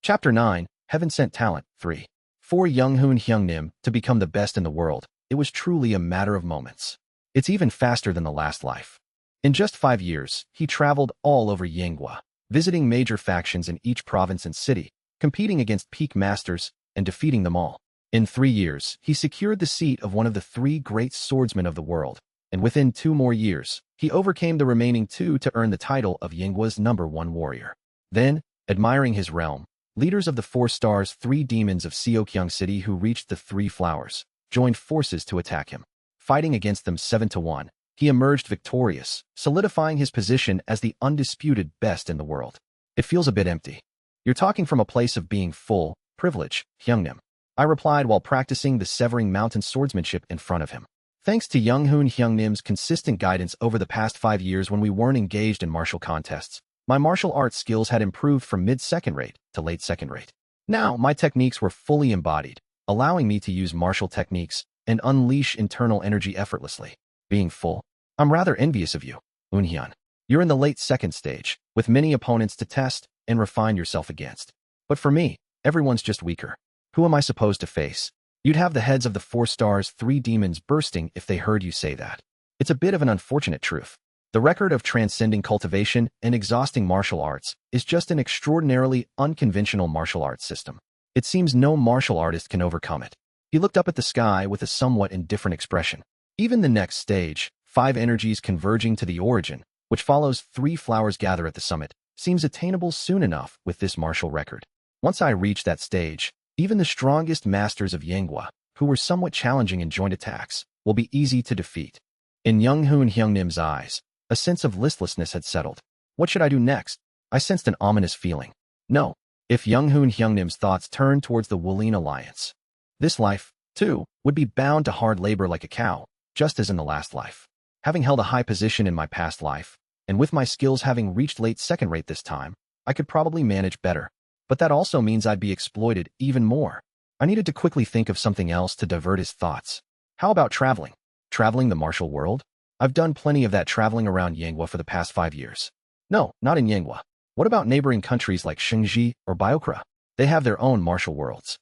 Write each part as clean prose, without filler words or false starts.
Chapter 9, Heaven Sent Talent 3. For Young Hoon Hyung Nim to become the best in the world, it was truly a matter of moments. It's even faster than the last life. In just 5 years, he traveled all over Yanghua, visiting major factions in each province and city, competing against peak masters and defeating them all. In 3 years, he secured the seat of one of the 3 great swordsmen of the world, and within 2 more years, he overcame the remaining 2 to earn the title of Yinghua's #1 warrior. Then, admiring his realm, leaders of the 4 stars 3 demons of Seokyung City who reached the 3 flowers, joined forces to attack him. Fighting against them 7-1, he emerged victorious, solidifying his position as the undisputed best in the world. It feels a bit empty. You're talking from a place of being full, privilege, Hyungnim. I replied while practicing the Severing Mountain swordsmanship in front of him. Thanks to Young Hoon Hyungnim's consistent guidance over the past 5 years when we weren't engaged in martial contests, my martial arts skills had improved from mid-second rate to late second rate. Now, my techniques were fully embodied, allowing me to use martial techniques and unleash internal energy effortlessly. Being full, I'm rather envious of you, Eunhyun. You're in the late second stage, with many opponents to test and refine yourself against. But for me, everyone's just weaker. Who am I supposed to face? You'd have the heads of the 4 stars 3 demons bursting if they heard you say that. It's a bit of an unfortunate truth. The record of transcending cultivation and exhausting martial arts is just an extraordinarily unconventional martial arts system. It seems no martial artist can overcome it. He looked up at the sky with a somewhat indifferent expression. Even the next stage, 5 energies converging to the origin, which follows 3 flowers gather at the summit, seems attainable soon enough with this martial record. Once I reach that stage, even the strongest masters of Yanghua, who were somewhat challenging in joint attacks, will be easy to defeat. In Young Hoon Hyungnim's eyes, a sense of listlessness had settled. What should I do next? I sensed an ominous feeling. No. If Young Hoon Hyungnim's thoughts turned towards the Wulin alliance, this life, too, would be bound to hard labor like a cow, just as in the last life. Having held a high position in my past life, and with my skills having reached late second rate this time, I could probably manage better. But that also means I'd be exploited even more. I needed to quickly think of something else to divert his thoughts. How about traveling? Traveling the martial world? I've done plenty of that traveling around Yanghua for the past 5 years. No, not in Yanghua. What about neighboring countries like Shengji or Biokra? They have their own martial worlds.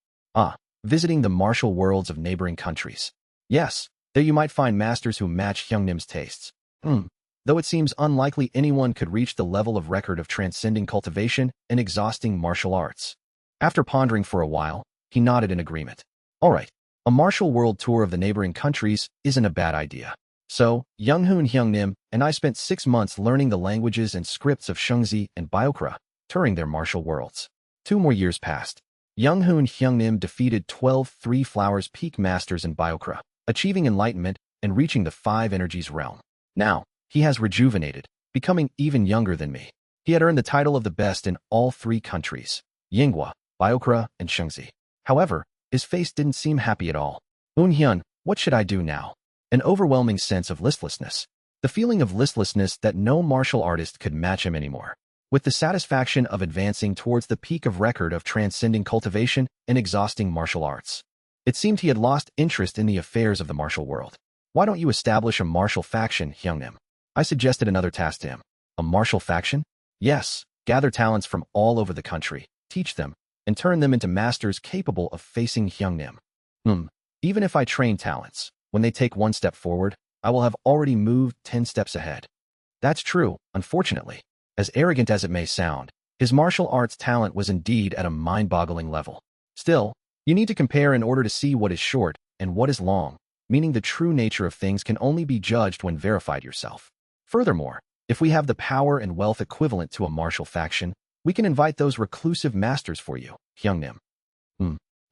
Visiting the martial worlds of neighboring countries. Yes, there you might find masters who match Hyungnim's tastes. Though it seems unlikely anyone could reach the level of record of transcending cultivation and exhausting martial arts. After pondering for a while, he nodded in agreement. All right, a martial world tour of the neighboring countries isn't a bad idea. So, Young Hoon Hyungnim and I spent 6 months learning the languages and scripts of Shengji and Biokra, touring their martial worlds. 2 more years passed. Young Hoon Hyungnim defeated 12 3 Flowers Peak Masters in Biokra, achieving enlightenment and reaching the 5 Energies realm. Now, he has rejuvenated, becoming even younger than me. He had earned the title of the best in all 3 countries, Yanghua, Biokra, and Shengji. However, his face didn't seem happy at all. Eunhyun, what should I do now? An overwhelming sense of listlessness. The feeling of listlessness that no martial artist could match him anymore. With the satisfaction of advancing towards the peak of record of transcending cultivation and exhausting martial arts. It seemed he had lost interest in the affairs of the martial world. Why don't you establish a martial faction, Hyungnim? I suggested another task to him. A martial faction? Yes, gather talents from all over the country, teach them, and turn them into masters capable of facing Hyungnim. Even if I train talents, when they take 1 step forward, I will have already moved 10 steps ahead. That's true, unfortunately. As arrogant as it may sound, his martial arts talent was indeed at a mind-boggling level. Still, you need to compare in order to see what is short and what is long, meaning the true nature of things can only be judged when verified yourself. Furthermore, if we have the power and wealth equivalent to a martial faction, we can invite those reclusive masters for you, Hyungnim.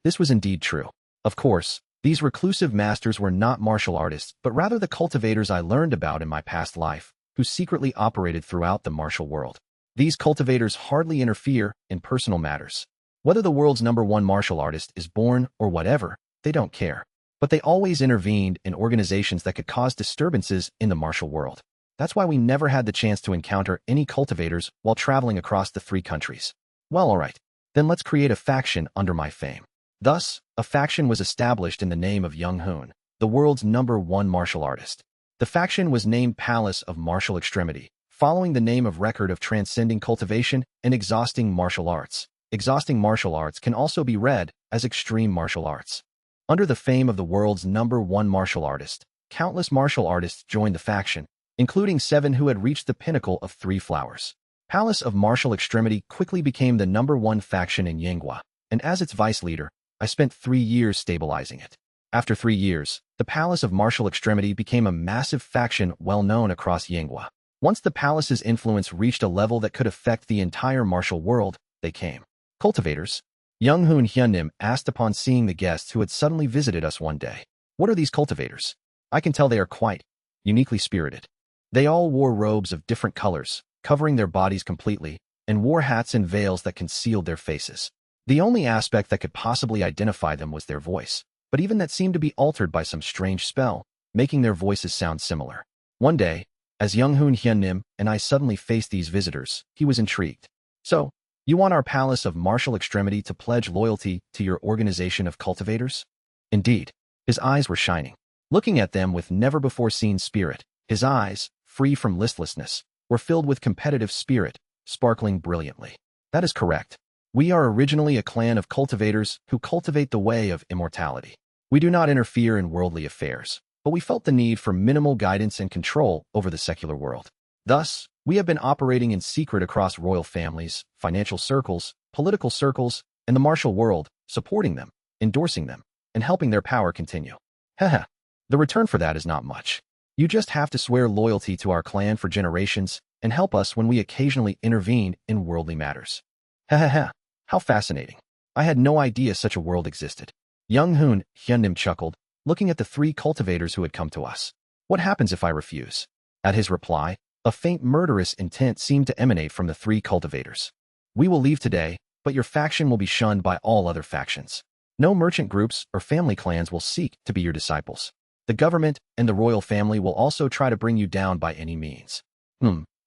This was indeed true. Of course, these reclusive masters were not martial artists, but rather the cultivators I learned about in my past life, who secretly operated throughout the martial world. These cultivators hardly interfere in personal matters. Whether the world's #1 martial artist is born or whatever, they don't care. But they always intervened in organizations that could cause disturbances in the martial world. That's why we never had the chance to encounter any cultivators while traveling across the 3 countries. Well, all right. Then let's create a faction under my fame. Thus, a faction was established in the name of Young Hoon, the world's #1 martial artist. The faction was named Palace of Martial Extremity, following the name of record of transcending cultivation and exhausting martial arts. exhausting martial arts can also be read as extreme martial arts. Under the fame of the world's #1 martial artist, countless martial artists joined the faction, including 7 who had reached the pinnacle of 3 flowers. Palace of Martial Extremity quickly became the #1 faction in Yanghua, and as its vice leader, I spent 3 years stabilizing it. After 3 years, the Palace of Martial Extremity became a massive faction well known across Yanghua. Once the palace's influence reached a level that could affect the entire martial world, they came. Cultivators? Young Hoon Hyunnim asked upon seeing the guests who had suddenly visited us one day. What are these cultivators? I can tell they are quite uniquely spirited. They all wore robes of different colors, covering their bodies completely, and wore hats and veils that concealed their faces. The only aspect that could possibly identify them was their voice, but even that seemed to be altered by some strange spell, making their voices sound similar. One day, as Young Hoon Hyunnim and I suddenly faced these visitors, he was intrigued. So, you want our Palace of Martial Extremity to pledge loyalty to your organization of cultivators? Indeed. His eyes were shining. Looking at them with never-before-seen spirit, his eyes, free from listlessness, were filled with competitive spirit, sparkling brilliantly. That is correct. We are originally a clan of cultivators who cultivate the way of immortality. We do not interfere in worldly affairs, but we felt the need for minimal guidance and control over the secular world. Thus, we have been operating in secret across royal families, financial circles, political circles, and the martial world, supporting them, endorsing them, and helping their power continue. Haha. The return for that is not much. You just have to swear loyalty to our clan for generations and help us when we occasionally intervene in worldly matters. Ha. How fascinating. I had no idea such a world existed. Young Hoon Hyunnim chuckled, looking at the 3 cultivators who had come to us. What happens if I refuse? At his reply, a faint murderous intent seemed to emanate from the 3 cultivators. We will leave today, but your faction will be shunned by all other factions. No merchant groups or family clans will seek to be your disciples. The government and the royal family will also try to bring you down by any means.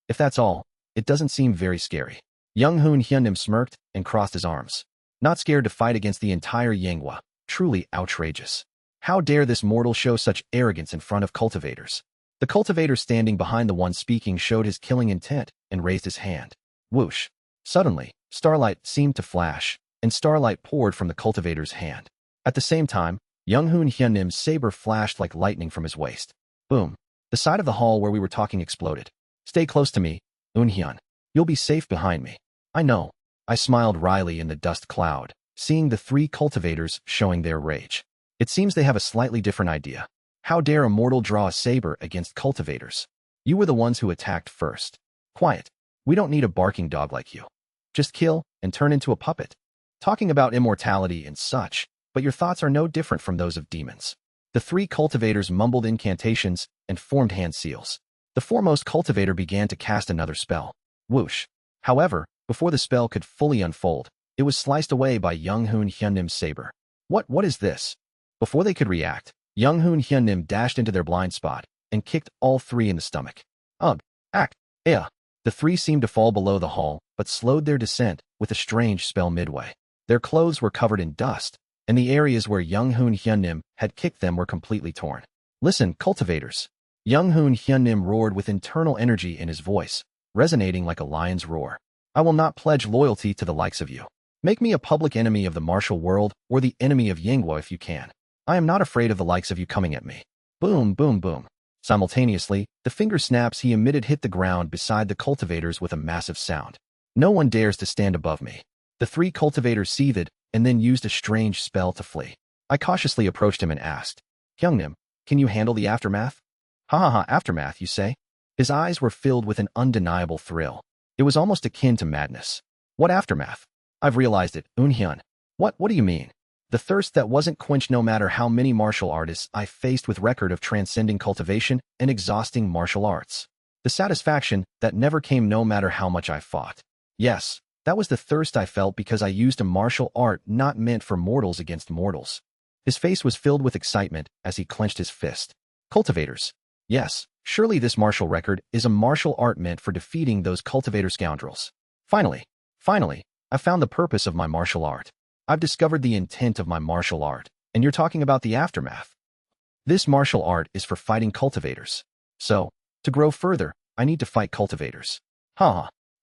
If that's all, it doesn't seem very scary. Young Hoon Hyunnim smirked and crossed his arms. Not scared to fight against the entire Yanghua. Truly outrageous. How dare this mortal show such arrogance in front of cultivators? The cultivator standing behind the one speaking showed his killing intent and raised his hand. Whoosh. Suddenly, starlight seemed to flash, and starlight poured from the cultivator's hand. At the same time, Young Hoon Hyunnim's saber flashed like lightning from his waist. Boom. The side of the hall where we were talking exploded. Stay close to me, Eun Hyun. You'll be safe behind me. I know. I smiled wryly in the dust cloud, seeing the 3 cultivators showing their rage. It seems they have a slightly different idea. How dare a mortal draw a saber against cultivators? You were the ones who attacked first. Quiet. We don't need a barking dog like you. Just kill and turn into a puppet. Talking about immortality and such, but your thoughts are no different from those of demons. The 3 cultivators mumbled incantations and formed hand seals. The foremost cultivator began to cast another spell. Whoosh. However, before the spell could fully unfold, it was sliced away by Young Hoon Hyunnim's saber. What is this? Before they could react, Young Hoon Hyunnim dashed into their blind spot and kicked all 3 in the stomach. Ugh. Act. Yeah. The 3 seemed to fall below the hall, but slowed their descent with a strange spell midway. Their clothes were covered in dust, and the areas where Young Hoon Hyunnim had kicked them were completely torn. Listen, cultivators. Young Hoon Hyunnim roared with internal energy in his voice, resonating like a lion's roar. I will not pledge loyalty to the likes of you. Make me a public enemy of the martial world or the enemy of Yanghua if you can. I am not afraid of the likes of you coming at me. Boom, boom, boom. Simultaneously, the finger snaps he emitted hit the ground beside the cultivators with a massive sound. No one dares to stand above me. The 3 cultivators seethed and then used a strange spell to flee. I cautiously approached him and asked, Hyungnim, can you handle the aftermath? Ha, aftermath, you say? His eyes were filled with an undeniable thrill. It was almost akin to madness. What aftermath? I've realized it, Eun Hyun. What do you mean? The thirst that wasn't quenched no matter how many martial artists I faced with record of transcending cultivation and exhausting martial arts. The satisfaction that never came no matter how much I fought. Yes, that was the thirst I felt because I used a martial art not meant for mortals against mortals. His face was filled with excitement as he clenched his fist. Cultivators. Yes, surely this martial record is a martial art meant for defeating those cultivator scoundrels. Finally, I found the purpose of my martial art. I've discovered the intent of my martial art, and you're talking about the aftermath. This martial art is for fighting cultivators. So, to grow further, I need to fight cultivators.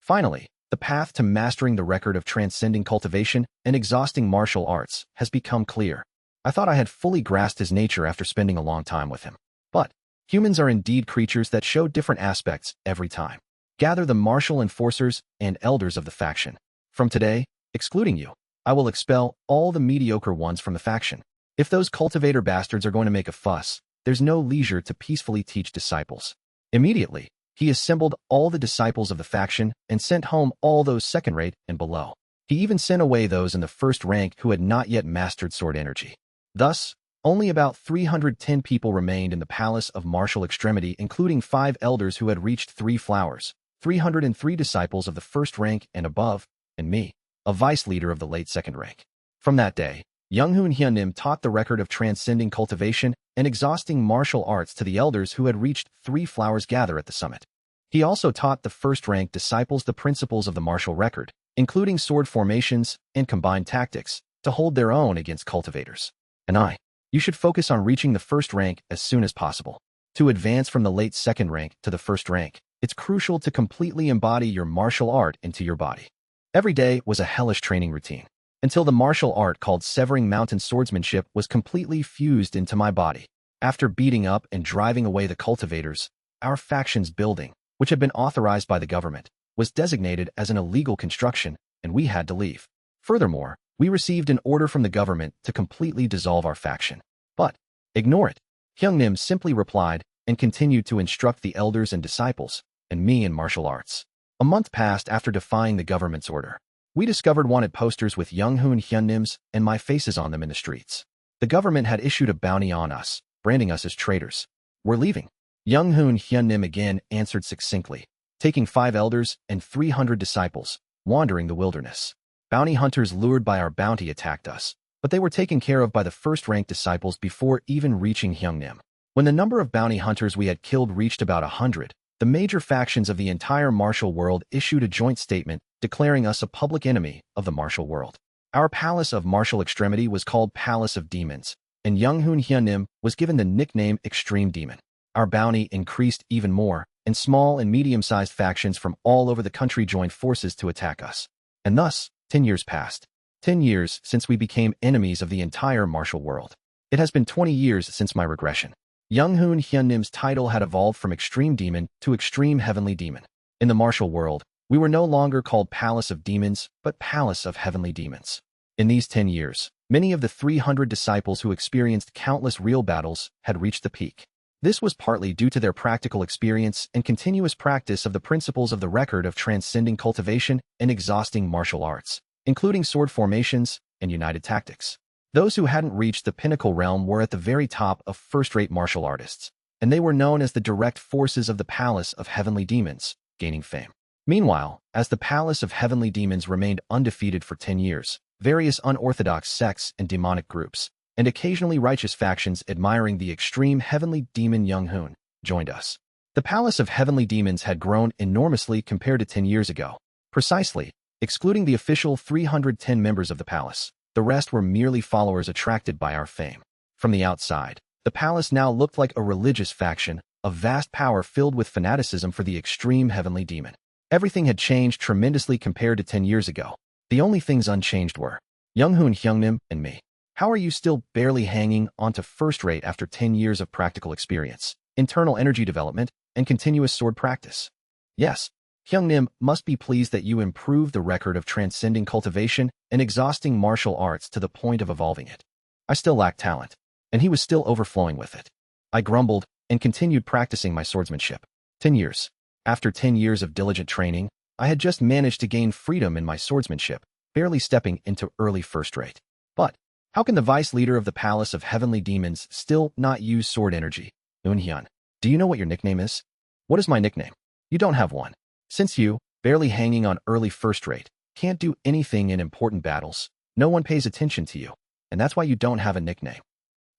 Finally, The path to mastering the record of transcending cultivation and exhausting martial arts has become clear. I thought I had fully grasped his nature after spending a long time with him. But humans are indeed creatures that show different aspects every time. Gather the martial enforcers and elders of the faction. From today, excluding you, I will expel all the mediocre ones from the faction. If those cultivator bastards are going to make a fuss, there's no leisure to peacefully teach disciples. Immediately, he assembled all the disciples of the faction and sent home all those second-rate and below. He even sent away those in the first rank who had not yet mastered sword energy. Thus, only about 310 people remained in the Palace of Martial Extremity, including 5 elders who had reached 3 flowers, 303 disciples of the first rank and above, and me, a vice leader of the late second rank. From that day, Young Hoon Hyunim taught the record of transcending cultivation and exhausting martial arts to the elders who had reached 3 flowers gather at the summit. He also taught the first-rank disciples the principles of the martial record, including sword formations and combined tactics, to hold their own against cultivators. And you should focus on reaching the first rank as soon as possible. To advance from the late second rank to the first rank, it's crucial to completely embody your martial art into your body. Every day was a hellish training routine, until the martial art called Severing Mountain Swordsmanship was completely fused into my body. After beating up and driving away the cultivators, our faction's building, which had been authorized by the government, was designated as an illegal construction, and we had to leave. Furthermore, we received an order from the government to completely dissolve our faction. But, ignore it. Hyungnim simply replied and continued to instruct the elders and disciples, and me in martial arts. A month passed after defying the government's order. We discovered wanted posters with Young Hoon Hyunnim's and my faces on them in the streets. The government had issued a bounty on us, branding us as traitors. We're leaving. Young Hoon Hyunnim again answered succinctly, taking 5 elders and 300 disciples, wandering the wilderness. Bounty hunters lured by our bounty attacked us, but they were taken care of by the first-rank disciples before even reaching Hyungnim. When the number of bounty hunters we had killed reached about 100, the major factions of the entire martial world issued a joint statement declaring us a public enemy of the martial world. Our Palace of Martial Extremity was called Palace of Demons, and Young Hoon Hyunnim was given the nickname Extreme Demon. Our bounty increased even more, and small and medium-sized factions from all over the country joined forces to attack us. And thus, 10 years passed. 10 years since we became enemies of the entire martial world. It has been 20 years since my regression. Young Hoon Hyunnim's title had evolved from Extreme Demon to Extreme Heavenly Demon. In the martial world, we were no longer called Palace of Demons, but Palace of Heavenly Demons. In these 10 years, many of the 300 disciples who experienced countless real battles had reached the peak. This was partly due to their practical experience and continuous practice of the principles of the record of transcending cultivation and exhausting martial arts, including sword formations and united tactics. Those who hadn't reached the pinnacle realm were at the very top of first-rate martial artists, and they were known as the direct forces of the Palace of Heavenly Demons, gaining fame. Meanwhile, as the Palace of Heavenly Demons remained undefeated for 10 years, various unorthodox sects and demonic groups, and occasionally righteous factions admiring the extreme heavenly demon Young Hoon, joined us. The Palace of Heavenly Demons had grown enormously compared to 10 years ago. Precisely, excluding the official 310 members of the palace, the rest were merely followers attracted by our fame. From the outside, the palace now looked like a religious faction, of vast power filled with fanaticism for the extreme heavenly demon. Everything had changed tremendously compared to 10 years ago. The only things unchanged were Young Hoon Hyungnim and me. How are you still barely hanging on to first rate after 10 years of practical experience, internal energy development, and continuous sword practice? Yes, Hyungnim must be pleased that you improved the record of transcending cultivation and exhausting martial arts to the point of evolving it. I still lack talent, and he was still overflowing with it. I grumbled and continued practicing my swordsmanship. 10 years. After 10 years of diligent training, I had just managed to gain freedom in my swordsmanship, barely stepping into early first rate. But how can the vice leader of the Palace of Heavenly Demons still not use sword energy? Eunhyun, do you know what your nickname is? What is my nickname? You don't have one. Since you, barely hanging on early first rate, can't do anything in important battles, no one pays attention to you, and that's why you don't have a nickname.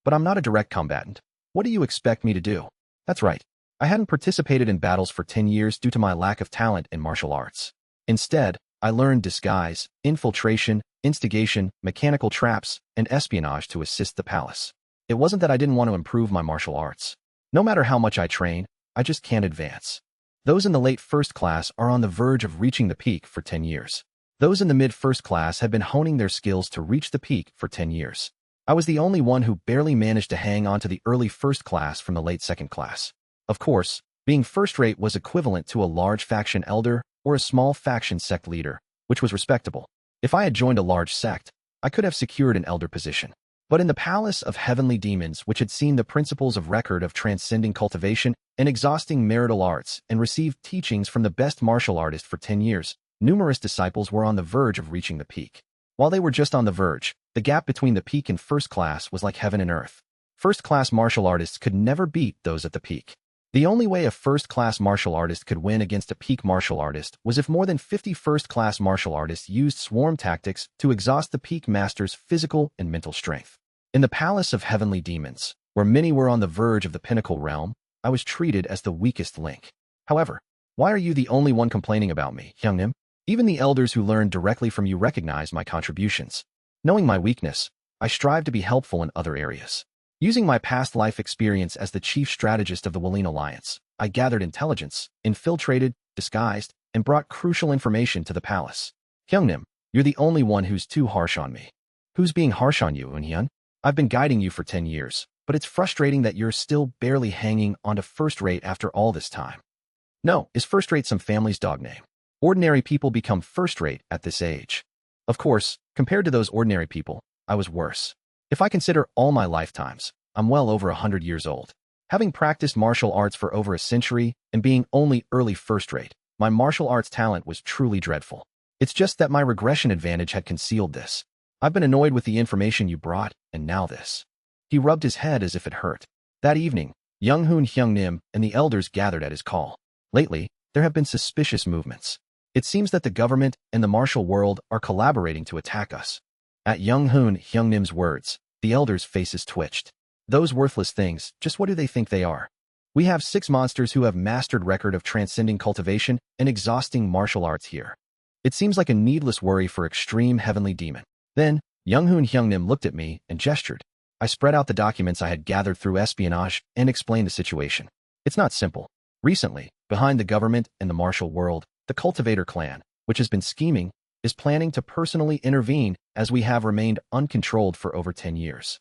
But I'm not a direct combatant. What do you expect me to do? That's right. I hadn't participated in battles for 10 years due to my lack of talent in martial arts. Instead, I learned disguise, infiltration, instigation, mechanical traps, and espionage to assist the palace. It wasn't that I didn't want to improve my martial arts. No matter how much I train, I just can't advance. Those in the late first class are on the verge of reaching the peak for 10 years. Those in the mid-first class have been honing their skills to reach the peak for 10 years. I was the only one who barely managed to hang on to the early first class from the late second class. Of course, being first-rate was equivalent to a large faction elder or a small faction sect leader, which was respectable. If I had joined a large sect, I could have secured an elder position. But in the palace of heavenly demons, which had seen the principles of record of transcending cultivation and exhausting marital arts and received teachings from the best martial artist for 10 years, numerous disciples were on the verge of reaching the peak. While they were just on the verge, the gap between the peak and first class was like heaven and earth. First-class martial artists could never beat those at the peak. The only way a first-class martial artist could win against a peak martial artist was if more than 50 first-class martial artists used swarm tactics to exhaust the peak master's physical and mental strength. In the palace of heavenly demons, where many were on the verge of the pinnacle realm, I was treated as the weakest link. However, why are you the only one complaining about me, Hyungnim? Even the elders who learned directly from you recognize my contributions. Knowing my weakness, I strive to be helpful in other areas. Using my past life experience as the chief strategist of the Walene Alliance, I gathered intelligence, infiltrated, disguised, and brought crucial information to the palace. Hyungnim, you're the only one who's too harsh on me. Who's being harsh on you, Eunhyun? I've been guiding you for 10 years, but it's frustrating that you're still barely hanging onto first-rate after all this time. No, is first-rate some family's dog name? Ordinary people become first-rate at this age. Of course, compared to those ordinary people, I was worse. If I consider all my lifetimes, I'm well over 100 years old. Having practiced martial arts for over a century and being only early first-rate, my martial arts talent was truly dreadful. It's just that my regression advantage had concealed this. I've been annoyed with the information you brought, and now this. He rubbed his head as if it hurt. That evening, Young-hoon Hyung-nim and the elders gathered at his call. Lately, there have been suspicious movements. It seems that the government and the martial world are collaborating to attack us. At Young-hoon Hyung-nim's words, the elders' faces twitched. Those worthless things, just what do they think they are? We have 6 monsters who have mastered record of transcending cultivation and exhausting martial arts here. It seems like a needless worry for extreme heavenly demon. Then, Young-hoon Hyung-nim looked at me and gestured. I spread out the documents I had gathered through espionage and explained the situation. It's not simple. Recently, behind the government and the martial world, the Cultivator clan, which has been scheming, is planning to personally intervene as we have remained uncontrolled for over 10 years.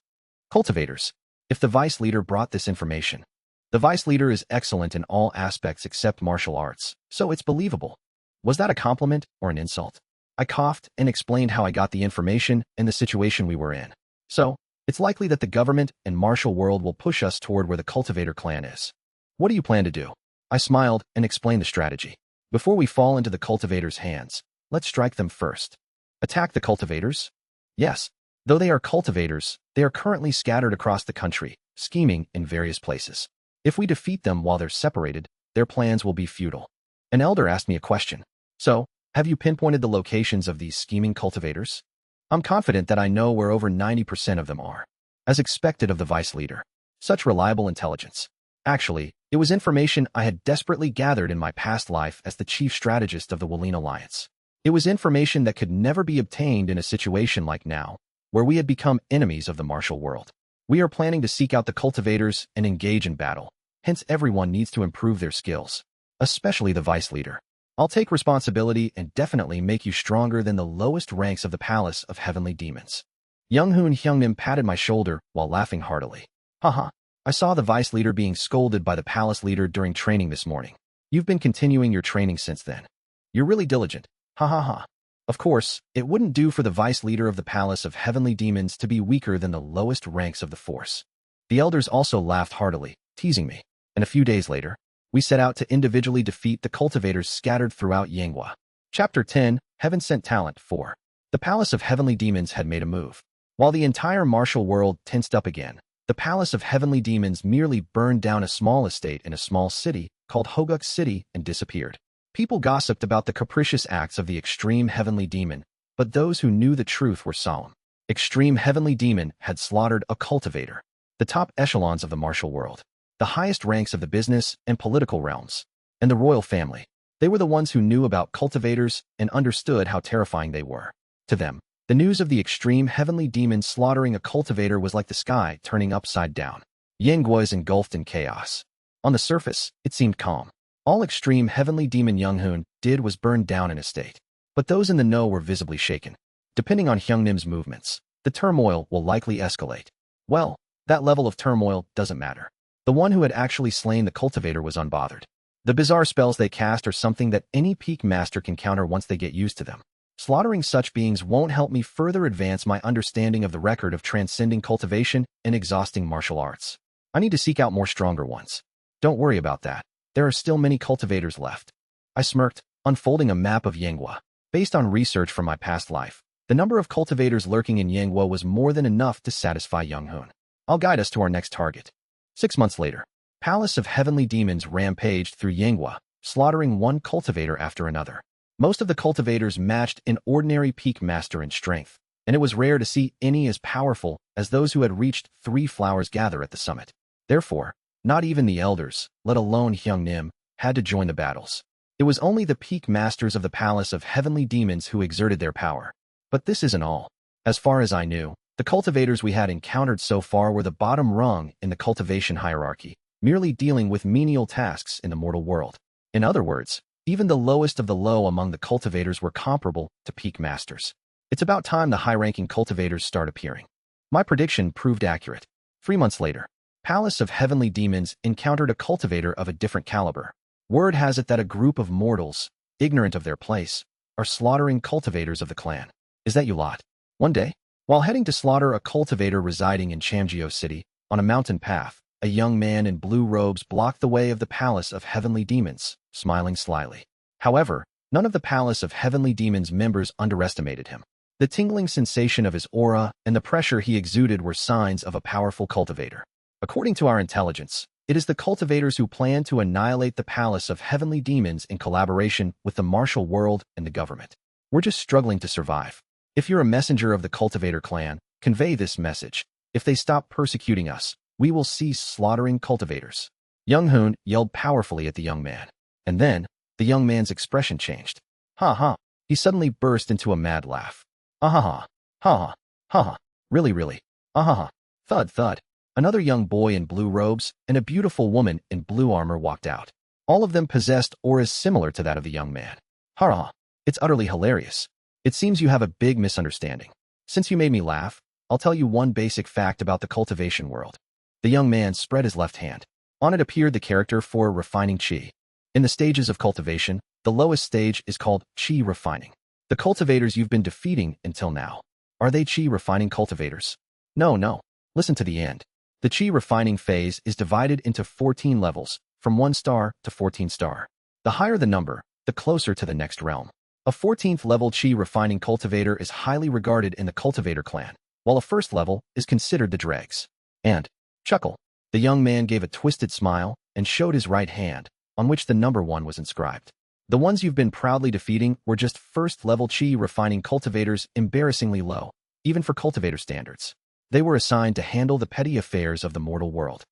Cultivators. If the vice leader brought this information, the vice leader is excellent in all aspects except martial arts, so it's believable. Was that a compliment or an insult? I coughed and explained how I got the information and the situation we were in. So, it's likely that the government and martial world will push us toward where the Cultivator clan is. What do you plan to do? I smiled and explained the strategy. Before we fall into the cultivators' hands, let's strike them first. Attack the cultivators? Yes. Though they are cultivators, they are currently scattered across the country, scheming in various places. If we defeat them while they're separated, their plans will be futile. An elder asked me a question. So, have you pinpointed the locations of these scheming cultivators? I'm confident that I know where over 90% of them are. As expected of the vice leader. Such reliable intelligence. Actually, it was information I had desperately gathered in my past life as the chief strategist of the Walene Alliance. It was information that could never be obtained in a situation like now, where we had become enemies of the martial world. We are planning to seek out the cultivators and engage in battle. Hence, everyone needs to improve their skills, especially the vice leader. I'll take responsibility and definitely make you stronger than the lowest ranks of the palace of heavenly demons. Young-hoon Hyung-nim patted my shoulder while laughing heartily. Haha. I saw the vice leader being scolded by the palace leader during training this morning. You've been continuing your training since then. You're really diligent. Ha ha ha. Of course, it wouldn't do for the vice leader of the palace of heavenly demons to be weaker than the lowest ranks of the force. The elders also laughed heartily, teasing me. And a few days later, we set out to individually defeat the cultivators scattered throughout Yanghua. Chapter 10, Heaven Sent Talent 4. The palace of heavenly demons had made a move. While the entire martial world tensed up again, the palace of heavenly demons merely burned down a small estate in a small city called Hoguk City and disappeared. People gossiped about the capricious acts of the extreme heavenly demon, but those who knew the truth were solemn. Extreme heavenly demon had slaughtered a cultivator, the top echelons of the martial world, the highest ranks of the business and political realms, and the royal family. They were the ones who knew about cultivators and understood how terrifying they were. To them, the news of the extreme heavenly demon slaughtering a cultivator was like the sky turning upside down. Yanghua is engulfed in chaos. On the surface, it seemed calm. All extreme heavenly demon Young-hoon did was burn down in a state. But those in the know were visibly shaken. Depending on Hyungnim's movements, the turmoil will likely escalate. Well, that level of turmoil doesn't matter. The one who had actually slain the cultivator was unbothered. The bizarre spells they cast are something that any peak master can counter once they get used to them. Slaughtering such beings won't help me further advance my understanding of the record of transcending cultivation and exhausting martial arts. I need to seek out more stronger ones. Don't worry about that. There are still many cultivators left. I smirked, unfolding a map of Yanghua. Based on research from my past life, the number of cultivators lurking in Yanghua was more than enough to satisfy Young-hoon. I'll guide us to our next target. 6 months later, Palace of Heavenly Demons rampaged through Yanghua, slaughtering one cultivator after another. Most of the cultivators matched an ordinary peak master in strength, and it was rare to see any as powerful as those who had reached 3 flowers gather at the summit. Therefore, not even the elders, let alone Hyung-nim, had to join the battles. It was only the peak masters of the Palace of Heavenly Demons who exerted their power. But this isn't all. As far as I knew, the cultivators we had encountered so far were the bottom rung in the cultivation hierarchy, merely dealing with menial tasks in the mortal world. In other words, even the lowest of the low among the cultivators were comparable to peak masters. It's about time the high-ranking cultivators start appearing. My prediction proved accurate. 3 months later, Palace of Heavenly Demons encountered a cultivator of a different caliber. Word has it that a group of mortals, ignorant of their place, are slaughtering cultivators of the clan. Is that you lot? One day, while heading to slaughter a cultivator residing in Chamgyo City, on a mountain path, a young man in blue robes blocked the way of the Palace of Heavenly Demons, smiling slyly. However, none of the Palace of Heavenly Demons members underestimated him. The tingling sensation of his aura and the pressure he exuded were signs of a powerful cultivator. According to our intelligence, it is the cultivators who plan to annihilate the Palace of Heavenly Demons in collaboration with the martial world and the government. We're just struggling to survive. If you're a messenger of the cultivator clan, convey this message. If they stop persecuting us, we will cease slaughtering cultivators. Young-hoon yelled powerfully at the young man. And then, the young man's expression changed. Ha ha. He suddenly burst into a mad laugh. Ah ha ha. Ha ha. Ha ha. Really. Ah ha ha. Thud thud. Another young boy in blue robes and a beautiful woman in blue armor walked out. All of them possessed auras similar to that of the young man. Ha ha. It's utterly hilarious. It seems you have a big misunderstanding. Since you made me laugh, I'll tell you one basic fact about the cultivation world. The young man spread his left hand. On it appeared the character for refining chi. In the stages of cultivation, the lowest stage is called chi refining. The cultivators you've been defeating until now, are they chi refining cultivators? No. Listen to the end. The chi refining phase is divided into 14 levels, from 1 star to 14 star. The higher the number, the closer to the next realm. A 14th level chi refining cultivator is highly regarded in the cultivator clan, while a first level is considered the dregs. And, chuckle, the young man gave a twisted smile and showed his right hand, on which the number 1 was inscribed. The ones you've been proudly defeating were just first level chi refining cultivators, embarrassingly low, even for cultivator standards. They were assigned to handle the petty affairs of the mortal world.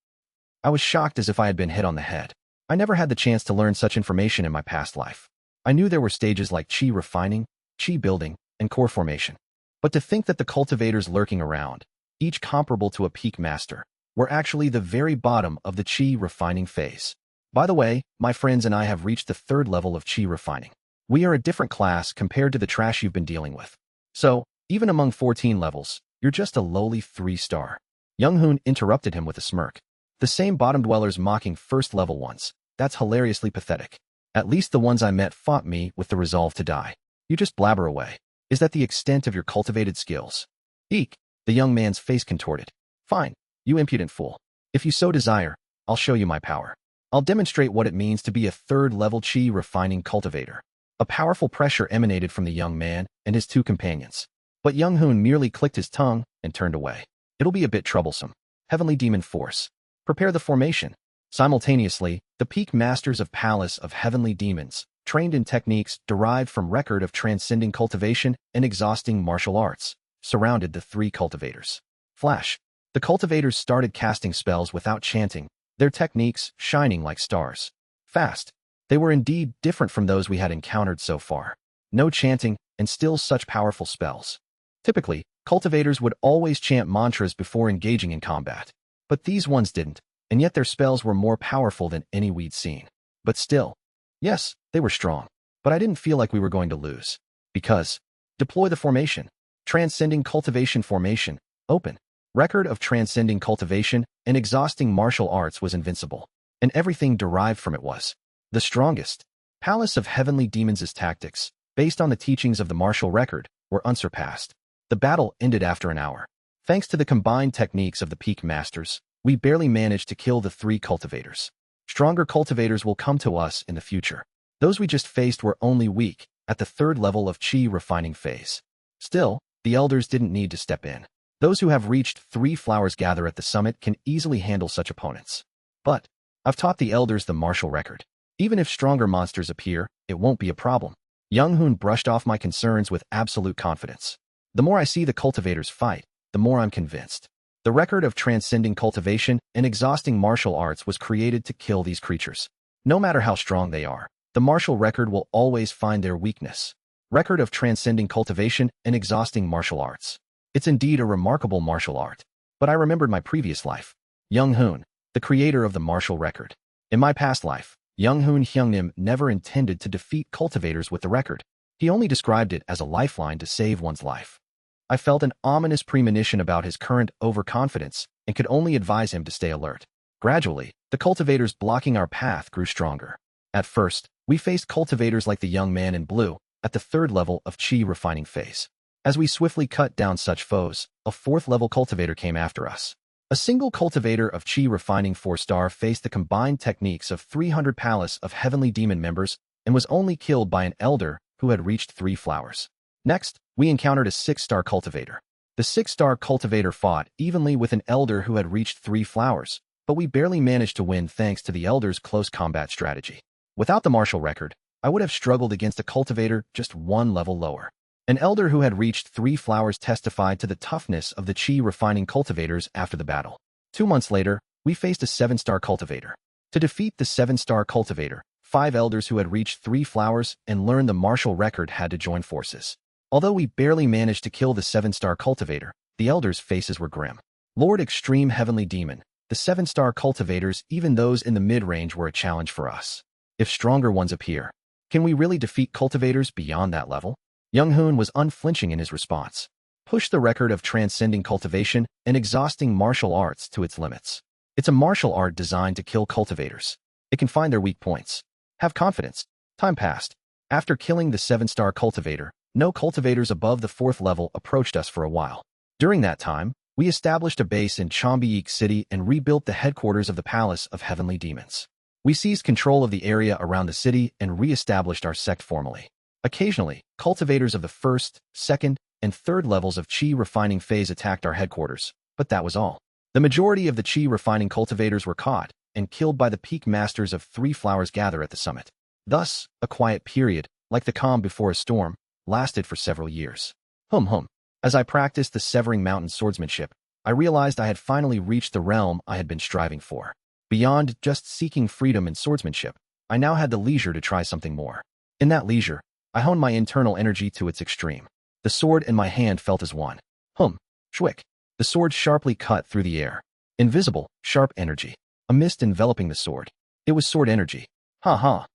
I was shocked as if I had been hit on the head. I never had the chance to learn such information in my past life. I knew there were stages like chi refining, chi building, and core formation. But to think that the cultivators lurking around, each comparable to a peak master, were actually the very bottom of the chi refining phase. By the way, my friends and I have reached the 3rd level of chi refining. We are a different class compared to the trash you've been dealing with. So, even among 14 levels, you're just a lowly 3-star. Young-hoon interrupted him with a smirk. The same bottom dwellers mocking first-level ones. That's hilariously pathetic. At least the ones I met fought me with the resolve to die. You just blabber away. Is that the extent of your cultivated skills? Eek! The young man's face contorted. Fine, you impudent fool. If you so desire, I'll show you my power. I'll demonstrate what it means to be a 3rd-level chi refining cultivator. A powerful pressure emanated from the young man and his 2 companions. But Young-hoon merely clicked his tongue and turned away. It'll be a bit troublesome. Heavenly Demon Force. Prepare the formation. Simultaneously, the peak masters of Palace of Heavenly Demons, trained in techniques derived from record of transcending cultivation and exhausting martial arts, surrounded the 3 cultivators. Flash. The cultivators started casting spells without chanting, their techniques shining like stars. Fast. They were indeed different from those we had encountered so far. No chanting, and still such powerful spells. Typically, cultivators would always chant mantras before engaging in combat. But these ones didn't, and yet their spells were more powerful than any we'd seen. But still, Yes, they were strong, but I didn't feel like we were going to lose. Because, deploy the formation. Transcending cultivation formation. Open. Record of transcending cultivation and exhausting martial arts was invincible, and everything derived from it was the strongest. Palace of Heavenly Demons' tactics, based on the teachings of the martial record, were unsurpassed. The battle ended after an hour. Thanks to the combined techniques of the peak masters, we barely managed to kill the 3 cultivators. Stronger cultivators will come to us in the future. Those we just faced were only weak, at the 3rd level of Qi refining phase. Still, the elders didn't need to step in. Those who have reached 3 flowers gather at the summit can easily handle such opponents. But, I've taught the elders the martial record. Even if stronger monsters appear, it won't be a problem. Young Hoon brushed off my concerns with absolute confidence. The more I see the cultivators fight, the more I'm convinced. The record of transcending cultivation and exhausting martial arts was created to kill these creatures. No matter how strong they are, the martial record will always find their weakness. Record of transcending cultivation and exhausting martial arts. It's indeed a remarkable martial art. But I remembered my previous life. Young Hoon, the creator of the martial record. In my past life, Young Hoon Hyungnim never intended to defeat cultivators with the record. He only described it as a lifeline to save one's life. I felt an ominous premonition about his current overconfidence and could only advise him to stay alert. Gradually, the cultivators blocking our path grew stronger. At first, we faced cultivators like the young man in blue, at the 3rd level of Qi refining phase. As we swiftly cut down such foes, a 4th level cultivator came after us. A single cultivator of Qi refining 4-star faced the combined techniques of 300 Palace of Heavenly Demon members and was only killed by an elder who had reached 3 flowers. Next, we encountered a 6-star cultivator. The 6-star cultivator fought evenly with an elder who had reached 3 flowers, but we barely managed to win thanks to the elder's close combat strategy. Without the martial record, I would have struggled against a cultivator just 1 level lower. An elder who had reached 3 flowers testified to the toughness of the Qi refining cultivators after the battle. 2 months later, we faced a 7-star cultivator. To defeat the 7-star cultivator, 5 elders who had reached 3 flowers and learned the martial record had to join forces. Although we barely managed to kill the 7-star cultivator, the elders' faces were grim. Lord Extreme Heavenly Demon, the 7-star cultivators, even those in the mid-range, were a challenge for us. If stronger ones appear, can we really defeat cultivators beyond that level? Young Hoon was unflinching in his response. Push the record of transcending cultivation and exhausting martial arts to its limits. It's a martial art designed to kill cultivators. It can find their weak points. Have confidence. Time passed. After killing the 7-star cultivator, no cultivators above the 4th level approached us for a while. During that time, we established a base in Chombiik City and rebuilt the headquarters of the Palace of Heavenly Demons. We seized control of the area around the city and re-established our sect formally. Occasionally, cultivators of the 1st, 2nd, and 3rd levels of Qi refining phase attacked our headquarters, but that was all. The majority of the Qi refining cultivators were caught and killed by the peak masters of 3 flowers gather at the summit. Thus, a quiet period, like the calm before a storm, lasted for several years. As I practiced the Severing Mountain swordsmanship, I realized I had finally reached the realm I had been striving for. Beyond just seeking freedom in swordsmanship, I now had the leisure to try something more. In that leisure, I honed my internal energy to its extreme. The sword in my hand felt as one. Shwick. The sword sharply cut through the air. Invisible, sharp energy. A mist enveloping the sword. It was sword energy. Ha.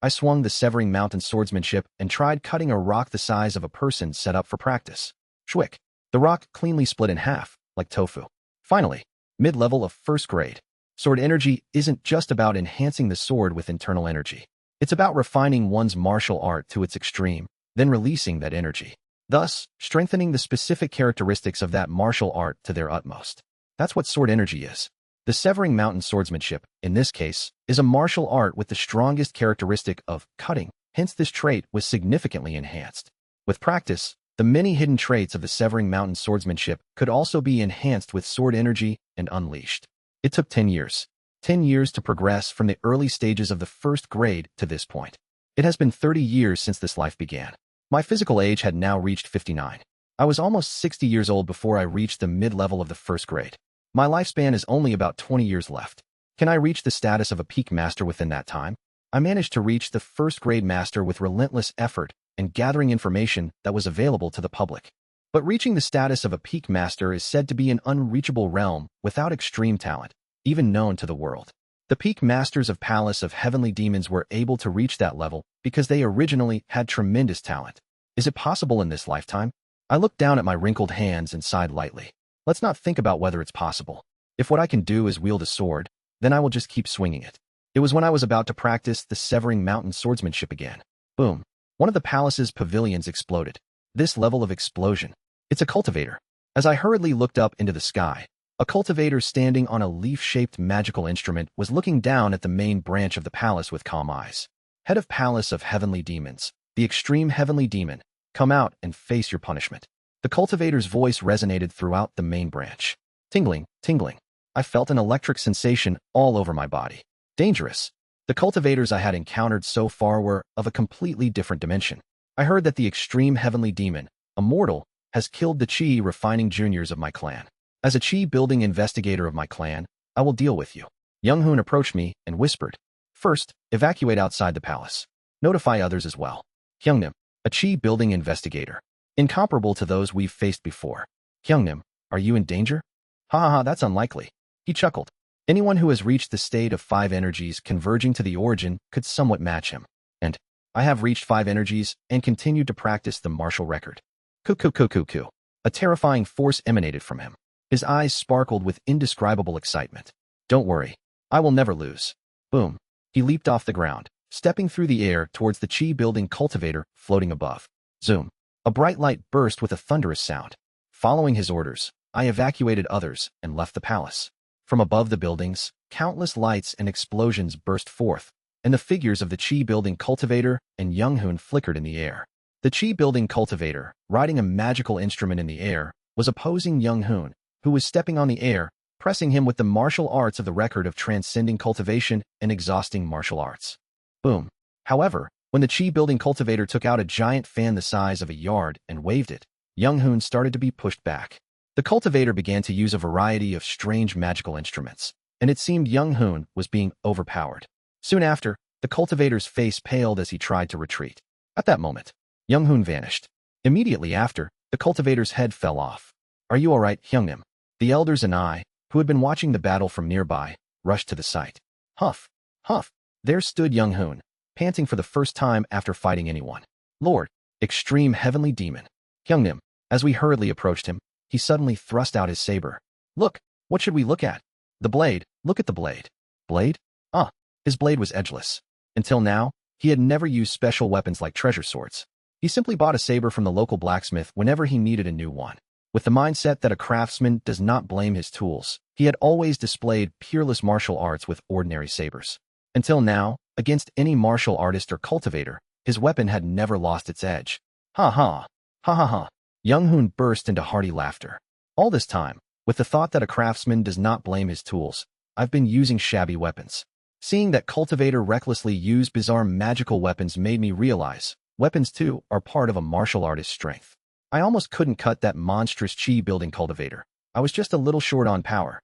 I swung the Severing Mountain swordsmanship and tried cutting a rock the size of a person set up for practice. Shwick. The rock cleanly split in half, like tofu. Finally, mid-level of 1st grade. Sword energy isn't just about enhancing the sword with internal energy. It's about refining one's martial art to its extreme, then releasing that energy. Thus, strengthening the specific characteristics of that martial art to their utmost. That's what sword energy is. The Severing Mountain swordsmanship, in this case, is a martial art with the strongest characteristic of cutting, hence this trait was significantly enhanced. With practice, the many hidden traits of the Severing Mountain swordsmanship could also be enhanced with sword energy and unleashed. It took 10 years. 10 years to progress from the early stages of the 1st grade to this point. It has been 30 years since this life began. My physical age had now reached 59. I was almost 60 years old before I reached the mid-level of the 1st grade. My lifespan is only about 20 years left. Can I reach the status of a peak master within that time? I managed to reach the 1st grade master with relentless effort and gathering information that was available to the public. But reaching the status of a peak master is said to be an unreachable realm without extreme talent, even known to the world. The peak masters of Palace of Heavenly Demons were able to reach that level because they originally had tremendous talent. Is it possible in this lifetime? I looked down at my wrinkled hands and sighed lightly. Let's not think about whether it's possible. If what I can do is wield a sword, then I will just keep swinging it. It was when I was about to practice the Severing Mountain swordsmanship again. Boom. One of the palace's pavilions exploded. This level of explosion. It's a cultivator. As I hurriedly looked up into the sky, a cultivator standing on a leaf-shaped magical instrument was looking down at the main branch of the palace with calm eyes. Head of Palace of Heavenly Demons, the extreme heavenly demon, come out and face your punishment. The cultivator's voice resonated throughout the main branch. Tingling, tingling. I felt an electric sensation all over my body. Dangerous. The cultivators I had encountered so far were of a completely different dimension. I heard that the extreme heavenly demon, a mortal, has killed the chi refining juniors of my clan. As a chi building investigator of my clan, I will deal with you. Young Hoon approached me and whispered, first, evacuate outside the palace. Notify others as well. Hyungnim, a chi building investigator. Incomparable to those we've faced before. Hyungnim, are you in danger? Ha ha ha, that's unlikely. He chuckled. Anyone who has reached the state of 5 energies converging to the origin could somewhat match him. And I have reached 5 energies and continued to practice the martial record. Coo. A terrifying force emanated from him. His eyes sparkled with indescribable excitement. Don't worry. I will never lose. Boom. He leaped off the ground, stepping through the air towards the chi-building cultivator floating above. Zoom. A bright light burst with a thunderous sound. Following his orders, I evacuated others and left the palace. From above the buildings, countless lights and explosions burst forth, and the figures of the chi-building cultivator and Young Hoon flickered in the air. The chi-building cultivator, riding a magical instrument in the air, was opposing Young Hoon, who was stepping on the air, pressing him with the martial arts of the record of transcending cultivation and exhausting martial arts. Boom. However, when the chi-building cultivator took out a giant fan the size of a yard and waved it, Young Hoon started to be pushed back. The cultivator began to use a variety of strange magical instruments, and it seemed Young Hoon was being overpowered. Soon after, the cultivator's face paled as he tried to retreat. At that moment, Young Hoon vanished. Immediately after, the cultivator's head fell off. Are you all right, Hyungnim? The elders and I, who had been watching the battle from nearby, rushed to the site. Huff, huff. There stood Young Hoon, panting for the first time after fighting anyone. Lord, extreme heavenly demon. Hyungnim, as we hurriedly approached him, he suddenly thrust out his saber. Look, what should we look at? The blade, look at the blade. Blade? Ah, his blade was edgeless. Until now, he had never used special weapons like treasure swords. He simply bought a saber from the local blacksmith whenever he needed a new one. With the mindset that a craftsman does not blame his tools, he had always displayed peerless martial arts with ordinary sabers. Until now, against any martial artist or cultivator, his weapon had never lost its edge. Ha ha, ha ha ha. Young Hoon burst into hearty laughter. All this time, with the thought that a craftsman does not blame his tools, I've been using shabby weapons. Seeing that cultivator recklessly used bizarre magical weapons made me realize weapons too are part of a martial artist's strength. I almost couldn't cut that monstrous chi-building cultivator. I was just a little short on power.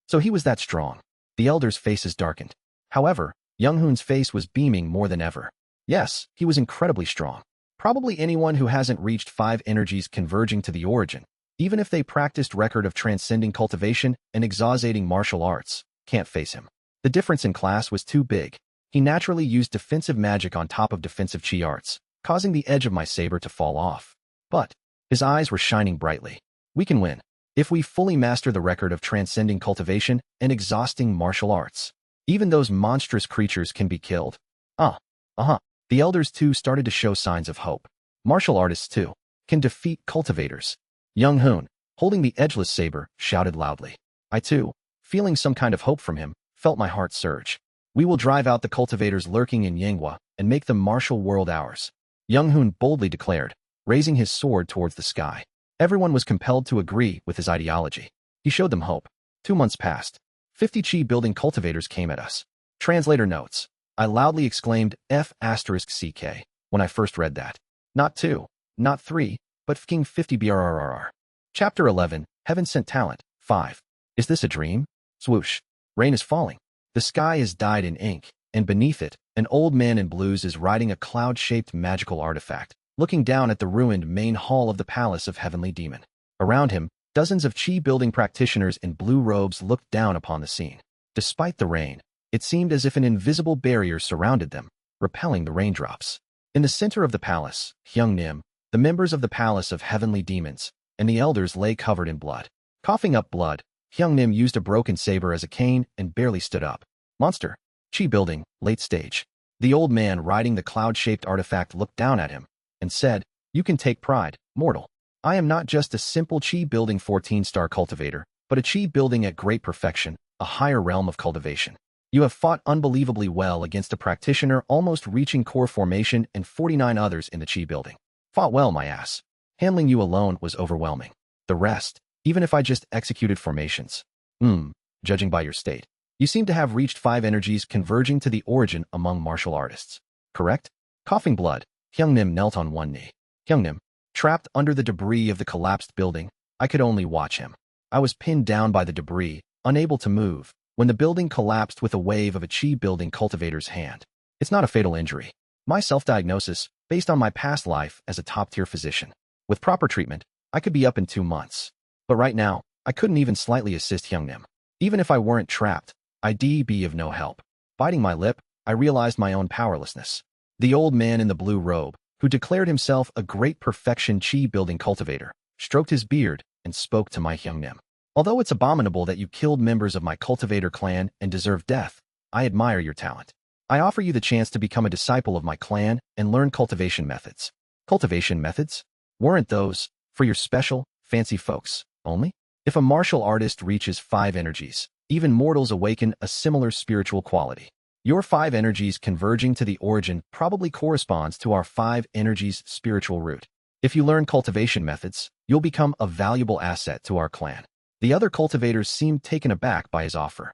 So he was that strong. The elders' faces darkened. However, Young Hoon's face was beaming more than ever. Yes, he was incredibly strong. Probably anyone who hasn't reached 5 energies converging to the origin, even if they practiced record of transcending cultivation and exhausting martial arts, can't face him. The difference in class was too big. He naturally used defensive magic on top of defensive chi arts, causing the edge of my saber to fall off. But his eyes were shining brightly. We can win, if we fully master the record of transcending cultivation and exhausting martial arts. Even those monstrous creatures can be killed. The elders too started to show signs of hope. Martial artists too can defeat cultivators. Young Hoon, holding the edgeless saber, shouted loudly. I too, feeling some kind of hope from him, felt my heart surge. We will drive out the cultivators lurking in Yanghua and make the martial world ours. Young Hoon boldly declared, raising his sword towards the sky. Everyone was compelled to agree with his ideology. He showed them hope. 2 months passed. 50 chi-building cultivators came at us. Translator notes. I loudly exclaimed F***CK when I first read that. Not 2, not 3, but f***ing 50 brrrr. Chapter 11, Heaven Sent Talent, 5. Is this a dream? Swoosh. Rain is falling. The sky is dyed in ink, and beneath it, an old man in blues is riding a cloud-shaped magical artifact, looking down at the ruined main hall of the Palace of Heavenly Demon. Around him, dozens of chi-building practitioners in blue robes looked down upon the scene. Despite the rain, It seemed as if an invisible barrier surrounded them, repelling the raindrops. In the center of the palace, Hyung-nim, the members of the Palace of Heavenly Demons, and the elders lay covered in blood. Coughing up blood, Hyung-nim used a broken saber as a cane and barely stood up. Monster. Chi building, late stage. The old man riding the cloud-shaped artifact looked down at him and said, "You can take pride, mortal. I am not just a simple Chi building 14-star cultivator, but a Chi building at great perfection, a higher realm of cultivation. You have fought unbelievably well against a practitioner almost reaching core formation and 49 others in the Chi building. Fought well, my ass. Handling you alone was overwhelming. The rest, even if I just executed formations. Judging by your state, you seem to have reached 5 energies converging to the origin among martial artists. Correct?" Coughing blood, Hyung-nim knelt on one knee. Hyung-nim, trapped under the debris of the collapsed building, I could only watch him. I was pinned down by the debris, unable to move, when the building collapsed with a wave of a Chi building cultivator's hand. It's not a fatal injury. My self-diagnosis, based on my past life as a top-tier physician. With proper treatment, I could be up in 2 months. But right now, I couldn't even slightly assist Hyung-nim. Even if I weren't trapped, I'd be of no help. Biting my lip, I realized my own powerlessness. The old man in the blue robe, who declared himself a great perfection Chi building cultivator, stroked his beard and spoke to my Hyung-nim. "Although it's abominable that you killed members of my cultivator clan and deserve death, I admire your talent. I offer you the chance to become a disciple of my clan and learn cultivation methods." Cultivation methods? Weren't those for your special, fancy folks only? If a martial artist reaches 5 energies, even mortals awaken a similar spiritual quality. Your 5 energies converging to the origin probably corresponds to our 5 energies spiritual root. If you learn cultivation methods, you'll become a valuable asset to our clan. The other cultivators seemed taken aback by his offer.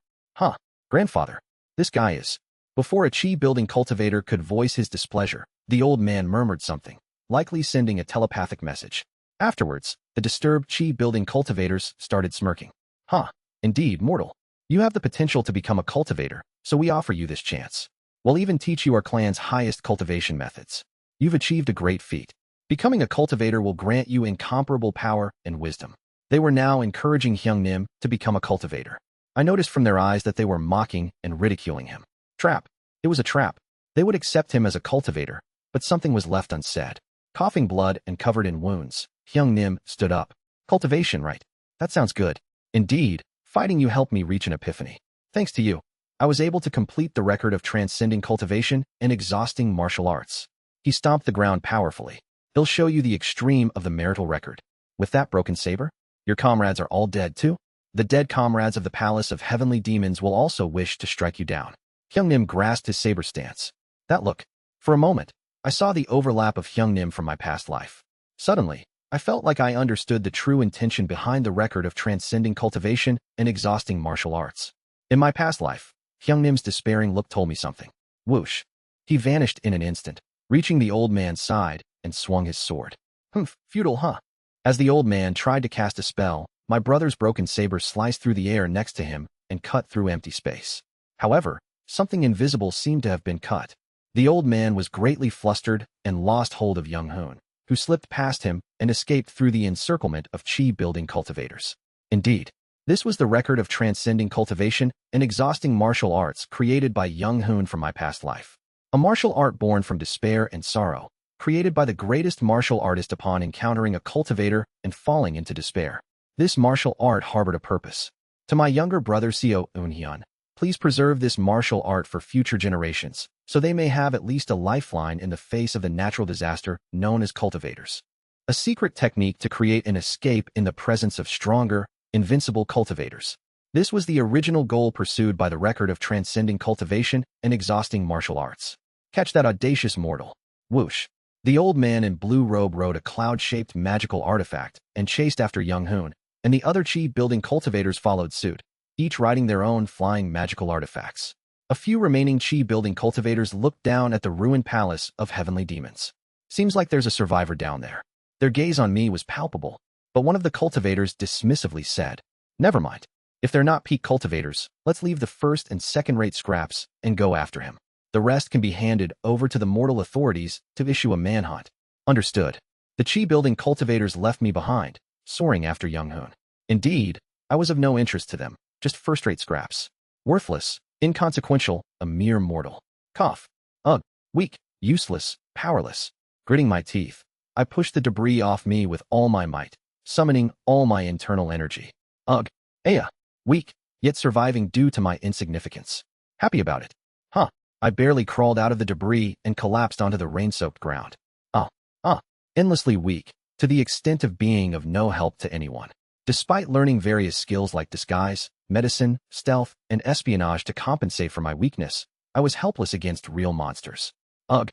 Grandfather, this guy is... Before a Chi building cultivator could voice his displeasure, the old man murmured something, likely sending a telepathic message. Afterwards, the disturbed Chi building cultivators started smirking. Indeed, mortal. You have the potential to become a cultivator, so we offer you this chance. We'll even teach you our clan's highest cultivation methods. You've achieved a great feat. Becoming a cultivator will grant you incomparable power and wisdom. They were now encouraging Hyung-nim to become a cultivator. I noticed from their eyes that they were mocking and ridiculing him. Trap. It was a trap. They would accept him as a cultivator, but something was left unsaid. Coughing blood and covered in wounds, Hyung-nim stood up. Cultivation, right? That sounds good. Indeed, fighting you helped me reach an epiphany. Thanks to you, I was able to complete the record of transcending cultivation and exhausting martial arts. He stomped the ground powerfully. He'll show you the extreme of the marital record. With that broken saber, your comrades are all dead too? The dead comrades of the Palace of Heavenly Demons will also wish to strike you down. Hyung-nim grasped his saber stance. That look. For a moment, I saw the overlap of Hyung-nim from my past life. Suddenly, I felt like I understood the true intention behind the record of transcending cultivation and exhausting martial arts. In my past life, Hyung-nim's despairing look told me something. Whoosh. He vanished in an instant, reaching the old man's side and swung his sword. Futile, huh? As the old man tried to cast a spell, my brother's broken saber sliced through the air next to him and cut through empty space. However, something invisible seemed to have been cut. The old man was greatly flustered and lost hold of Young-hoon, who slipped past him and escaped through the encirclement of Chi-building cultivators. Indeed, this was the record of transcending cultivation and exhausting martial arts created by Young-hoon from my past life. A martial art born from despair and sorrow, created by the greatest martial artist upon encountering a cultivator and falling into despair. This martial art harbored a purpose. To my younger brother Seo Eun-hyun, please preserve this martial art for future generations, so they may have at least a lifeline in the face of the natural disaster known as cultivators. A secret technique to create an escape in the presence of stronger, invincible cultivators. This was the original goal pursued by the record of transcending cultivation and exhausting martial arts. Catch that audacious mortal. Whoosh. The old man in blue robe rode a cloud-shaped magical artifact and chased after Young-hoon, and the other Chi-building cultivators followed suit, each riding their own flying magical artifacts. A few remaining Chi-building cultivators looked down at the ruined Palace of Heavenly Demons. Seems like there's a survivor down there. Their gaze on me was palpable, but one of the cultivators dismissively said, "Never mind. If they're not peak cultivators, let's leave the first and second-rate scraps and go after him. The rest can be handed over to the mortal authorities to issue a manhunt." Understood. The Chi-building cultivators left me behind, soaring after Young-hoon. Indeed, I was of no interest to them, just first-rate scraps. Worthless, Inconsequential, a mere mortal. Cough. Ugh. Weak, useless, powerless. Gritting my teeth, I pushed the debris off me with all my might, summoning all my internal energy. Ugh. Aya. Weak, yet surviving due to my insignificance. Happy about it. Huh. I barely crawled out of the debris and collapsed onto the rain-soaked ground. Endlessly weak, to the extent of being of no help to anyone. Despite learning various skills like disguise, medicine, stealth, and espionage to compensate for my weakness, I was helpless against real monsters. Ugh.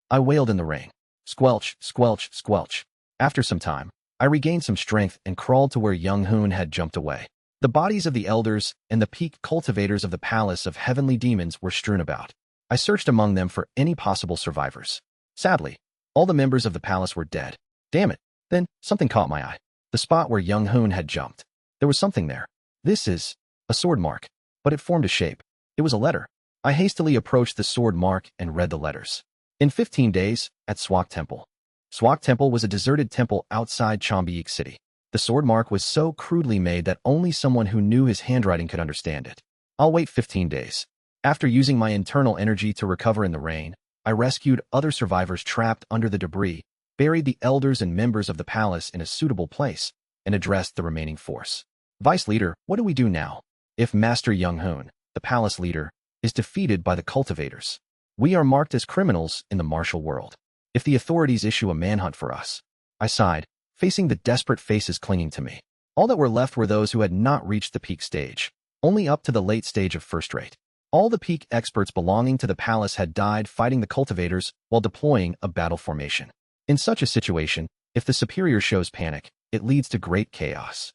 I wailed in the rain. Squelch, squelch, squelch. After some time, I regained some strength and crawled to where Young Hoon had jumped away. The bodies of the elders and the peak cultivators of the Palace of Heavenly Demons were strewn about. I searched among them for any possible survivors. Sadly, all the members of the palace were dead. Damn it. Then, something caught my eye. The spot where Young Hoon had jumped. There was something there. This is a sword mark, but it formed a shape. It was a letter. I hastily approached the sword mark and read the letters. In 15 days, at Swak Temple. Swak Temple was a deserted temple outside Chombiik City. The sword mark was so crudely made that only someone who knew his handwriting could understand it. I'll wait 15 days. After using my internal energy to recover in the rain, I rescued other survivors trapped under the debris, buried the elders and members of the palace in a suitable place, and addressed the remaining force. Vice Leader, what do we do now? If Master Young Hoon, the palace leader, is defeated by the cultivators, we are marked as criminals in the martial world. If the authorities issue a manhunt for us, I sighed, facing the desperate faces clinging to me. All that were left were those who had not reached the peak stage, only up to the late stage of first rate. All the peak experts belonging to the palace had died fighting the cultivators while deploying a battle formation. In such a situation, if the superior shows panic, it leads to great chaos.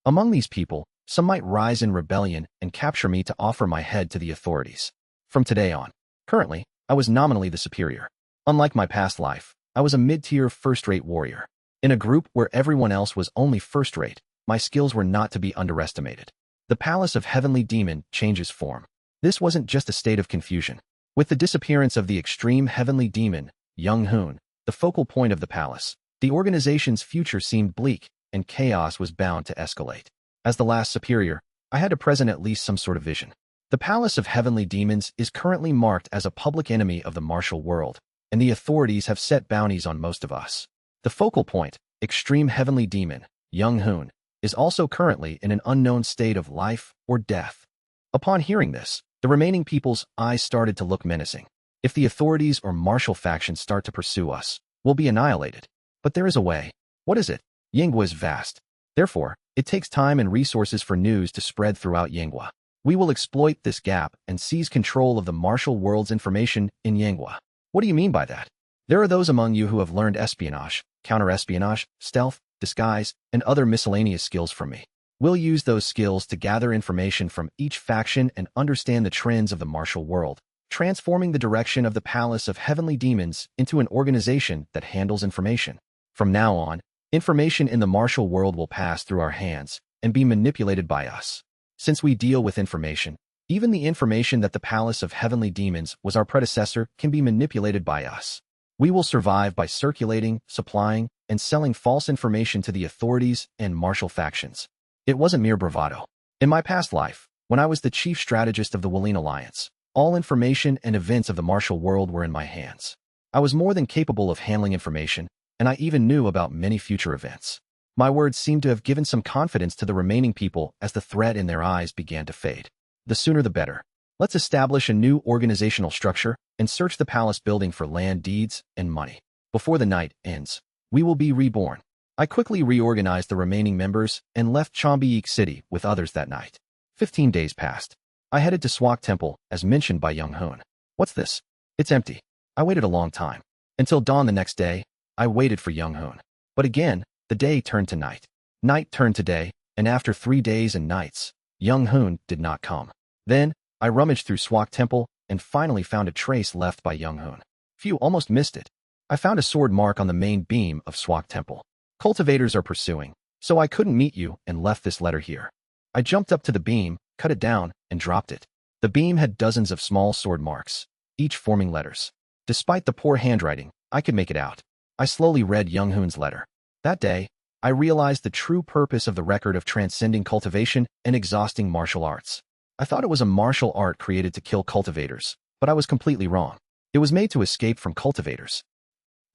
Among these people, some might rise in rebellion and capture me to offer my head to the authorities. From today on, currently, I was nominally the superior. Unlike my past life, I was a mid-tier first-rate warrior. In a group where everyone else was only first-rate, my skills were not to be underestimated. The Palace of Heavenly Demon changes form. This wasn't just a state of confusion. With the disappearance of the extreme heavenly demon, Young Hoon, the focal point of the palace, the organization's future seemed bleak, and chaos was bound to escalate. As the last superior, I had to present at least some sort of vision. The Palace of Heavenly Demons is currently marked as a public enemy of the martial world, and the authorities have set bounties on most of us. The focal point, extreme heavenly demon, Young Hoon, is also currently in an unknown state of life or death. Upon hearing this, the remaining people's eyes started to look menacing. If the authorities or martial factions start to pursue us, we'll be annihilated. But there is a way. What is it? Yinghua is vast. Therefore, it takes time and resources for news to spread throughout Yinghua. We will exploit this gap and seize control of the martial world's information in Yinghua. What do you mean by that? There are those among you who have learned espionage, counter-espionage, stealth, disguise, and other miscellaneous skills from me. We'll use those skills to gather information from each faction and understand the trends of the martial world, transforming the direction of the Palace of Heavenly Demons into an organization that handles information. From now on, information in the martial world will pass through our hands and be manipulated by us. Since we deal with information, even the information that the Palace of Heavenly Demons was our predecessor can be manipulated by us. We will survive by circulating, supplying, and selling false information to the authorities and martial factions. It wasn't mere bravado. In my past life, when I was the chief strategist of the Walene Alliance, all information and events of the martial world were in my hands. I was more than capable of handling information, and I even knew about many future events. My words seemed to have given some confidence to the remaining people as the threat in their eyes began to fade. The sooner the better. Let's establish a new organizational structure and search the palace building for land deeds and money. Before the night ends, we will be reborn. I quickly reorganized the remaining members and left Chombiik City with others that night. 15 days passed. I headed to Swak Temple, as mentioned by Young Hoon. What's this? It's empty. I waited a long time. Until dawn the next day, I waited for Young Hoon. But again, the day turned to night. Night turned to day, and after 3 days and nights, Young Hoon did not come. Then, I rummaged through Swak Temple and finally found a trace left by Young Hoon. Phew, almost missed it. I found a sword mark on the main beam of Swak Temple. Cultivators are pursuing, so I couldn't meet you and left this letter here. I jumped up to the beam, cut it down, and dropped it. The beam had dozens of small sword marks, each forming letters. Despite the poor handwriting, I could make it out. I slowly read Young Hoon's letter. That day, I realized the true purpose of the record of transcending cultivation and exhausting martial arts. I thought it was a martial art created to kill cultivators, but I was completely wrong. It was made to escape from cultivators.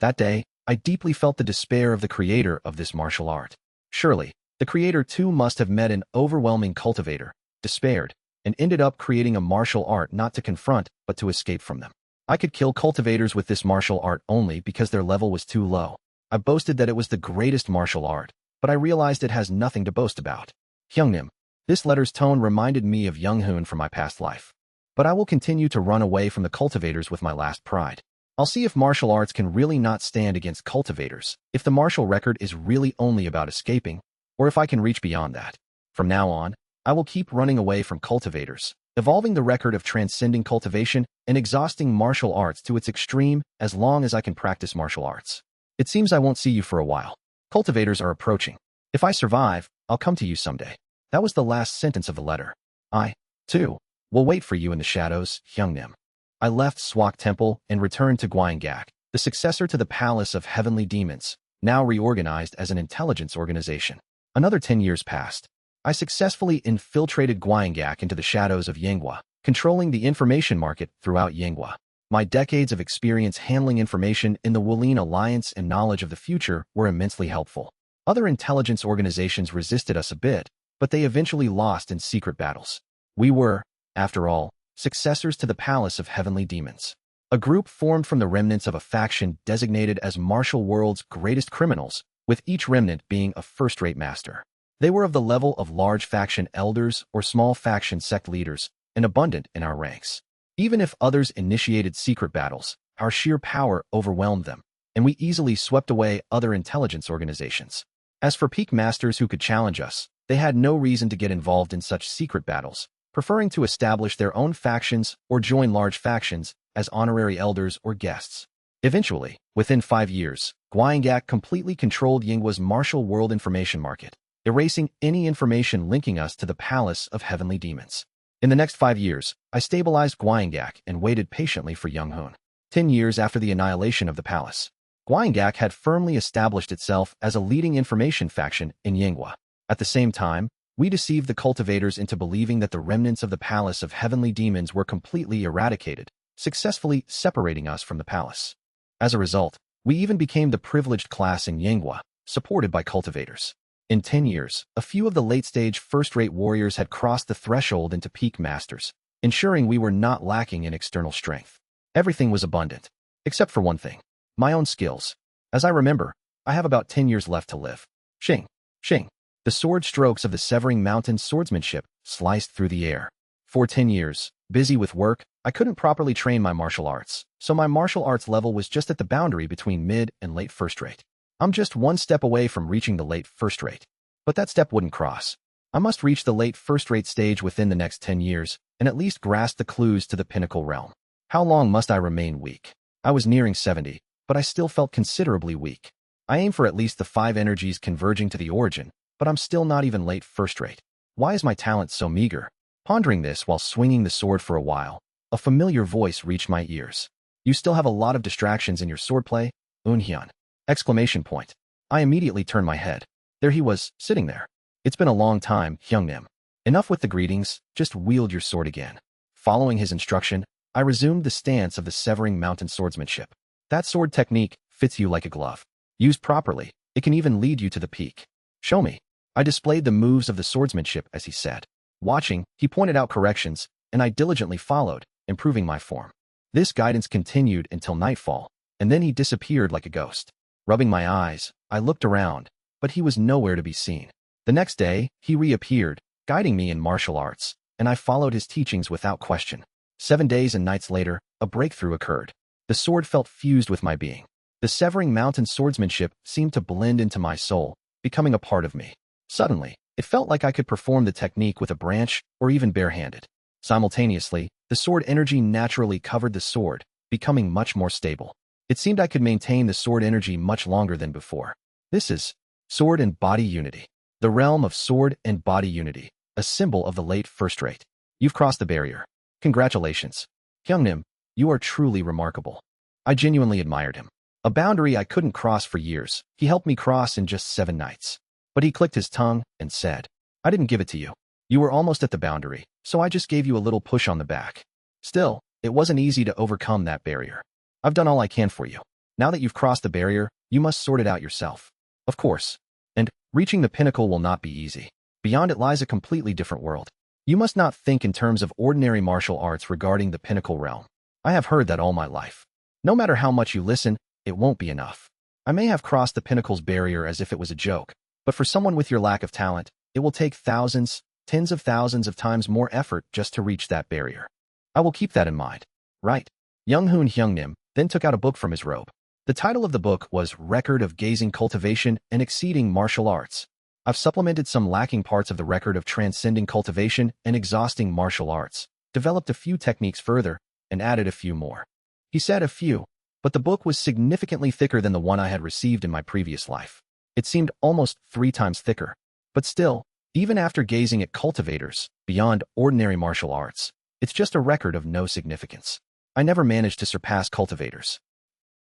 That day, I deeply felt the despair of the creator of this martial art. Surely, the creator too must have met an overwhelming cultivator, despaired, and ended up creating a martial art not to confront, but to escape from them. I could kill cultivators with this martial art only because their level was too low. I boasted that it was the greatest martial art, but I realized it has nothing to boast about. Hyungnim. This letter's tone reminded me of Young-hoon from my past life. But I will continue to run away from the cultivators with my last pride. I'll see if martial arts can really not stand against cultivators, if the martial record is really only about escaping, or if I can reach beyond that. From now on, I will keep running away from cultivators, evolving the record of transcending cultivation and exhausting martial arts to its extreme as long as I can practice martial arts. It seems I won't see you for a while. Cultivators are approaching. If I survive, I'll come to you someday. That was the last sentence of the letter. I, too, will wait for you in the shadows, Hyungnim. I left Swak Temple and returned to Gyeonggak, the successor to the Palace of Heavenly Demons, now reorganized as an intelligence organization. Another 10 years passed. I successfully infiltrated Gyeonggak into the shadows of Yenghua, controlling the information market throughout Yenghua. My decades of experience handling information in the Wulin Alliance and knowledge of the future were immensely helpful. Other intelligence organizations resisted us a bit, but they eventually lost in secret battles. We were, after all, successors to the Palace of Heavenly Demons, a group formed from the remnants of a faction designated as Martial World's greatest criminals, with each remnant being a first-rate master. They were of the level of large faction elders or small faction sect leaders, and abundant in our ranks. Even if others initiated secret battles, our sheer power overwhelmed them, and we easily swept away other intelligence organizations. As for peak masters who could challenge us, they had no reason to get involved in such secret battles, preferring to establish their own factions or join large factions as honorary elders or guests. Eventually, within 5 years, Gyeonggak completely controlled Yinghua's martial world information market, erasing any information linking us to the Palace of Heavenly Demons. In the next 5 years, I stabilized Gyeonggak and waited patiently for Young-hoon. 10 years after the annihilation of the palace, Gyeonggak had firmly established itself as a leading information faction in Yenghua. At the same time, we deceived the cultivators into believing that the remnants of the Palace of Heavenly Demons were completely eradicated, successfully separating us from the palace. As a result, we even became the privileged class in Yenghua, supported by cultivators. In 10 years, a few of the late-stage first-rate warriors had crossed the threshold into peak masters, ensuring we were not lacking in external strength. Everything was abundant, except for one thing: my own skills. As I remember, I have about 10 years left to live. Shing, shing. The sword strokes of the Severing Mountain swordsmanship sliced through the air. For 10 years, busy with work, I couldn't properly train my martial arts, so my martial arts level was just at the boundary between mid and late first rate. I'm just one step away from reaching the late first rate. But that step wouldn't cross. I must reach the late first rate stage within the next 10 years, and at least grasp the clues to the pinnacle realm. How long must I remain weak? I was nearing 70, but I still felt considerably weak. I aim for at least the 5 energies converging to the origin, but I'm still not even late first rate. Why is my talent so meager? Pondering this while swinging the sword for a while, a familiar voice reached my ears. You still have a lot of distractions in your swordplay, Eunhyun! Exclamation point. I immediately turned my head. There he was, sitting there. It's been a long time, Hyungnim. Enough with the greetings, just wield your sword again. Following his instruction, I resumed the stance of the Severing Mountain swordsmanship. That sword technique fits you like a glove. Used properly, it can even lead you to the peak. Show me. I displayed the moves of the swordsmanship as he said. Watching, he pointed out corrections, and I diligently followed, improving my form. This guidance continued until nightfall, and then he disappeared like a ghost. Rubbing my eyes, I looked around, but he was nowhere to be seen. The next day, he reappeared, guiding me in martial arts, and I followed his teachings without question. 7 days and nights later, a breakthrough occurred. The sword felt fused with my being. The Severing Mountain swordsmanship seemed to blend into my soul, becoming a part of me. Suddenly, it felt like I could perform the technique with a branch or even barehanded. Simultaneously, the sword energy naturally covered the sword, becoming much more stable. It seemed I could maintain the sword energy much longer than before. This is sword and body unity. The realm of sword and body unity, a symbol of the late first rate. You've crossed the barrier. Congratulations. Hyungnim, you are truly remarkable. I genuinely admired him. A boundary I couldn't cross for years, he helped me cross in just 7 nights. But he clicked his tongue and said, I didn't give it to you. You were almost at the boundary, so I just gave you a little push on the back. Still, it wasn't easy to overcome that barrier. I've done all I can for you. Now that you've crossed the barrier, you must sort it out yourself. Of course. And reaching the pinnacle will not be easy. Beyond it lies a completely different world. You must not think in terms of ordinary martial arts regarding the pinnacle realm. I have heard that all my life. No matter how much you listen, it won't be enough. I may have crossed the pinnacle's barrier as if it was a joke, but for someone with your lack of talent, it will take thousands, tens of thousands of times more effort just to reach that barrier. I will keep that in mind. Right. Young Hoon Hyungnim then took out a book from his robe. The title of the book was Record of Gazing Cultivation and Exceeding Martial Arts. I've supplemented some lacking parts of the record of transcending cultivation and exhausting martial arts, developed a few techniques further, and added a few more. He said a few, but the book was significantly thicker than the one I had received in my previous life. It seemed almost 3 times thicker. But still, even after gazing at cultivators, beyond ordinary martial arts, it's just a record of no significance. I never managed to surpass cultivators.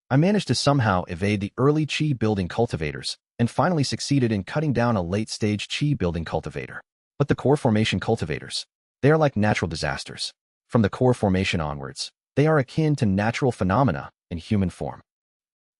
I managed to somehow evade the early chi-building cultivators, and finally succeeded in cutting down a late-stage chi-building cultivator. But the core formation cultivators, they are like natural disasters. From the core formation onwards, they are akin to natural phenomena in human form.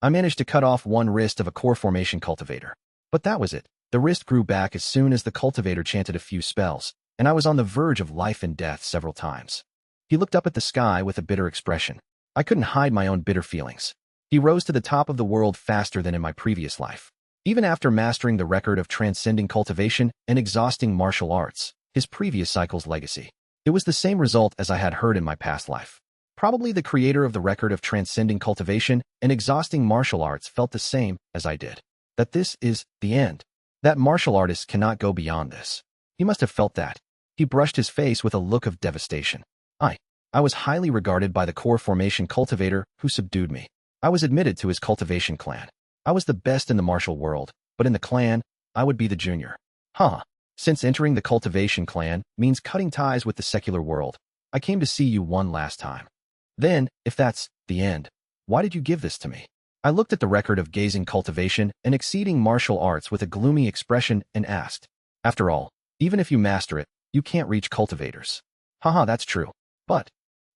I managed to cut off one wrist of a core formation cultivator. But that was it. The wrist grew back as soon as the cultivator chanted a few spells, and I was on the verge of life and death several times. He looked up at the sky with a bitter expression. I couldn't hide my own bitter feelings. He rose to the top of the world faster than in my previous life. Even after mastering the record of transcending cultivation and exhausting martial arts, his previous cycle's legacy, it was the same result as I had heard in my past life. Probably the creator of the record of transcending cultivation and exhausting martial arts felt the same as I did. That this is the end. That martial artist cannot go beyond this. He must have felt that. He brushed his face with a look of devastation. I was highly regarded by the core formation cultivator who subdued me. I was admitted to his cultivation clan. I was the best in the martial world, but in the clan, I would be the junior. Since entering the cultivation clan means cutting ties with the secular world, I came to see you one last time. Then, if that's the end, why did you give this to me? I looked at the record of gazing cultivation and exceeding martial arts with a gloomy expression and asked, after all, even if you master it, you can't reach cultivators. That's true. But,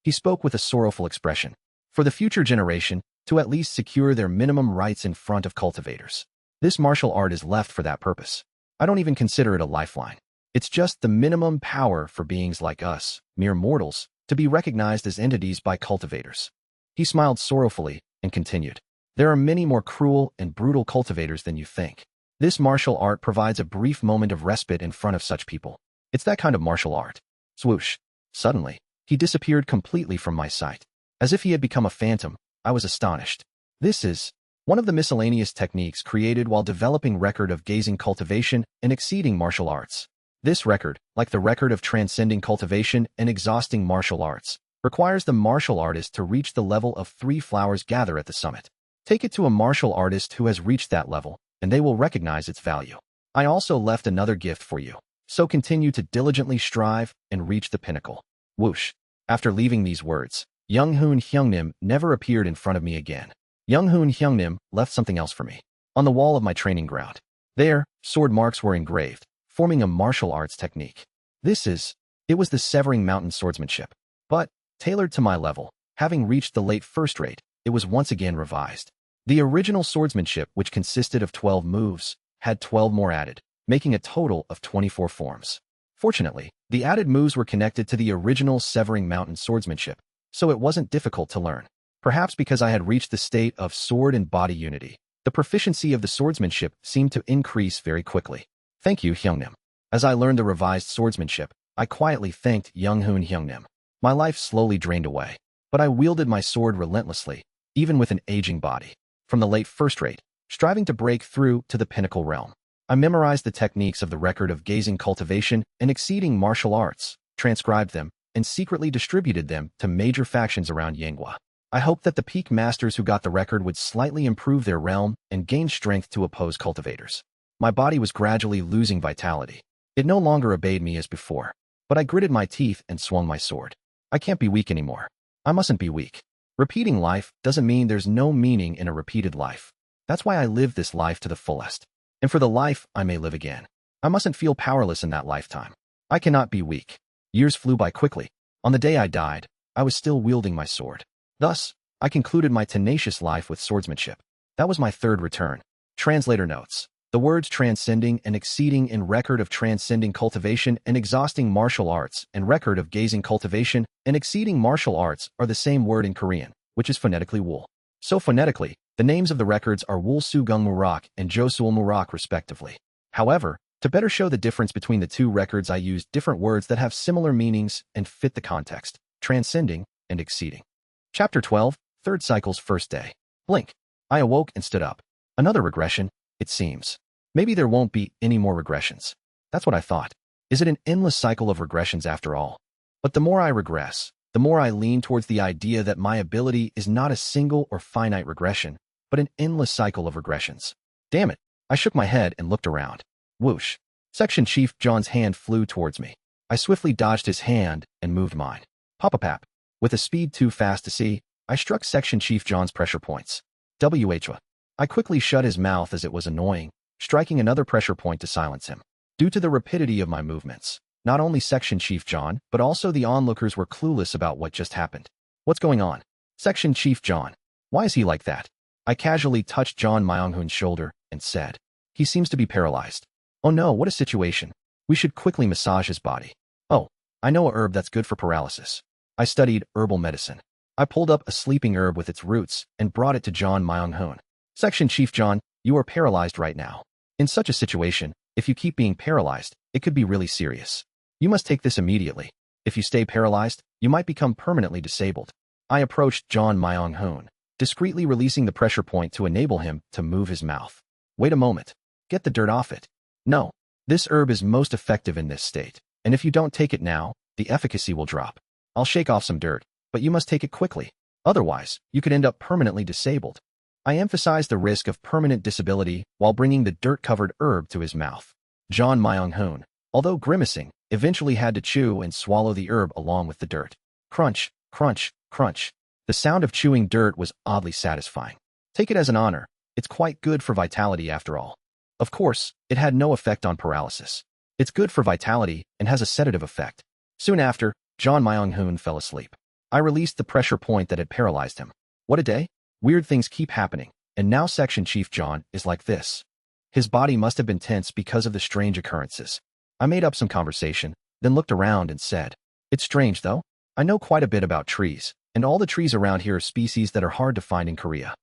he spoke with a sorrowful expression, for the future generation, to at least secure their minimum rights in front of cultivators. This martial art is left for that purpose. I don't even consider it a lifeline. It's just the minimum power for beings like us, mere mortals, to be recognized as entities by cultivators. He smiled sorrowfully and continued. There are many more cruel and brutal cultivators than you think. This martial art provides a brief moment of respite in front of such people. It's that kind of martial art. Swoosh. Suddenly, he disappeared completely from my sight. As if he had become a phantom, I was astonished. This is one of the miscellaneous techniques created while developing record of gazing cultivation and exceeding martial arts. This record, like the record of transcending cultivation and exhausting martial arts, requires the martial artist to reach the level of 3 flowers gather at the summit. Take it to a martial artist who has reached that level, and they will recognize its value. I also left another gift for you, so continue to diligently strive and reach the pinnacle. Whoosh. After leaving these words, Young Hoon Hyungnim never appeared in front of me again. Young Hoon Hyungnim left something else for me. On the wall of my training ground. There, sword marks were engraved, forming a martial arts technique. It was the Severing Mountain swordsmanship. But, tailored to my level, having reached the late first rate, it was once again revised. The original swordsmanship, which consisted of 12 moves, had 12 more added, making a total of 24 forms. Fortunately, the added moves were connected to the original Severing Mountain swordsmanship, so it wasn't difficult to learn. Perhaps because I had reached the state of sword and body unity, the proficiency of the swordsmanship seemed to increase very quickly. Thank you, Hyungnim. As I learned the revised swordsmanship, I quietly thanked Young Hoon Hyungnim. My life slowly drained away, but I wielded my sword relentlessly, even with an aging body. From the late first rate, striving to break through to the pinnacle realm. I memorized the techniques of the record of gazing cultivation and exceeding martial arts, transcribed them, and secretly distributed them to major factions around Yanghua. I hoped that the peak masters who got the record would slightly improve their realm and gain strength to oppose cultivators. My body was gradually losing vitality. It no longer obeyed me as before, but I gritted my teeth and swung my sword. I can't be weak anymore. I mustn't be weak. Repeating life doesn't mean there's no meaning in a repeated life. That's why I live this life to the fullest. And for the life I may live again, I mustn't feel powerless in that lifetime. I cannot be weak. Years flew by quickly. On the day I died, I was still wielding my sword. Thus, I concluded my tenacious life with swordsmanship. That was my third return. Translator notes. The words transcending and exceeding in record of transcending cultivation and exhausting martial arts and record of gazing cultivation and exceeding martial arts are the same word in Korean, which is phonetically wool. So phonetically, the names of the records are Wool Sugung Murak and Josul Murak respectively. However, to better show the difference between the two records, I used different words that have similar meanings and fit the context, transcending and exceeding. Chapter 12, Third Cycle's First Day. Blink. I awoke and stood up. Another regression, it seems. Maybe there won't be any more regressions. That's what I thought. Is it an endless cycle of regressions after all? But the more I regress, the more I lean towards the idea that my ability is not a single or finite regression, but an endless cycle of regressions. Damn it. I shook my head and looked around. Whoosh. Section Chief John's hand flew towards me. I swiftly dodged his hand and moved mine. Pop-a-pap. With a speed too fast to see, I struck Section Chief John's pressure points. WHA. I quickly shut his mouth as it was annoying, striking another pressure point to silence him. Due to the rapidity of my movements, not only Section Chief John, but also the onlookers were clueless about what just happened. What's going on? Section Chief John. Why is he like that? I casually touched John Myonghun's shoulder and said, he seems to be paralyzed. Oh no, what a situation. We should quickly massage his body. Oh, I know a herb that's good for paralysis. I studied herbal medicine. I pulled up a sleeping herb with its roots and brought it to John Myonghun. Section Chief John, you are paralyzed right now. In such a situation, if you keep being paralyzed, it could be really serious. You must take this immediately. If you stay paralyzed, you might become permanently disabled. I approached John Myonghun, discreetly releasing the pressure point to enable him to move his mouth. Wait a moment. Get the dirt off it. No. This herb is most effective in this state, and if you don't take it now, the efficacy will drop. I'll shake off some dirt, but you must take it quickly. Otherwise, you could end up permanently disabled. I emphasized the risk of permanent disability while bringing the dirt-covered herb to his mouth. John Myonghun, although grimacing, eventually had to chew and swallow the herb along with the dirt. Crunch, crunch, crunch. The sound of chewing dirt was oddly satisfying. Take it as an honor. It's quite good for vitality after all. Of course, it had no effect on paralysis. It's good for vitality and has a sedative effect. Soon after, John Myonghun fell asleep. I released the pressure point that had paralyzed him. What a day. Weird things keep happening, and now Section Chief John is like this. His body must have been tense because of the strange occurrences. I made up some conversation, then looked around and said, it's strange though. I know quite a bit about trees, and all the trees around here are species that are hard to find in Korea.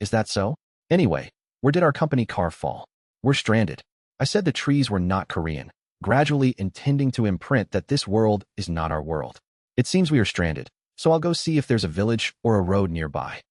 Is that so? Anyway, where did our company car fall? We're stranded. I said the trees were not Korean, gradually intending to imprint that this world is not our world. It seems we are stranded, so I'll go see if there's a village or a road nearby.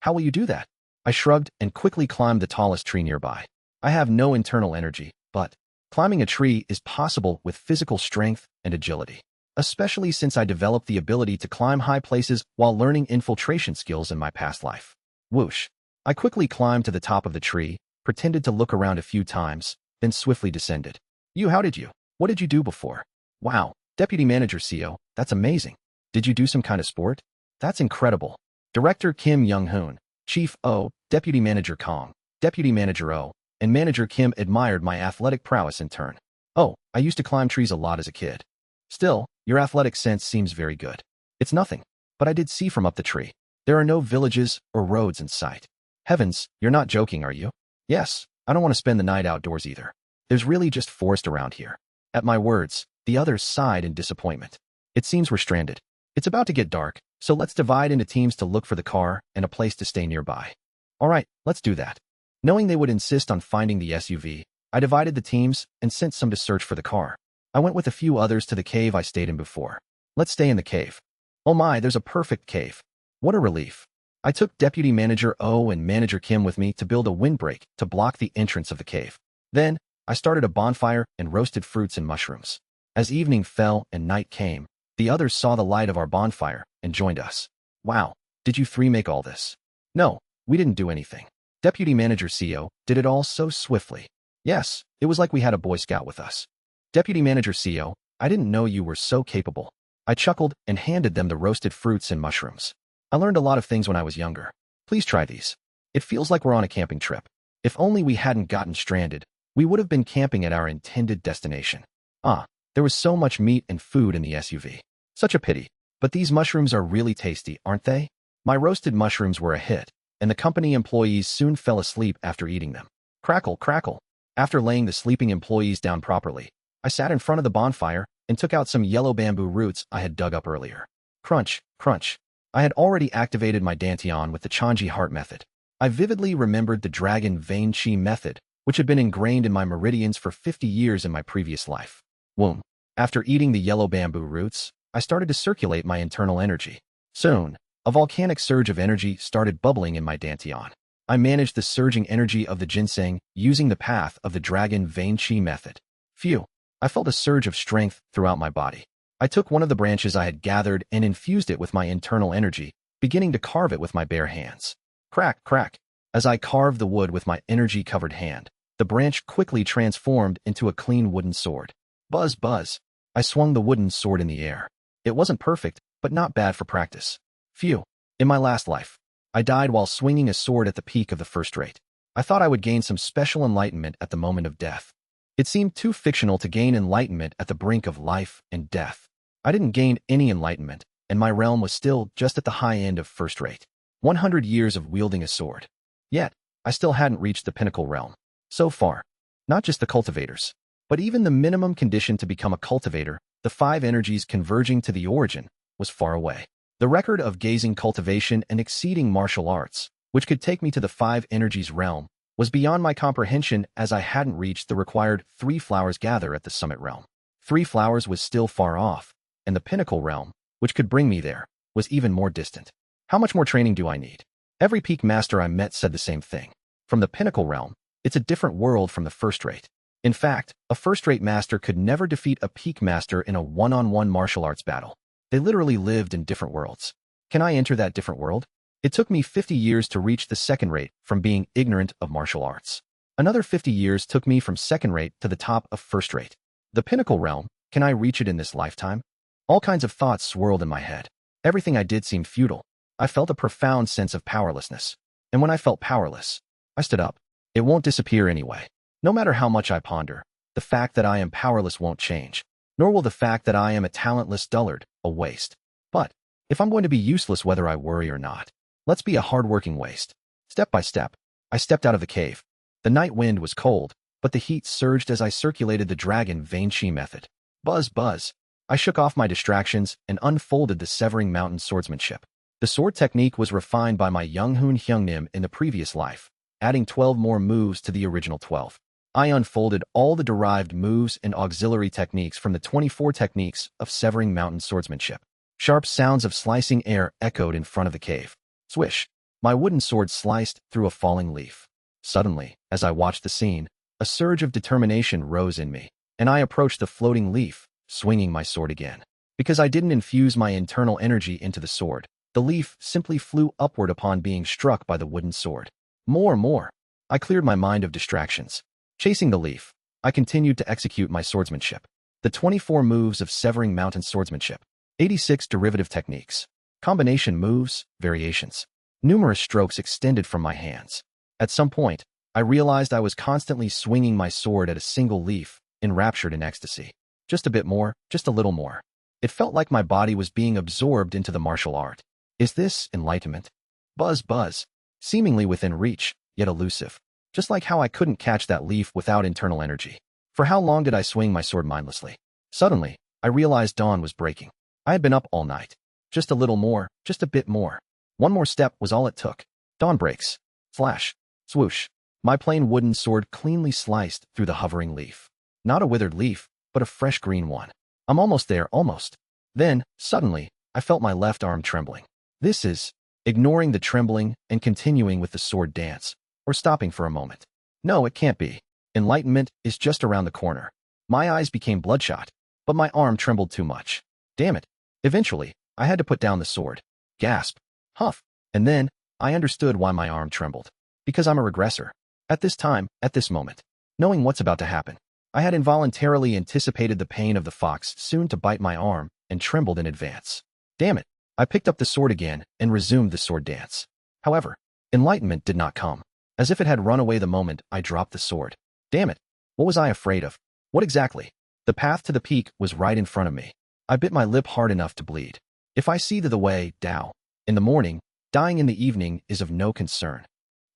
How will you do that? I shrugged and quickly climbed the tallest tree nearby. I have no internal energy, but climbing a tree is possible with physical strength and agility, especially since I developed the ability to climb high places while learning infiltration skills in my past life. Whoosh. I quickly climbed to the top of the tree, pretended to look around a few times, then swiftly descended. How did you? What did you do before? Wow, Deputy Manager CO, that's amazing. Did you do some kind of sport? That's incredible. Director Kim Young-hoon, Chief O, Deputy Manager Kong, Deputy Manager O, and Manager Kim admired my athletic prowess in turn. Oh, I used to climb trees a lot as a kid. Still, your athletic sense seems very good. It's nothing, but I did see from up the tree. There are no villages or roads in sight. Heavens, you're not joking, are you? Yes, I don't want to spend the night outdoors either. There's really just forest around here. At my words, the others sighed in disappointment. It seems we're stranded. It's about to get dark, so let's divide into teams to look for the car and a place to stay nearby. All right, let's do that. Knowing they would insist on finding the SUV, I divided the teams and sent some to search for the car. I went with a few others to the cave I stayed in before. Let's stay in the cave. Oh my, there's a perfect cave. What a relief. I took Deputy Manager O and Manager Kim with me to build a windbreak to block the entrance of the cave. Then, I started a bonfire and roasted fruits and mushrooms. As evening fell and night came, the others saw the light of our bonfire and joined us. Wow, did you three make all this? No, we didn't do anything. Deputy Manager CO did it all so swiftly. Yes, it was like we had a Boy Scout with us. Deputy Manager CO, I didn't know you were so capable. I chuckled and handed them the roasted fruits and mushrooms. I learned a lot of things when I was younger. Please try these. It feels like we're on a camping trip. If only we hadn't gotten stranded, we would have been camping at our intended destination. Ah, There was so much meat and food in the SUV. Such a pity. But these mushrooms are really tasty, aren't they? My roasted mushrooms were a hit, and the company employees soon fell asleep after eating them. Crackle, crackle. After laying the sleeping employees down properly, I sat in front of the bonfire and took out some yellow bamboo roots I had dug up earlier. Crunch, crunch. I had already activated my dantian with the Chanji heart method. I vividly remembered the dragon vein chi method, which had been ingrained in my meridians for 50 years in my previous life. Womb. After eating the yellow bamboo roots, I started to circulate my internal energy. Soon, a volcanic surge of energy started bubbling in my dantian. I managed the surging energy of the ginseng using the path of the dragon vein chi method. Phew. I felt a surge of strength throughout my body. I took one of the branches I had gathered and infused it with my internal energy, beginning to carve it with my bare hands. Crack, crack. As I carved the wood with my energy-covered hand, the branch quickly transformed into a clean wooden sword. Buzz, buzz. I swung the wooden sword in the air. It wasn't perfect, but not bad for practice. Phew. In my last life, I died while swinging a sword at the peak of the first rate. I thought I would gain some special enlightenment at the moment of death. It seemed too fictional to gain enlightenment at the brink of life and death. I didn't gain any enlightenment, and my realm was still just at the high end of first rate. 100 years of wielding a sword. Yet, I still hadn't reached the pinnacle realm. So far, not just the cultivators, but even the minimum condition to become a cultivator, the 5 energies converging to the origin, was far away. The record of gazing cultivation and exceeding martial arts, which could take me to the 5 energies realm, was beyond my comprehension as I hadn't reached the required 3 flowers gather at the summit realm. 3 flowers was still far off, and the pinnacle realm, which could bring me there, was even more distant. How much more training do I need? Every peak master I met said the same thing. From the pinnacle realm, it's a different world from the first rate. In fact, a first-rate master could never defeat a peak master in a one-on-one martial arts battle. They literally lived in different worlds. Can I enter that different world? It took me 50 years to reach the second rate from being ignorant of martial arts. Another 50 years took me from second rate to the top of first rate. The pinnacle realm, can I reach it in this lifetime? All kinds of thoughts swirled in my head. Everything I did seemed futile. I felt a profound sense of powerlessness. And when I felt powerless, I stood up. It won't disappear anyway. No matter how much I ponder, the fact that I am powerless won't change, nor will the fact that I am a talentless dullard, a waste. But, if I'm going to be useless whether I worry or not, let's be a hard-working waste. Step by step, I stepped out of the cave. The night wind was cold, but the heat surged as I circulated the dragon vein chi method. Buzz, buzz. I shook off my distractions and unfolded the Severing Mountain swordsmanship. The sword technique was refined by my Young Hoon Hyung Nim in the previous life, adding 12 more moves to the original 12. I unfolded all the derived moves and auxiliary techniques from the 24 techniques of Severing Mountain swordsmanship. Sharp sounds of slicing air echoed in front of the cave. Swish! My wooden sword sliced through a falling leaf. Suddenly, as I watched the scene, a surge of determination rose in me, and I approached the floating leaf, swinging my sword again. Because I didn't infuse my internal energy into the sword, the leaf simply flew upward upon being struck by the wooden sword. More. I cleared my mind of distractions. Chasing the leaf, I continued to execute my swordsmanship. The 24 moves of Severing Mountain swordsmanship. 86 derivative techniques. Combination moves, variations. Numerous strokes extended from my hands. At some point, I realized I was constantly swinging my sword at a single leaf, enraptured in ecstasy. Just a bit more, just a little more. It felt like my body was being absorbed into the martial art. Is this enlightenment? Buzz, buzz. Seemingly within reach, yet elusive. Just like how I couldn't catch that leaf without internal energy. For how long did I swing my sword mindlessly? Suddenly, I realized dawn was breaking. I had been up all night. Just a little more, just a bit more. One more step was all it took. Dawn breaks. Flash. Swoosh. My plain wooden sword cleanly sliced through the hovering leaf. Not a withered leaf, but a fresh green one. I'm almost there, almost. Then, suddenly, I felt my left arm trembling. This is ignoring the trembling and continuing with the sword dance, or stopping for a moment. No, it can't be. Enlightenment is just around the corner. My eyes became bloodshot, but my arm trembled too much. Damn it. Eventually, I had to put down the sword. Gasp. Huff. And then, I understood why my arm trembled. Because I'm a regressor. At this time, at this moment, knowing what's about to happen, I had involuntarily anticipated the pain of the fox soon to bite my arm and trembled in advance. Damn it. I picked up the sword again and resumed the sword dance. However, enlightenment did not come. As if it had run away the moment I dropped the sword. Damn it. What was I afraid of? What exactly? The path to the peak was right in front of me. I bit my lip hard enough to bleed. If I see the way, Tao. In the morning, dying in the evening is of no concern.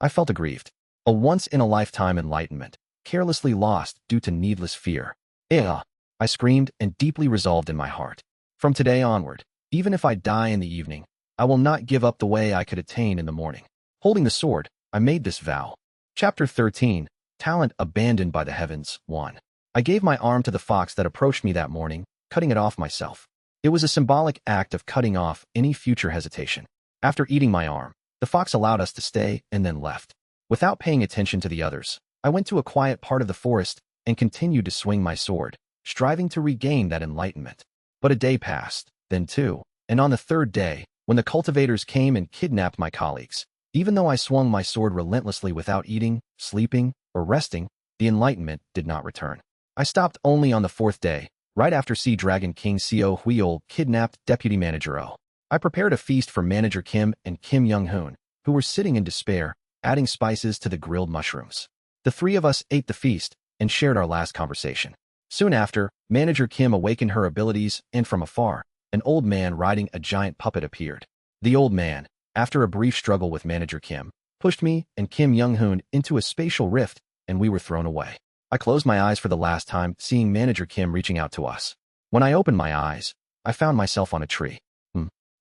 I felt aggrieved. A once-in-a-lifetime enlightenment, carelessly lost due to needless fear. Ugh! I screamed and deeply resolved in my heart. From today onward, even if I die in the evening, I will not give up the way I could attain in the morning. Holding the sword, I made this vow. Chapter 13, Talent Abandoned by the Heavens, 1. I gave my arm to the fox that approached me that morning, cutting it off myself. It was a symbolic act of cutting off any future hesitation. After eating my arm, the fox allowed us to stay and then left. Without paying attention to the others, I went to a quiet part of the forest and continued to swing my sword, striving to regain that enlightenment. But a day passed, then two, and on the third day, when the cultivators came and kidnapped my colleagues, even though I swung my sword relentlessly without eating, sleeping, or resting, the enlightenment did not return. I stopped only on the fourth day, right after Sea Dragon King Co Huiol kidnapped Deputy Manager O. I prepared a feast for Manager Kim and Kim Young-hoon, who were sitting in despair, adding spices to the grilled mushrooms. The three of us ate the feast and shared our last conversation. Soon after, Manager Kim awakened her abilities, and from afar, an old man riding a giant puppet appeared. The old man, after a brief struggle with Manager Kim, pushed me and Kim Young-hoon into a spatial rift, and we were thrown away. I closed my eyes for the last time, seeing Manager Kim reaching out to us. When I opened my eyes, I found myself on a tree.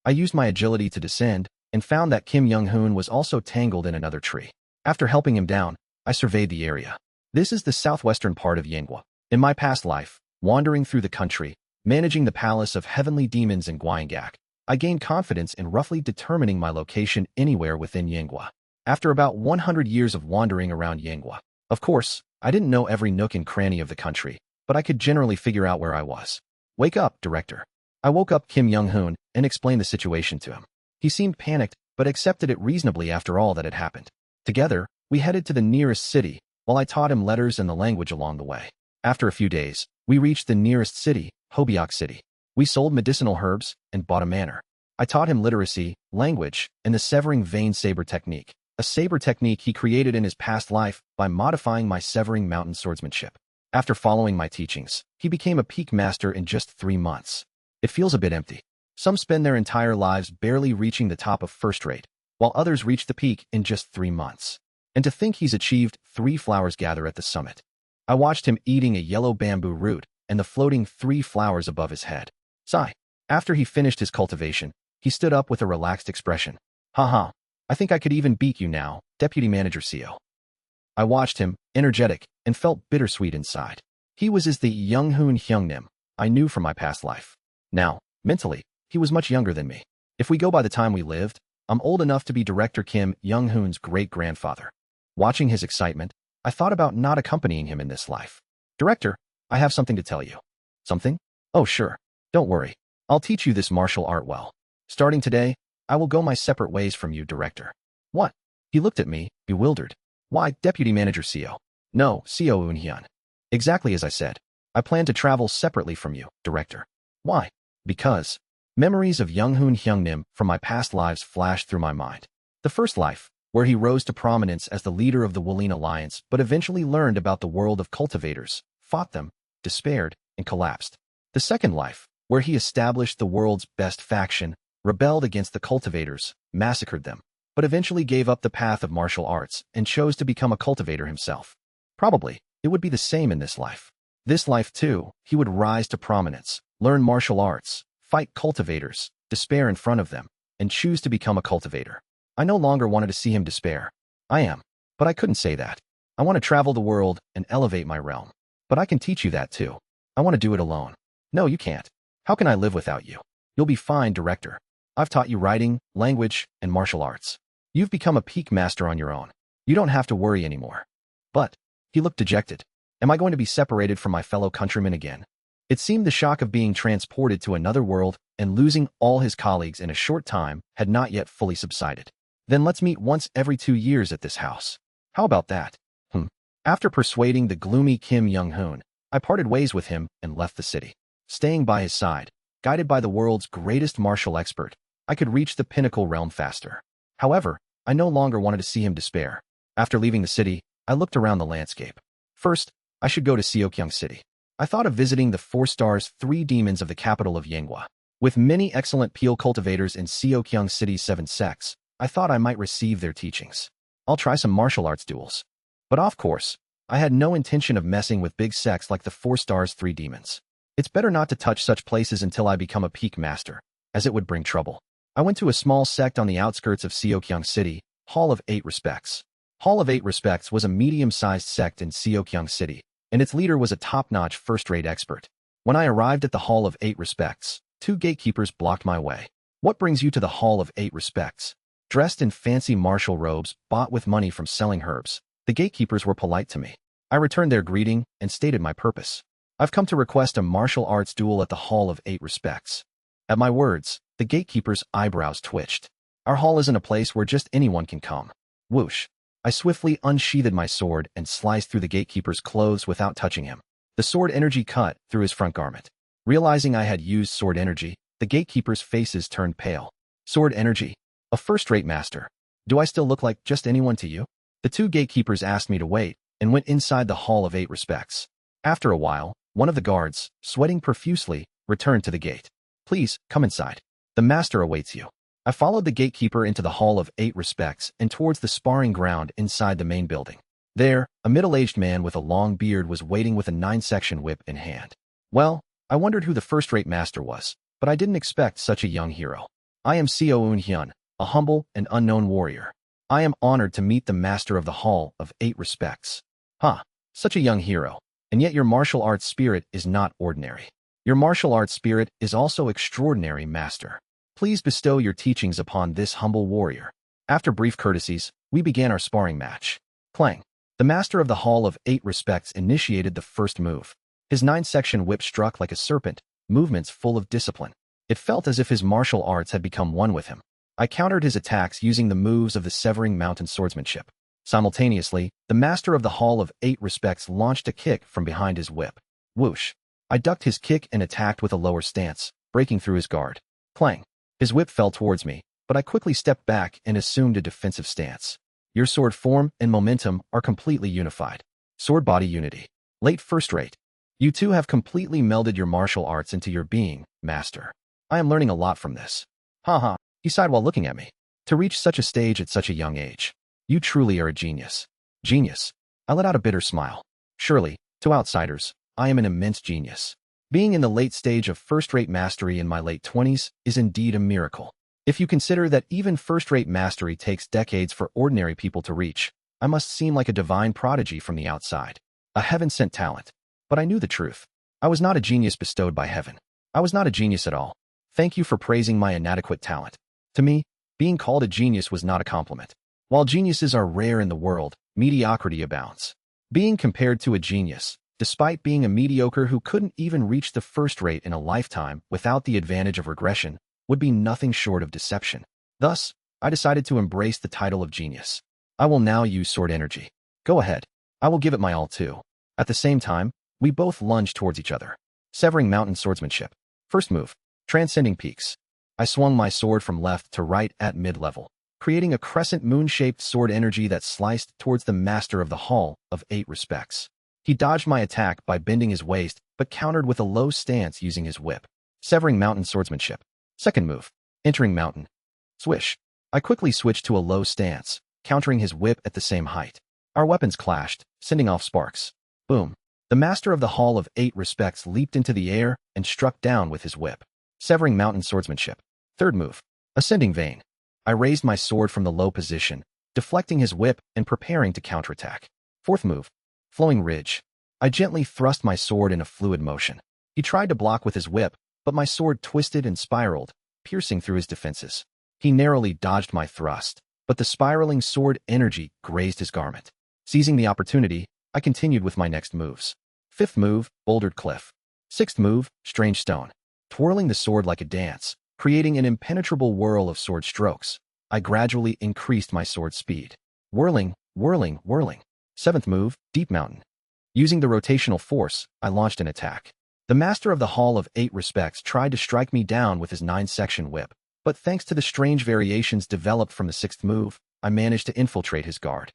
I used my agility to descend, and found that Kim Young-hoon was also tangled in another tree. After helping him down, I surveyed the area. This is the southwestern part of Yanghua. In my past life, wandering through the country, managing the palace of heavenly demons in Guangak, I gained confidence in roughly determining my location anywhere within Yanghua. After about 100 years of wandering around Yanghua, of course, I didn't know every nook and cranny of the country, but I could generally figure out where I was. Wake up, Director. I woke up Kim Young-hoon and explained the situation to him. He seemed panicked, but accepted it reasonably after all that had happened. Together, we headed to the nearest city, while I taught him letters and the language along the way. After a few days, we reached the nearest city, RTOC City. We sold medicinal herbs and bought a manor. I taught him literacy, language, and the severing vein saber technique, a saber technique he created in his past life by modifying my severing mountain swordsmanship. After following my teachings, he became a peak master in just 3 months. It feels a bit empty. Some spend their entire lives barely reaching the top of first rate, while others reach the peak in just 3 months. And to think he's achieved 3 flowers gather at the summit. I watched him eating a yellow bamboo root and the floating 3 flowers above his head. Sigh. After he finished his cultivation, he stood up with a relaxed expression. Haha, I think I could even beat you now, Deputy Manager Co. I watched him, energetic, and felt bittersweet inside. He was as the Young-hoon Hyung-nim I knew from my past life. Now, mentally, he was much younger than me. If we go by the time we lived, I'm old enough to be Director Kim Young-hoon's great-grandfather. Watching his excitement, I thought about not accompanying him in this life. Director, I have something to tell you. Something? Oh, sure. Don't worry. I'll teach you this martial art well. Starting today, I will go my separate ways from you, Director. What? He looked at me, bewildered. Why, Deputy Manager Co. No, Co Eun-hyun. Exactly as I said. I plan to travel separately from you, Director. Why? Because memories of Young-hoon Hyung-nim from my past lives flashed through my mind. The first life, where he rose to prominence as the leader of the Wolin Alliance but eventually learned about the world of cultivators, fought them, despaired, and collapsed. The second life, where he established the world's best faction, rebelled against the cultivators, massacred them, but eventually gave up the path of martial arts and chose to become a cultivator himself. Probably, it would be the same in this life. This life, too, he would rise to prominence, learn martial arts, fight cultivators, despair in front of them, and choose to become a cultivator. I no longer wanted to see him despair. I am. But I couldn't say that. I want to travel the world and elevate my realm. But I can teach you that too. I want to do it alone. No, you can't. How can I live without you? You'll be fine, Director. I've taught you writing, language, and martial arts. You've become a peak master on your own. You don't have to worry anymore. But, he looked dejected. Am I going to be separated from my fellow countrymen again? It seemed the shock of being transported to another world and losing all his colleagues in a short time had not yet fully subsided. Then let's meet once every 2 years at this house. How about that? After persuading the gloomy Kim Young-hoon, I parted ways with him and left the city. Staying by his side, guided by the world's greatest martial expert, I could reach the pinnacle realm faster. However, I no longer wanted to see him despair. After leaving the city, I looked around the landscape. First, I should go to Seokyung City. I thought of visiting the 4 stars 3 demons of the capital of Yanghua. With many excellent peel cultivators in Xiaoqiang City's 7 sects, I thought I might receive their teachings. I'll try some martial arts duels. But of course, I had no intention of messing with big sects like the 4 stars 3 demons. It's better not to touch such places until I become a peak master, as it would bring trouble. I went to a small sect on the outskirts of Xiaoqiang City, Hall of 8 Respects. Hall of 8 Respects was a medium-sized sect in Xiaoqiang City, and its leader was a top-notch first-rate expert. When I arrived at the Hall of 8 Respects, 2 gatekeepers blocked my way. What brings you to the Hall of 8 Respects? Dressed in fancy martial robes bought with money from selling herbs, the gatekeepers were polite to me. I returned their greeting and stated my purpose. I've come to request a martial arts duel at the Hall of 8 Respects. At my words, the gatekeeper's eyebrows twitched. Our hall isn't a place where just anyone can come. Whoosh. I swiftly unsheathed my sword and sliced through the gatekeeper's clothes without touching him. The sword energy cut through his front garment. Realizing I had used sword energy, the gatekeepers' faces turned pale. Sword energy? A first-rate master. Do I still look like just anyone to you? The 2 gatekeepers asked me to wait and went inside the Hall of 8 Respects. After a while, one of the guards, sweating profusely, returned to the gate. Please, come inside. The master awaits you. I followed the gatekeeper into the Hall of 8 Respects and towards the sparring ground inside the main building. There, a middle-aged man with a long beard was waiting with a 9-section whip in hand. Well, I wondered who the first-rate master was, but I didn't expect such a young hero. I am Xiao Eunhyun, a humble and unknown warrior. I am honored to meet the master of the Hall of 8 Respects. Such a young hero, and yet your martial arts spirit is not ordinary. Your martial arts spirit is also extraordinary, master. Please bestow your teachings upon this humble warrior. After brief courtesies, we began our sparring match. Clang. The master of the Hall of 8 Respects initiated the first move. His 9-section whip struck like a serpent, movements full of discipline. It felt as if his martial arts had become one with him. I countered his attacks using the moves of the Severing Mountain swordsmanship. Simultaneously, the master of the Hall of 8 Respects launched a kick from behind his whip. Whoosh. I ducked his kick and attacked with a lower stance, breaking through his guard. Clang. His whip fell towards me, but I quickly stepped back and assumed a defensive stance. Your sword form and momentum are completely unified. Sword body unity. Late first rate. You two have completely melded your martial arts into your being, master. I am learning a lot from this. Haha, he sighed while looking at me. To reach such a stage at such a young age. You truly are a genius. Genius. I let out a bitter smile. Surely, to outsiders, I am an immense genius. Being in the late stage of first-rate mastery in my late 20s is indeed a miracle. If you consider that even first-rate mastery takes decades for ordinary people to reach, I must seem like a divine prodigy from the outside. A heaven-sent talent. But I knew the truth. I was not a genius bestowed by heaven. I was not a genius at all. Thank you for praising my inadequate talent. To me, being called a genius was not a compliment. While geniuses are rare in the world, mediocrity abounds. Being compared to a genius, despite being a mediocre who couldn't even reach the first rate in a lifetime without the advantage of regression, would be nothing short of deception. Thus, I decided to embrace the title of genius. I will now use sword energy. Go ahead. I will give it my all too. At the same time, we both lunged towards each other. Severing Mountain swordsmanship. First move. Transcending peaks. I swung my sword from left to right at mid-level, creating a crescent moon-shaped sword energy that sliced towards the master of the Hall of 8 Respects. He dodged my attack by bending his waist, but countered with a low stance using his whip. Severing Mountain swordsmanship. Second move. Entering Mountain. Swish. I quickly switched to a low stance, countering his whip at the same height. Our weapons clashed, sending off sparks. Boom. The master of the Hall of 8 Respects leaped into the air and struck down with his whip. Severing Mountain swordsmanship. Third move. Ascending Vein. I raised my sword from the low position, deflecting his whip and preparing to counterattack. Fourth move. Flowing Ridge. I gently thrust my sword in a fluid motion. He tried to block with his whip, but my sword twisted and spiraled, piercing through his defenses. He narrowly dodged my thrust, but the spiraling sword energy grazed his garment. Seizing the opportunity, I continued with my next moves. Fifth move, Bouldered Cliff. Sixth move, Strange Stone. Twirling the sword like a dance, creating an impenetrable whirl of sword strokes, I gradually increased my sword speed. Whirling, whirling, whirling. Seventh move, Deep Mountain. Using the rotational force, I launched an attack. The master of the Hall of 8 Respects tried to strike me down with his 9-section whip, but thanks to the strange variations developed from the sixth move, I managed to infiltrate his guard.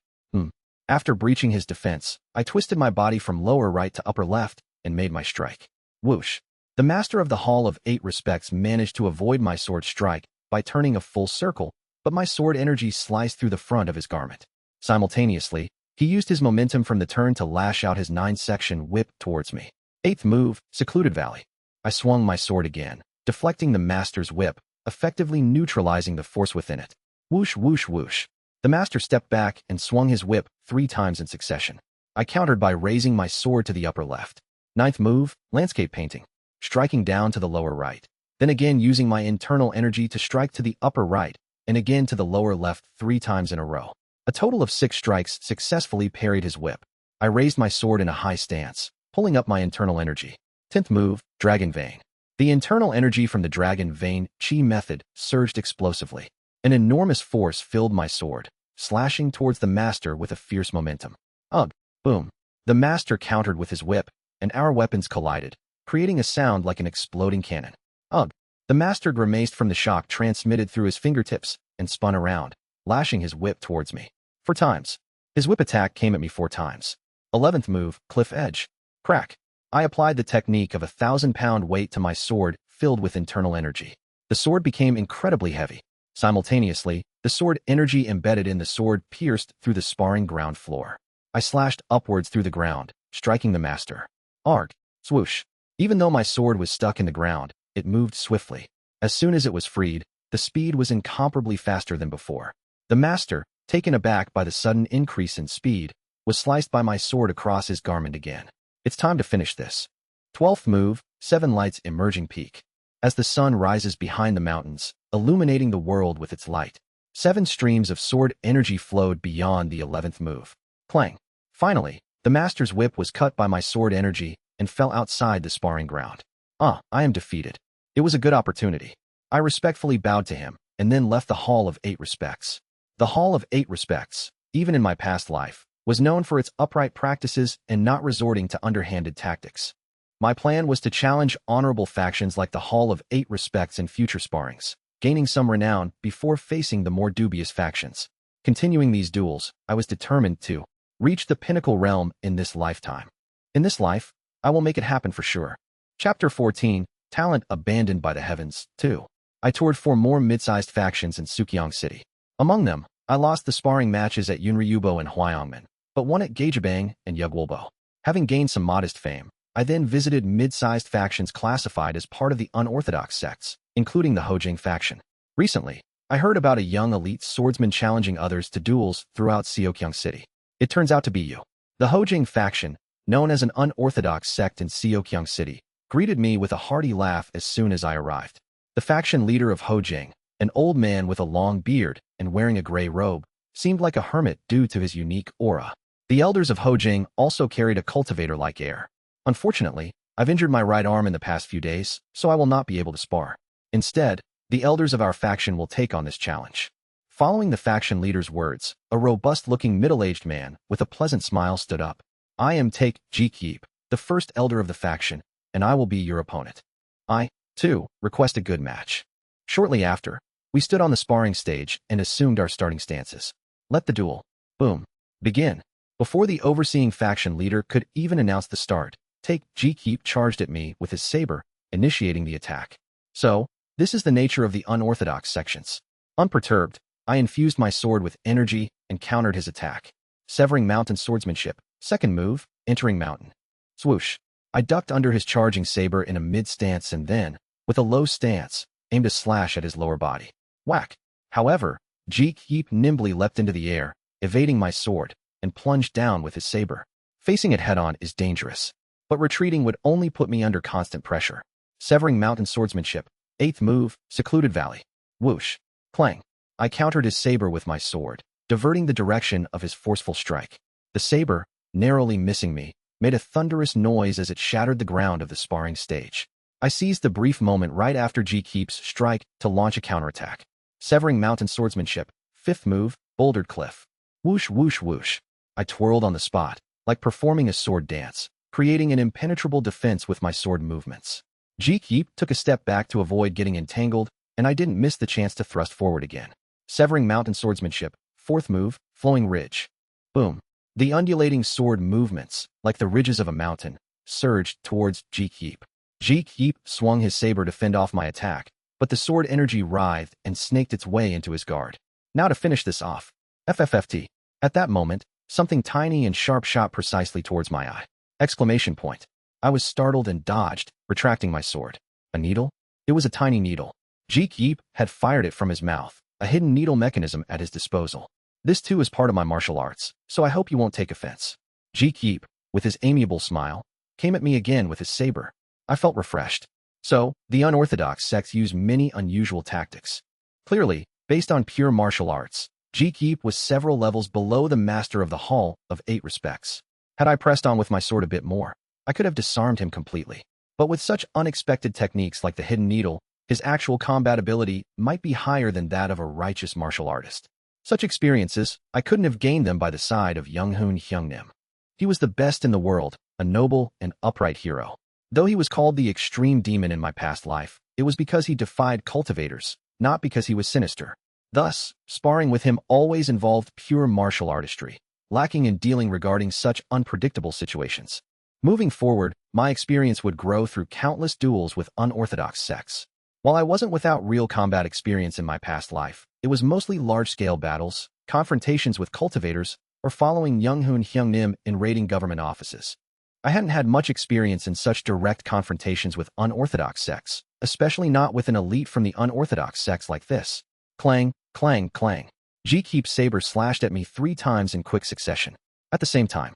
After breaching his defense, I twisted my body from lower right to upper left and made my strike. Whoosh. The master of the Hall of 8 Respects managed to avoid my sword strike by turning a full circle, but my sword energy sliced through the front of his garment. Simultaneously, he used his momentum from the turn to lash out his 9-section whip towards me. 8th move, Secluded Valley. I swung my sword again, deflecting the master's whip, effectively neutralizing the force within it. Whoosh, whoosh, whoosh. The master stepped back and swung his whip 3 times in succession. I countered by raising my sword to the upper left. 9th move, Landscape Painting. Striking down to the lower right. Then again using my internal energy to strike to the upper right, and again to the lower left 3 times in a row. A total of 6 strikes successfully parried his whip. I raised my sword in a high stance, pulling up my internal energy. 10th move, Dragon Vein. The internal energy from the Dragon Vein Chi method surged explosively. An enormous force filled my sword, slashing towards the master with a fierce momentum. Ugh! Boom! The master countered with his whip, and our weapons collided, creating a sound like an exploding cannon. Ugh! The master grimaced from the shock transmitted through his fingertips and spun around, lashing his whip towards me. 4 times. His whip attack came at me 4 times. 11th move, Cliff Edge. Crack. I applied the technique of a 1,000-pound weight to my sword filled with internal energy. The sword became incredibly heavy. Simultaneously, the sword energy embedded in the sword pierced through the sparring ground floor. I slashed upwards through the ground, striking the master. Arg! Swoosh! Even though my sword was stuck in the ground, it moved swiftly. As soon as it was freed, the speed was incomparably faster than before. The master, taken aback by the sudden increase in speed, was sliced by my sword across his garment again. It's time to finish this. 12th move, 7 Lights Emerging Peak. As the sun rises behind the mountains, illuminating the world with its light, 7 streams of sword energy flowed beyond the 11th move. Clang. Finally, the master's whip was cut by my sword energy and fell outside the sparring ground. I am defeated. It was a good opportunity. I respectfully bowed to him and then left the Hall of 8 Respects. The Hall of 8 Respects, even in my past life, was known for its upright practices and not resorting to underhanded tactics. My plan was to challenge honorable factions like the Hall of 8 Respects in future sparrings, gaining some renown before facing the more dubious factions. Continuing these duels, I was determined to reach the pinnacle realm in this lifetime. In this life, I will make it happen for sure. Chapter 14, Talent Abandoned by the Heavens, 2. I toured 4 more mid-sized factions in Sukiang City. Among them, I lost the sparring matches at Yunryubo and Huayongmen, but won at Gajabang and Yugwolbo. Having gained some modest fame, I then visited mid-sized factions classified as part of the unorthodox sects, including the Hojing faction. Recently, I heard about a young elite swordsman challenging others to duels throughout Seokyang City. It turns out to be you. The Hojing faction, known as an unorthodox sect in Seokyang City, greeted me with a hearty laugh as soon as I arrived. The faction leader of Hojing, an old man with a long beard and wearing a gray robe, seemed like a hermit due to his unique aura. The elders of Hojing also carried a cultivator-like air. Unfortunately, I've injured my right arm in the past few days, so I will not be able to spar. Instead, the elders of our faction will take on this challenge. Following the faction leader's words, a robust-looking middle-aged man with a pleasant smile stood up. I am Take Ji-Keep, the first elder of the faction, and I will be your opponent. I, too, request a good match. Shortly after, we stood on the sparring stage and assumed our starting stances. Let the duel, boom, begin. Before the overseeing faction leader could even announce the start, Take Ji-Keep charged at me with his saber, initiating the attack. So, this is the nature of the unorthodox sections. Unperturbed, I infused my sword with energy and countered his attack. Severing mountain swordsmanship, second move, entering mountain. Swoosh. I ducked under his charging saber in a mid-stance and then, with a low stance, aimed a slash at his lower body. Whack. However, Ji-Keep nimbly leapt into the air, evading my sword, and plunged down with his saber. Facing it head-on is dangerous, but retreating would only put me under constant pressure. Severing mountain swordsmanship, 8th move, Secluded Valley. Whoosh. Clang. I countered his saber with my sword, diverting the direction of his forceful strike. The saber, narrowly missing me, made a thunderous noise as it shattered the ground of the sparring stage. I seized the brief moment right after Ji-Keep's strike to launch a counterattack. Severing mountain swordsmanship, 5th move, Bouldered Cliff. Whoosh, whoosh, whoosh. I twirled on the spot, like performing a sword dance, creating an impenetrable defense with my sword movements. Ji-Keep took a step back to avoid getting entangled, and I didn't miss the chance to thrust forward again. Severing mountain swordsmanship, 4th move, Flowing Ridge. Boom. The undulating sword movements, like the ridges of a mountain, surged towards Ji Keep. Ji Keep swung his saber to fend off my attack, but the sword energy writhed and snaked its way into his guard. Now to finish this off. FFFT. At that moment, something tiny and sharp shot precisely towards my eye. Exclamation point. I was startled and dodged, retracting my sword. A needle? It was a tiny needle. Ji Keep had fired it from his mouth, a hidden needle mechanism at his disposal. This too is part of my martial arts, so I hope you won't take offense. Ji Keep, with his amiable smile, came at me again with his saber. I felt refreshed. So, the unorthodox sects use many unusual tactics. Clearly, based on pure martial arts, Ji Keep was several levels below the master of the Hall of 8 respects. Had I pressed on with my sword a bit more, I could have disarmed him completely. But with such unexpected techniques like the hidden needle, his actual combat ability might be higher than that of a righteous martial artist. Such experiences, I couldn't have gained them by the side of Young-hoon Hyung-nim. He was the best in the world, a noble and upright hero. Though he was called the extreme demon in my past life, it was because he defied cultivators, not because he was sinister. Thus, sparring with him always involved pure martial artistry, lacking in dealing regarding such unpredictable situations. Moving forward, my experience would grow through countless duels with unorthodox sects. While I wasn't without real combat experience in my past life, it was mostly large-scale battles, confrontations with cultivators, or following Young-hoon Hyung-nim in raiding government offices. I hadn't had much experience in such direct confrontations with unorthodox sects, especially not with an elite from the unorthodox sects like this. Clang, clang, clang. Ji Keep's saber slashed at me 3 times in quick succession. At the same time,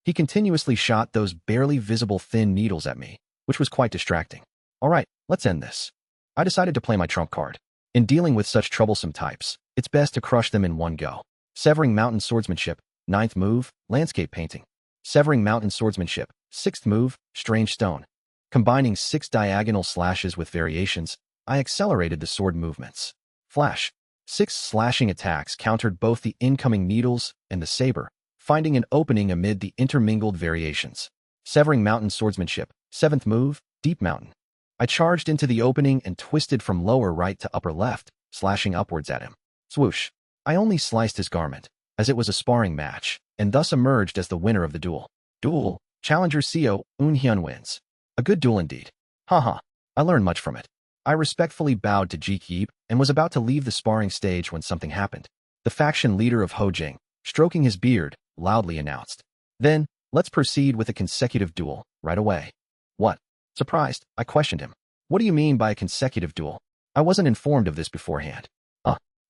he continuously shot those barely visible thin needles at me, which was quite distracting. Alright, let's end this. I decided to play my trump card. In dealing with such troublesome types, it's best to crush them in one go. Severing Mountain Swordsmanship, 9th move, Landscape Painting. Severing Mountain Swordsmanship, 6th move, Strange Stone. Combining 6 diagonal slashes with variations, I accelerated the sword movements. Flash. 6 slashing attacks countered both the incoming needles and the saber, finding an opening amid the intermingled variations. Severing Mountain Swordsmanship, 7th move, Deep Mountain. I charged into the opening and twisted from lower right to upper left, slashing upwards at him. Swoosh. I only sliced his garment, as it was a sparring match, and thus emerged as the winner of the duel. Duel. Challenger Seo Eun-hyun wins. A good duel indeed. Haha. I learned much from it. I respectfully bowed to Ji Keep and was about to leave the sparring stage when something happened. The faction leader of Hojing, stroking his beard, loudly announced. Then, let's proceed with a consecutive duel, right away. What? Surprised, I questioned him. What do you mean by a consecutive duel? I wasn't informed of this beforehand.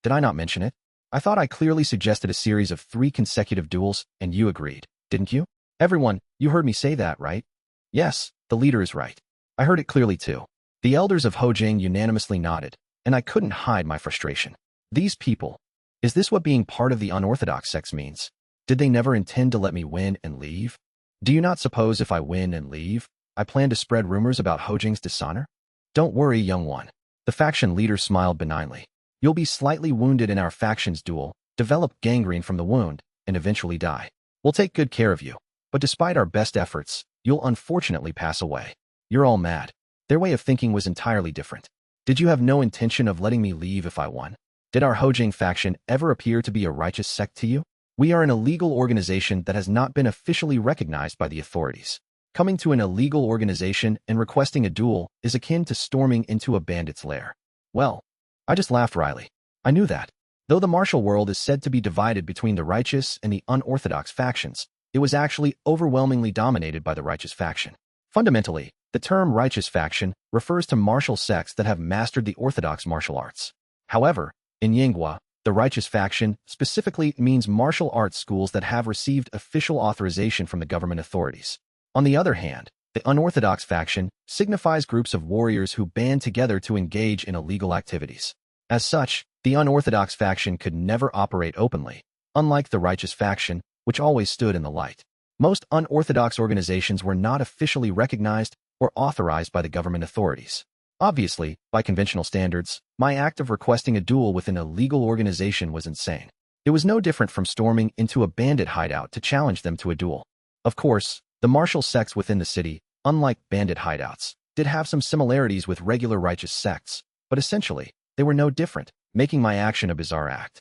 Did I not mention it? I thought I clearly suggested a series of 3 consecutive duels, and you agreed, didn't you? Everyone, you heard me say that, right? Yes, the leader is right. I heard it clearly too. The elders of Hojing unanimously nodded, and I couldn't hide my frustration. These people. Is this what being part of the unorthodox sects means? Did they never intend to let me win and leave? Do you not suppose if I win and leave, I plan to spread rumors about Hojing's dishonor? Don't worry, young one. The faction leader smiled benignly. You'll be slightly wounded in our faction's duel, develop gangrene from the wound, and eventually die. We'll take good care of you. But despite our best efforts, you'll unfortunately pass away. You're all mad. Their way of thinking was entirely different. Did you have no intention of letting me leave if I won? Did our Hojing faction ever appear to be a righteous sect to you? We are an illegal organization that has not been officially recognized by the authorities. Coming to an illegal organization and requesting a duel is akin to storming into a bandit's lair. Well, I just laughed wryly. I knew that. Though the martial world is said to be divided between the righteous and the unorthodox factions, it was actually overwhelmingly dominated by the righteous faction. Fundamentally, the term righteous faction refers to martial sects that have mastered the orthodox martial arts. However, in Yinghua, the righteous faction specifically means martial arts schools that have received official authorization from the government authorities. On the other hand, the unorthodox faction signifies groups of warriors who band together to engage in illegal activities. As such, the unorthodox faction could never operate openly, unlike the righteous faction, which always stood in the light. Most unorthodox organizations were not officially recognized or authorized by the government authorities. Obviously, by conventional standards, my act of requesting a duel with an illegal organization was insane. It was no different from storming into a bandit hideout to challenge them to a duel. Of course, the martial sects within the city, unlike bandit hideouts, did have some similarities with regular righteous sects, but essentially, they were no different, making my action a bizarre act.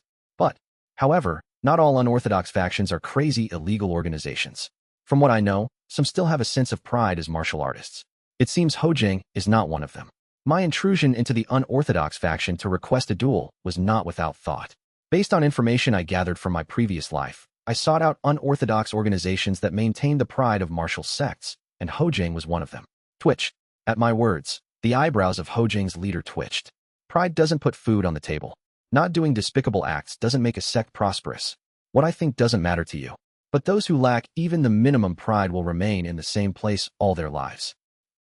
However, not all unorthodox factions are crazy illegal organizations. From what I know, some still have a sense of pride as martial artists. It seems Hojing is not one of them. My intrusion into the unorthodox faction to request a duel was not without thought. Based on information I gathered from my previous life, I sought out unorthodox organizations that maintained the pride of martial sects, and Hojing was one of them. Twitch. At my words, the eyebrows of Hojing's leader twitched. Pride doesn't put food on the table. Not doing despicable acts doesn't make a sect prosperous. What I think doesn't matter to you. But those who lack even the minimum pride will remain in the same place all their lives.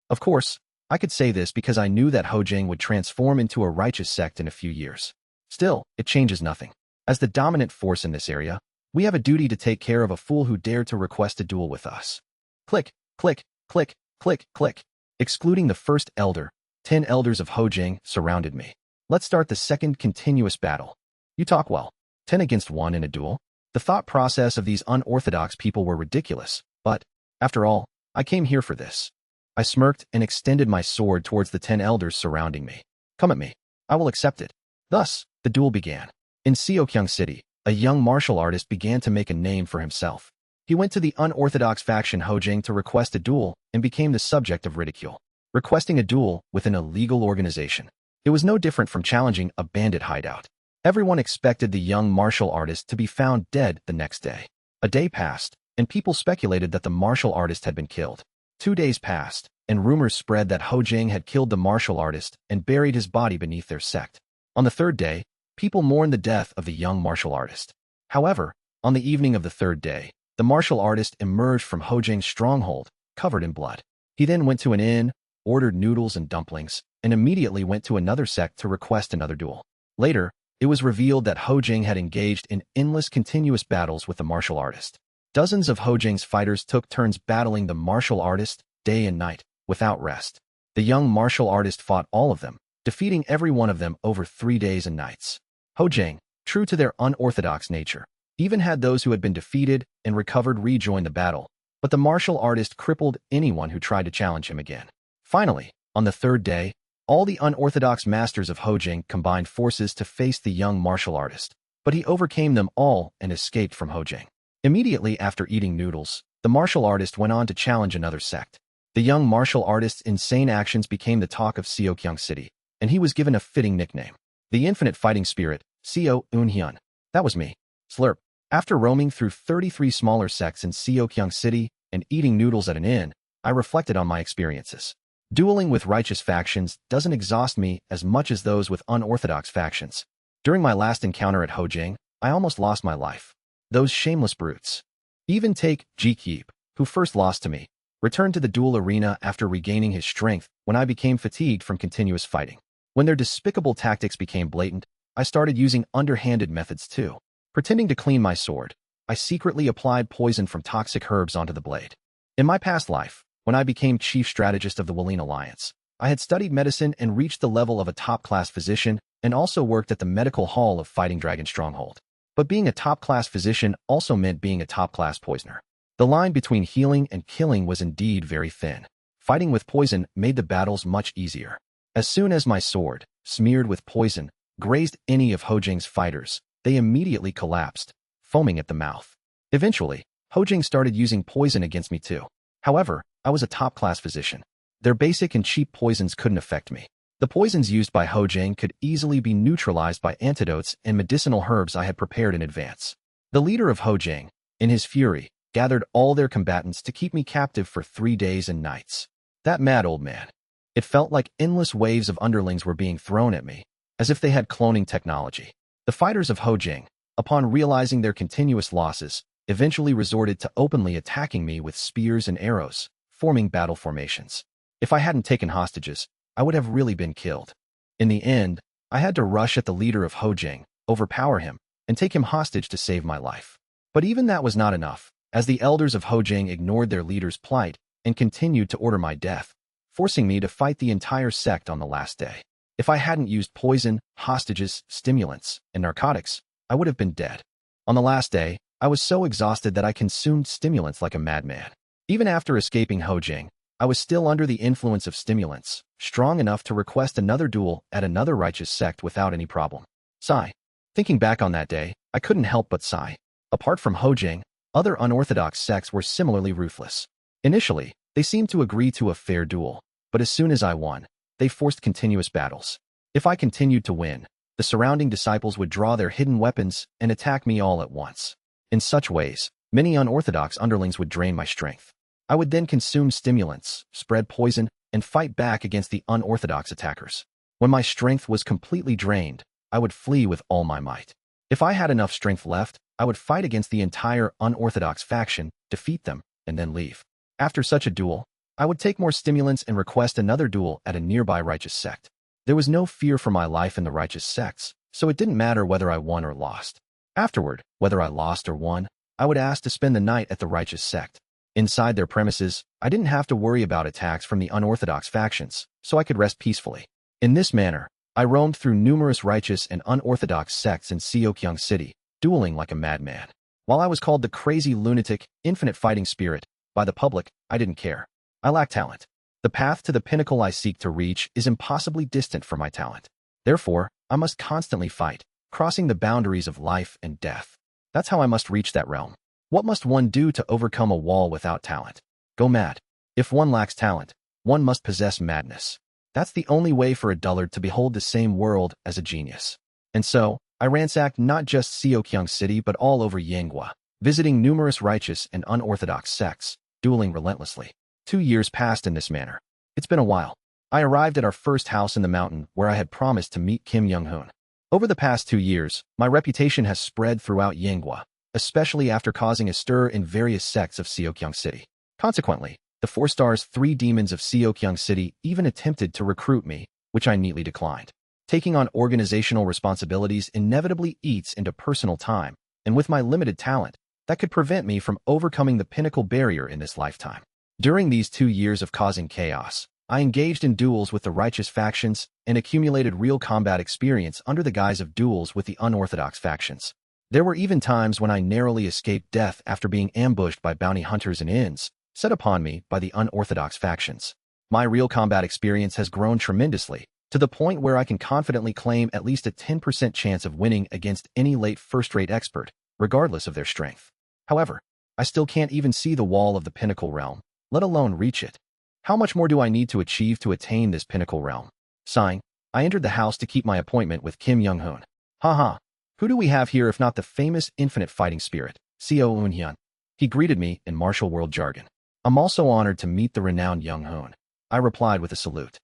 Of course, I could say this because I knew that Hojing would transform into a righteous sect in a few years. Still, it changes nothing. As the dominant force in this area, we have a duty to take care of a fool who dared to request a duel with us. Click, click, click, click, click. Excluding the first elder, 10 elders of Hojing surrounded me. Let's start the second continuous battle. You talk well. 10 against 1 in a duel? The thought process of these unorthodox people were ridiculous, but, after all, I came here for this. I smirked and extended my sword towards the 10 elders surrounding me. Come at me. I will accept it. Thus, the duel began. In Seokyung City, a young martial artist began to make a name for himself. He went to the unorthodox faction Hojing to request a duel and became the subject of ridicule. Requesting a duel with an illegal organization. It was no different from challenging a bandit hideout. Everyone expected the young martial artist to be found dead the next day. A day passed, and people speculated that the martial artist had been killed. 2 days passed, and rumors spread that Hojing had killed the martial artist and buried his body beneath their sect. On the 3rd day, people mourned the death of the young martial artist. However, on the evening of the 3rd day, the martial artist emerged from Hojing's stronghold, covered in blood. He then went to an inn, ordered noodles and dumplings, and immediately went to another sect to request another duel. Later, it was revealed that Hojing had engaged in endless continuous battles with the martial artist. Dozens of Hojing's fighters took turns battling the martial artist, day and night, without rest. The young martial artist fought all of them, defeating every one of them over 3 days and nights. Hojing, true to their unorthodox nature, even had those who had been defeated and recovered rejoin the battle, but the martial artist crippled anyone who tried to challenge him again. Finally, on the 3rd day, all the unorthodox masters of Hojing combined forces to face the young martial artist, but he overcame them all and escaped from Hojing. Immediately after eating noodles, the martial artist went on to challenge another sect. The young martial artist's insane actions became the talk of Seokyung City, and he was given a fitting nickname. The Infinite Fighting Spirit, Seo Eunhyun. That was me. Slurp. After roaming through 33 smaller sects in Seokyung City and eating noodles at an inn, I reflected on my experiences. Dueling with righteous factions doesn't exhaust me as much as those with unorthodox factions. During my last encounter at Hojing, I almost lost my life. Those shameless brutes. Even take Ji-Keep, who first lost to me, returned to the duel arena after regaining his strength when I became fatigued from continuous fighting. When their despicable tactics became blatant, I started using underhanded methods too. Pretending to clean my sword, I secretly applied poison from toxic herbs onto the blade. In my past life, when I became chief strategist of the Walene Alliance, I had studied medicine and reached the level of a top-class physician and also worked at the medical hall of Fighting Dragon Stronghold. But being a top-class physician also meant being a top-class poisoner. The line between healing and killing was indeed very thin. Fighting with poison made the battles much easier. As soon as my sword, smeared with poison, grazed any of Hojing's fighters, they immediately collapsed, foaming at the mouth. Eventually, Hojing started using poison against me too. However, I was a top-class physician. Their basic and cheap poisons couldn't affect me. The poisons used by Hojing could easily be neutralized by antidotes and medicinal herbs I had prepared in advance. The leader of Hojing, in his fury, gathered all their combatants to keep me captive for 3 days and nights. That mad old man. It felt like endless waves of underlings were being thrown at me, as if they had cloning technology. The fighters of Hojing, upon realizing their continuous losses, eventually resorted to openly attacking me with spears and arrows, forming battle formations. If I hadn't taken hostages, I would have really been killed. In the end, I had to rush at the leader of Hojing, overpower him, and take him hostage to save my life. But even that was not enough, as the elders of Hojing ignored their leader's plight and continued to order my death, forcing me to fight the entire sect on the last day. If I hadn't used poison, hostages, stimulants, and narcotics, I would have been dead. On the last day, I was so exhausted that I consumed stimulants like a madman. Even after escaping Hojing, I was still under the influence of stimulants, strong enough to request another duel at another righteous sect without any problem. Sigh. Thinking back on that day, I couldn't help but sigh. Apart from Hojing, Other unorthodox sects were similarly ruthless. Initially, they seemed to agree to a fair duel, but as soon as I won, they forced continuous battles. If I continued to win, the surrounding disciples would draw their hidden weapons and attack me all at once. In such ways, many unorthodox underlings would drain my strength. I would then consume stimulants, spread poison, and fight back against the unorthodox attackers. When my strength was completely drained, I would flee with all my might. If I had enough strength left, I would fight against the entire unorthodox faction, defeat them, and then leave. After such a duel, I would take more stimulants and request another duel at a nearby righteous sect. There was no fear for my life in the righteous sects, so it didn't matter whether I won or lost. Afterward, whether I lost or won, I would ask to spend the night at the righteous sect. Inside their premises, I didn't have to worry about attacks from the unorthodox factions, so I could rest peacefully. In this manner, I roamed through numerous righteous and unorthodox sects in Seokyung City, dueling like a madman. While I was called the crazy lunatic, infinite fighting spirit by the public, I didn't care. I lack talent. The path to the pinnacle I seek to reach is impossibly distant from my talent. Therefore, I must constantly fight, crossing the boundaries of life and death. That's how I must reach that realm. What must one do to overcome a wall without talent? Go mad. If one lacks talent, one must possess madness. That's the only way for a dullard to behold the same world as a genius. And so, I ransacked not just Seokyung City but all over Yanghua, visiting numerous righteous and unorthodox sects, dueling relentlessly. 2 years passed in this manner. It's been a while. I arrived at our first house in the mountain where I had promised to meet Kim Young-hoon. Over the past 2 years, my reputation has spread throughout Yanghua, especially after causing a stir in various sects of Seokyung City. Consequently, the 4 stars 3 demons of Seokyung City even attempted to recruit me, which I neatly declined. Taking on organizational responsibilities inevitably eats into personal time, and with my limited talent, that could prevent me from overcoming the pinnacle barrier in this lifetime. During these 2 years of causing chaos, I engaged in duels with the righteous factions and accumulated real combat experience under the guise of duels with the unorthodox factions. There were even times when I narrowly escaped death after being ambushed by bounty hunters and inns, set upon me by the unorthodox factions. My real combat experience has grown tremendously, to the point where I can confidently claim at least a 10% chance of winning against any late first-rate expert, regardless of their strength. However, I still can't even see the wall of the pinnacle realm, let alone reach it. How much more do I need to achieve to attain this pinnacle realm? Sighing, I entered the house to keep my appointment with Kim Young-hoon. Haha, who do we have here if not the famous infinite fighting spirit, Seo Eun-hyun? He greeted me in martial world jargon. I'm also honored to meet the renowned Young-hoon. I replied with a salute.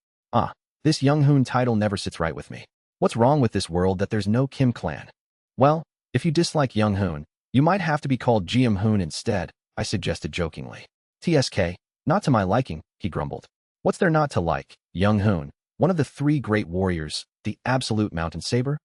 This Young-hoon title never sits right with me. What's wrong with this world that there's no Kim clan? Well, if you dislike Young-hoon, you might have to be called Jiam-hoon instead, I suggested jokingly. TSK, not to my liking, he grumbled. What's there not to like? Young-hoon, one of the 3 great warriors, the absolute mountain saber?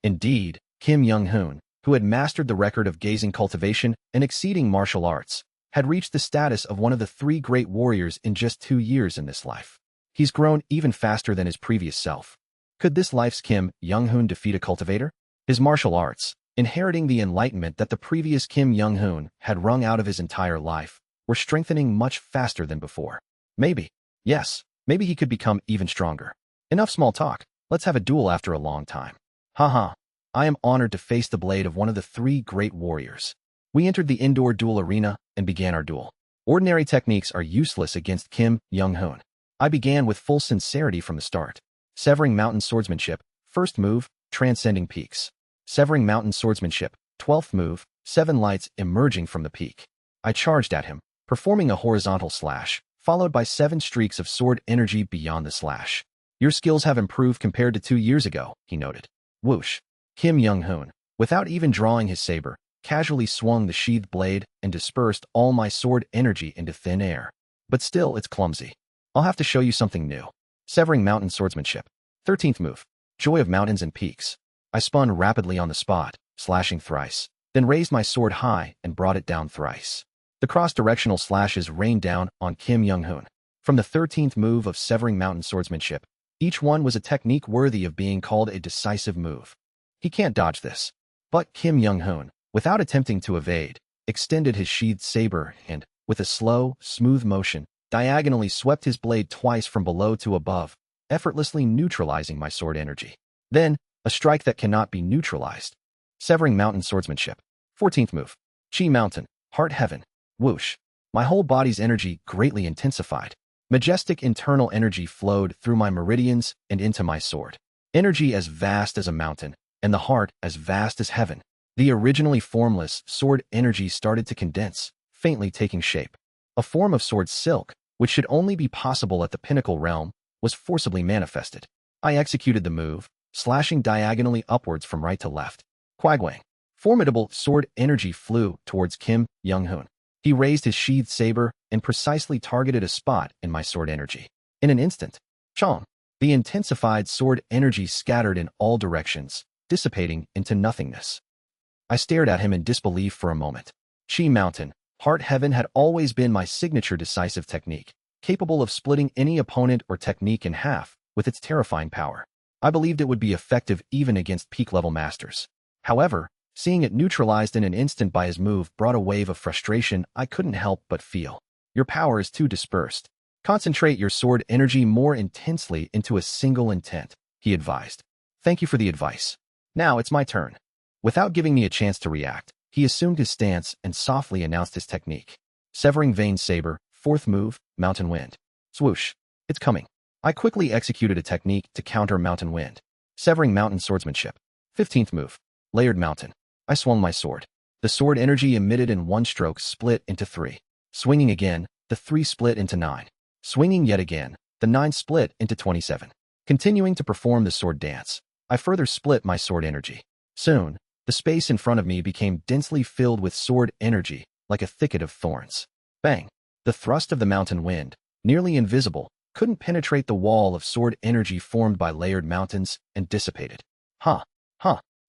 Indeed, Kim Young-hoon, who had mastered the record of gazing cultivation and exceeding martial arts, had reached the status of one of the 3 great warriors in just 2 years in this life. He's grown even faster than his previous self. Could this life's Kim Young-hoon defeat a cultivator? His martial arts, inheriting the enlightenment that the previous Kim Young-hoon had wrung out of his entire life, were strengthening much faster than before. Maybe, yes, maybe he could become even stronger. Enough small talk, let's have a duel after a long time. Haha, I am honored to face the blade of one of the 3 great warriors. We entered the indoor duel arena and began our duel. Ordinary techniques are useless against Kim Young-hoon. I began with full sincerity from the start. Severing mountain swordsmanship, first move, transcending peaks. Severing mountain swordsmanship, 12th move, 7 lights emerging from the peak. I charged at him, performing a horizontal slash, followed by 7 streaks of sword energy beyond the slash. Your skills have improved compared to 2 years ago, he noted. Whoosh. Kim Young-hoon, without even drawing his saber, casually swung the sheathed blade and dispersed all my sword energy into thin air. But still, it's clumsy. I'll have to show you something new. Severing mountain swordsmanship. 13th move. Joy of mountains and peaks. I spun rapidly on the spot, slashing thrice, then raised my sword high and brought it down thrice. The cross-directional slashes rained down on Kim Young-hoon. From the 13th move of severing mountain swordsmanship, each one was a technique worthy of being called a decisive move. He can't dodge this. But Kim Young-hoon, without attempting to evade, extended his sheathed saber and, with a slow, smooth motion, diagonally swept his blade twice from below to above, effortlessly neutralizing my sword energy. Then, a strike that cannot be neutralized. Severing mountain swordsmanship. 14th move. Chi mountain, Heart heaven. Whoosh. My whole body's energy greatly intensified. Majestic internal energy flowed through my meridians and into my sword. Energy as vast as a mountain, and the heart as vast as heaven. The originally formless sword energy started to condense, faintly taking shape. A form of sword silk, which should only be possible at the pinnacle realm, was forcibly manifested. I executed the move, slashing diagonally upwards from right to left. Quagwang. Formidable sword energy flew towards Kim Young-hoon. He raised his sheathed saber and precisely targeted a spot in my sword energy. In an instant, chong, the intensified sword energy scattered in all directions, dissipating into nothingness. I stared at him in disbelief for a moment. Chi Mountain, Heart Heaven had always been my signature decisive technique, capable of splitting any opponent or technique in half with its terrifying power. I believed it would be effective even against peak-level masters. However, seeing it neutralized in an instant by his move brought a wave of frustration I couldn't help but feel. Your power is too dispersed. Concentrate your sword energy more intensely into a single intent, he advised. Thank you for the advice. Now it's my turn. Without giving me a chance to react, he assumed his stance and softly announced his technique. Severing Vein Saber, fourth move, Mountain Wind. Swoosh. It's coming. I quickly executed a technique to counter Mountain Wind. Severing Mountain Swordsmanship. 15th move. Layered Mountain. I swung my sword. The sword energy emitted in one stroke split into 3. Swinging again, the 3 split into 9. Swinging yet again, the 9 split into 27. Continuing to perform the sword dance, I further split my sword energy. Soon, the space in front of me became densely filled with sword energy, like a thicket of thorns. Bang! The thrust of the mountain wind, nearly invisible, couldn't penetrate the wall of sword energy formed by layered mountains and dissipated. Huh.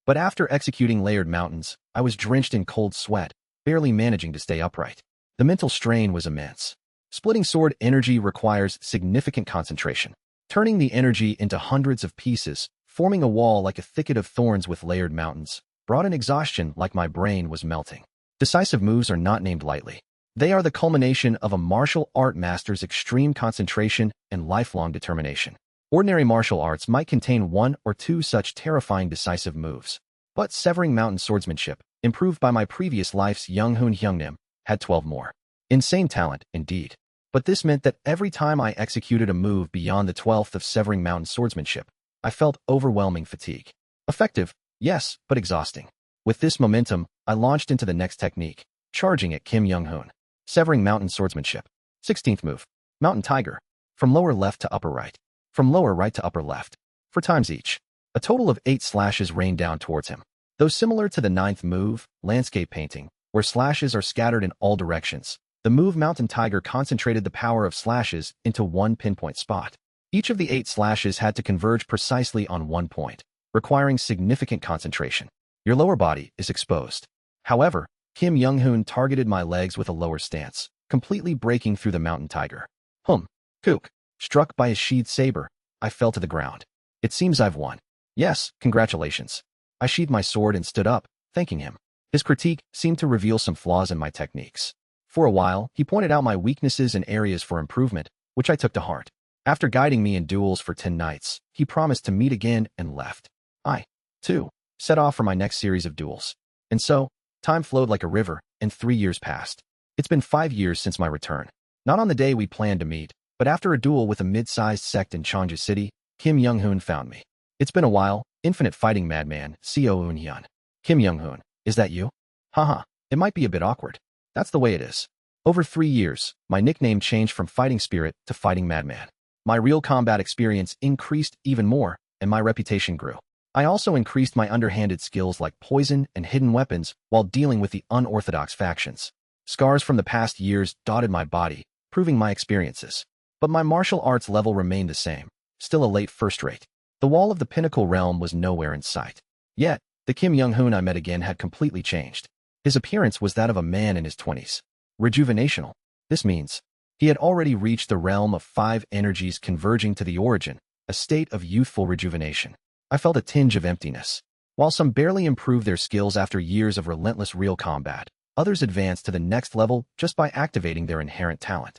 But after executing layered mountains, I was drenched in cold sweat, barely managing to stay upright. The mental strain was immense. Splitting sword energy requires significant concentration. Turning the energy into hundreds of pieces, forming a wall like a thicket of thorns with layered mountains, brought an exhaustion like my brain was melting. Decisive moves are not named lightly. They are the culmination of a martial art master's extreme concentration and lifelong determination. Ordinary martial arts might contain 1 or 2 such terrifying decisive moves. But Severing Mountain Swordsmanship, improved by my previous life's Young-hoon Hyungnim, had 12 more. Insane talent, indeed. But this meant that every time I executed a move beyond the 12th of Severing Mountain Swordsmanship, I felt overwhelming fatigue. Effective, yes, but exhausting. With this momentum, I launched into the next technique, charging at Kim Young-hoon. Severing Mountain Swordsmanship. 16th move. Mountain Tiger. From lower left to upper right. From lower right to upper left. 4 times each. A total of 8 slashes rained down towards him. Though similar to the 9th move, Landscape Painting, where slashes are scattered in all directions, the move Mountain Tiger concentrated the power of slashes into one pinpoint spot. Each of the 8 slashes had to converge precisely on one point, requiring significant concentration. Your lower body is exposed. However, Kim Young-hoon targeted my legs with a lower stance, completely breaking through the Mountain Tiger. Kook. Struck by his sheathed saber, I fell to the ground. It seems I've won. Yes, congratulations. I sheathed my sword and stood up, thanking him. His critique seemed to reveal some flaws in my techniques. For a while, he pointed out my weaknesses and areas for improvement, which I took to heart. After guiding me in duels for 10 nights, he promised to meet again and left. I, too, set off for my next series of duels. And so, time flowed like a river, and 3 years passed. It's been 5 years since my return. Not on the day we planned to meet, but after a duel with a mid-sized sect in Cheongju City, Kim Young-hoon found me. It's been a while, infinite fighting madman, Seo Eun-hyun. Kim Young-hoon, is that you? Haha, it might be a bit awkward. That's the way it is. Over 3 years, my nickname changed from Fighting Spirit to Fighting Madman. My real combat experience increased even more, and my reputation grew. I also increased my underhanded skills like poison and hidden weapons while dealing with the unorthodox factions. Scars from the past years dotted my body, proving my experiences. But my martial arts level remained the same, still a late first rate. The wall of the pinnacle realm was nowhere in sight. Yet, the Kim Young-hoon I met again had completely changed. His appearance was that of a man in his 20s. Rejuvenational. This means he had already reached the realm of 5 energies converging to the origin, a state of youthful rejuvenation. I felt a tinge of emptiness. While some barely improved their skills after years of relentless real combat, others advanced to the next level just by activating their inherent talent.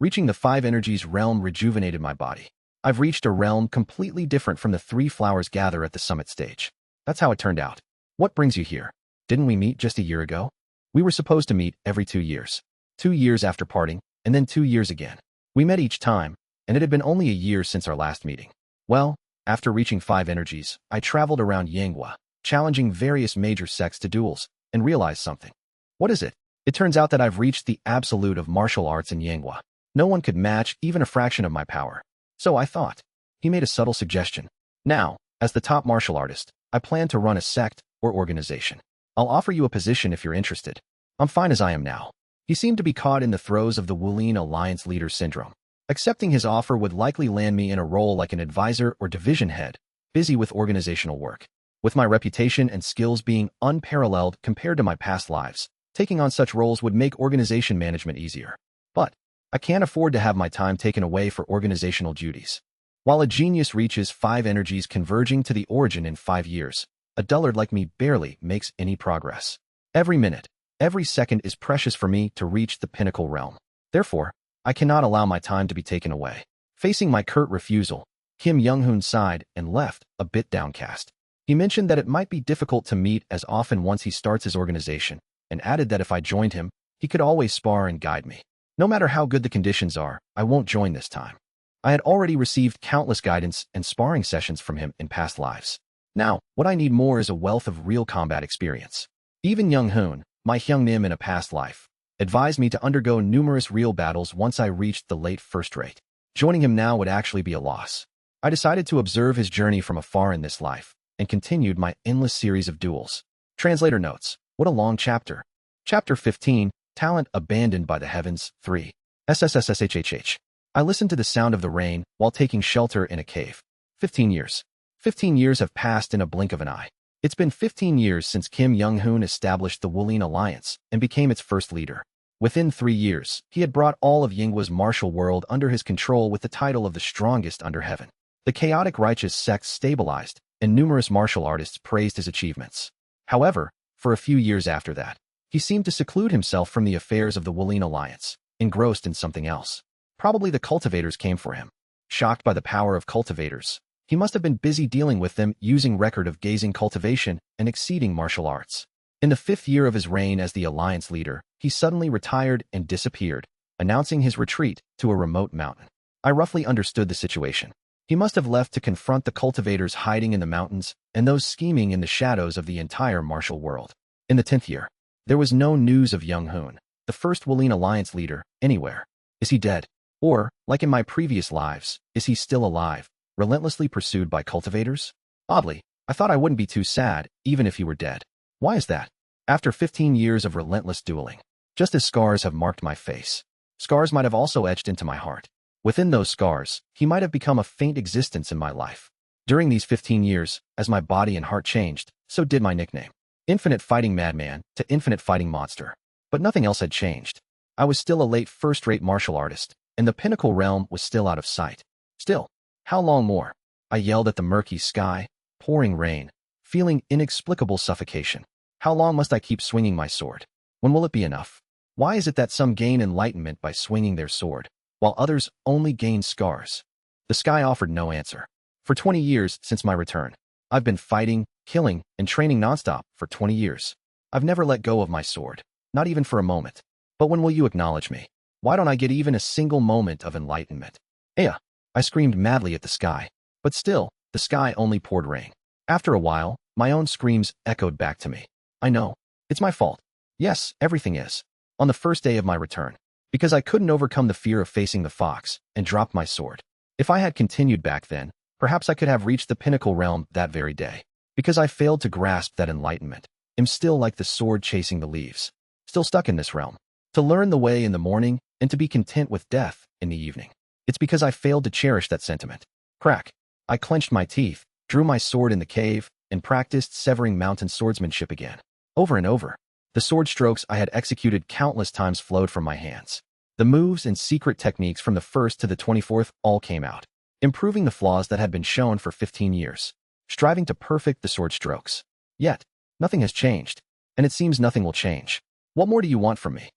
Reaching the 5 energies realm rejuvenated my body. I've reached a realm completely different from the 3 flowers gather at the summit stage. That's how it turned out. What brings you here? Didn't we meet just a year ago? We were supposed to meet every 2 years. 2 years after parting, and then 2 years again. We met each time, and it had been only a year since our last meeting. Well, after reaching 5 energies, I traveled around Yanghua, challenging various major sects to duels, and realized something. What is it? It turns out that I've reached the absolute of martial arts in Yanghua. No one could match even a fraction of my power. So I thought. He made a subtle suggestion. Now, as the top martial artist, I plan to run a sect or organization. I'll offer you a position if you're interested. I'm fine as I am now. He seemed to be caught in the throes of the Wulin Alliance leader syndrome. Accepting his offer would likely land me in a role like an advisor or division head, busy with organizational work. With my reputation and skills being unparalleled compared to my past lives, taking on such roles would make organization management easier. But I can't afford to have my time taken away for organizational duties. While a genius reaches 5 energies converging to the origin in 5 years, a dullard like me barely makes any progress. Every minute, every second is precious for me to reach the pinnacle realm. Therefore, I cannot allow my time to be taken away. Facing my curt refusal, Kim Young-hoon sighed and left, a bit downcast. He mentioned that it might be difficult to meet as often once he starts his organization, and added that if I joined him, he could always spar and guide me. No matter how good the conditions are, I won't join this time. I had already received countless guidance and sparring sessions from him in past lives. Now, what I need more is a wealth of real combat experience. Even Young-hoon, my Hyung-nim in a past life, advised me to undergo numerous real battles once I reached the late first rate. Joining him now would actually be a loss. I decided to observe his journey from afar in this life, and continued my endless series of duels. Translator notes, what a long chapter. Chapter 15, Talent Abandoned by the Heavens, 3. SSSSHHH. I listened to the sound of the rain while taking shelter in a cave. 15 years. 15 years have passed in a blink of an eye. It's been 15 years since Kim Young-hoon established the Wulin Alliance and became its first leader. Within 3 years, he had brought all of Yinghua's martial world under his control with the title of the strongest under heaven. The chaotic righteous sects stabilized, and numerous martial artists praised his achievements. However, for a few years after that, he seemed to seclude himself from the affairs of the Wulin Alliance, engrossed in something else. Probably the cultivators came for him. Shocked by the power of cultivators, he must have been busy dealing with them using record of gazing cultivation and exceeding martial arts. In the 5th year of his reign as the Alliance leader, he suddenly retired and disappeared, announcing his retreat to a remote mountain. I roughly understood the situation. He must have left to confront the cultivators hiding in the mountains and those scheming in the shadows of the entire martial world. In the 10th year, there was no news of Young-hoon, the first Wulin Alliance leader, anywhere. Is he dead? Or, like in my previous lives, is he still alive, relentlessly pursued by cultivators? Oddly, I thought I wouldn't be too sad, even if he were dead. Why is that? After 15 years of relentless dueling, just as scars have marked my face, scars might have also etched into my heart. Within those scars, he might have become a faint existence in my life. During these 15 years, as my body and heart changed, so did my nickname. Infinite Fighting Madman to Infinite Fighting Monster. But nothing else had changed. I was still a late first-rate martial artist, and the pinnacle realm was still out of sight. Still, how long more? I yelled at the murky sky, pouring rain, feeling inexplicable suffocation. How long must I keep swinging my sword? When will it be enough? Why is it that some gain enlightenment by swinging their sword, while others only gain scars? The sky offered no answer. For 20 years since my return, I've been fighting, killing, and training nonstop for 20 years. I've never let go of my sword, not even for a moment. But when will you acknowledge me? Why don't I get even a single moment of enlightenment? Aya! I screamed madly at the sky. But still, the sky only poured rain. After a while, my own screams echoed back to me. I know. It's my fault. Yes, everything is. On the first day of my return. Because I couldn't overcome the fear of facing the fox, and dropped my sword. If I had continued back then, perhaps I could have reached the pinnacle realm that very day. Because I failed to grasp that enlightenment, am still like the sword chasing the leaves. Still stuck in this realm. To learn the way in the morning, and to be content with death in the evening. It's because I failed to cherish that sentiment. Crack. I clenched my teeth, drew my sword in the cave, and practiced severing mountain swordsmanship again. Over and over. The sword strokes I had executed countless times flowed from my hands. The moves and secret techniques from the 1st to the 24th all came out, improving the flaws that had been shown for 15 years, striving to perfect the sword strokes. Yet, nothing has changed, and it seems nothing will change. What more do you want from me?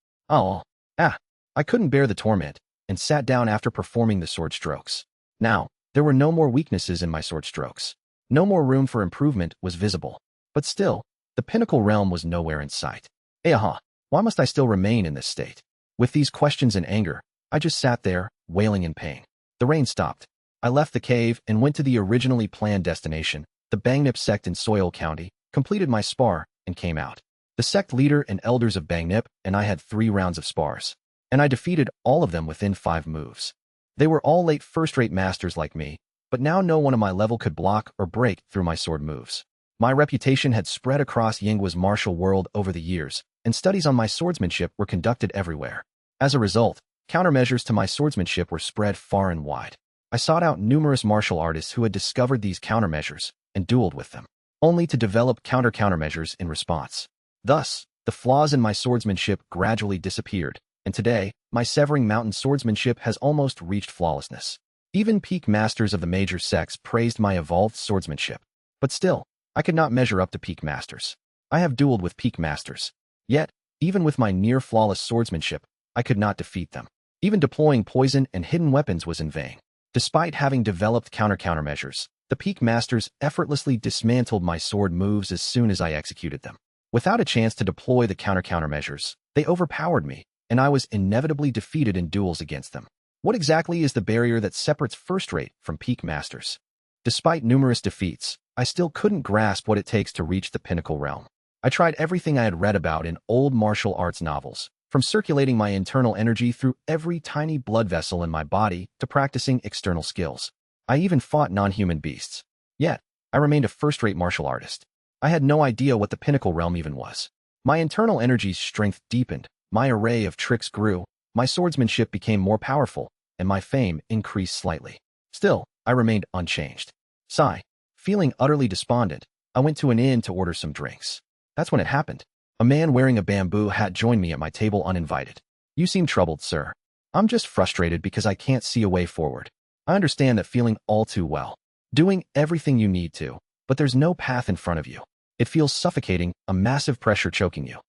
I couldn't bear the torment, and sat down after performing the sword strokes. Now, there were no more weaknesses in my sword strokes. No more room for improvement was visible. But still, the pinnacle realm was nowhere in sight. Aha! Why must I still remain in this state? With these questions and anger, I just sat there, wailing in pain. The rain stopped. I left the cave and went to the originally planned destination, the Bangnip sect in Soil County, completed my spar, and came out. The sect leader and elders of Bangnip and I had 3 rounds of spars, and I defeated all of them within 5 moves. They were all late first-rate masters like me, but now no one of my level could block or break through my sword moves. My reputation had spread across Yinggua's martial world over the years, and studies on my swordsmanship were conducted everywhere. As a result, countermeasures to my swordsmanship were spread far and wide. I sought out numerous martial artists who had discovered these countermeasures and dueled with them, only to develop countermeasures in response. Thus, the flaws in my swordsmanship gradually disappeared, and today, my Severing Mountain swordsmanship has almost reached flawlessness. Even peak masters of the major sects praised my evolved swordsmanship. But still, I could not measure up to peak masters. I have dueled with peak masters. Yet, even with my near-flawless swordsmanship, I could not defeat them. Even deploying poison and hidden weapons was in vain. Despite having developed countermeasures, the peak masters effortlessly dismantled my sword moves as soon as I executed them. Without a chance to deploy the countermeasures, they overpowered me, and I was inevitably defeated in duels against them. What exactly is the barrier that separates first-rate from peak masters? Despite numerous defeats, I still couldn't grasp what it takes to reach the pinnacle realm. I tried everything I had read about in old martial arts novels, from circulating my internal energy through every tiny blood vessel in my body to practicing external skills. I even fought non-human beasts. Yet, I remained a first-rate martial artist. I had no idea what the pinnacle realm even was. My internal energy's strength deepened, my array of tricks grew, my swordsmanship became more powerful, and my fame increased slightly. Still, I remained unchanged. Sigh. Feeling utterly despondent, I went to an inn to order some drinks. That's when it happened. A man wearing a bamboo hat joined me at my table uninvited. You seem troubled, sir. I'm just frustrated because I can't see a way forward. I understand that feeling all too well. Doing everything you need to, but there's no path in front of you. It feels suffocating, a massive pressure choking you.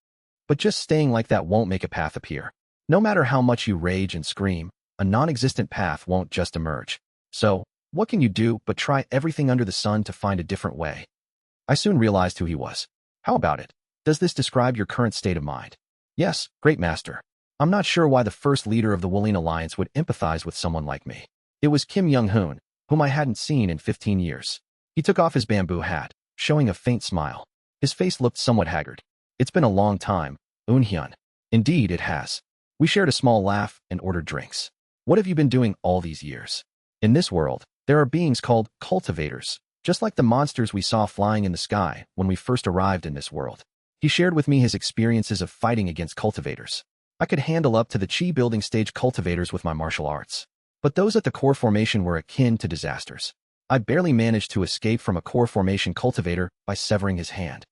But just staying like that won't make a path appear. No matter how much you rage and scream, a non-existent path won't just emerge. So, what can you do but try everything under the sun to find a different way? I soon realized who he was. How about it? Does this describe your current state of mind? Yes, great master. I'm not sure why the first leader of the Wuling Alliance would empathize with someone like me. It was Kim Young-hoon, whom I hadn't seen in 15 years. He took off his bamboo hat, showing a faint smile. His face looked somewhat haggard. It's been a long time, Eun-hyun. Indeed, it has. We shared a small laugh and ordered drinks. What have you been doing all these years? In this world, there are beings called cultivators, just like the monsters we saw flying in the sky when we first arrived in this world. He shared with me his experiences of fighting against cultivators. I could handle up to the chi building stage cultivators with my martial arts. But those at the core formation were akin to disasters. I barely managed to escape from a core formation cultivator by severing his hand.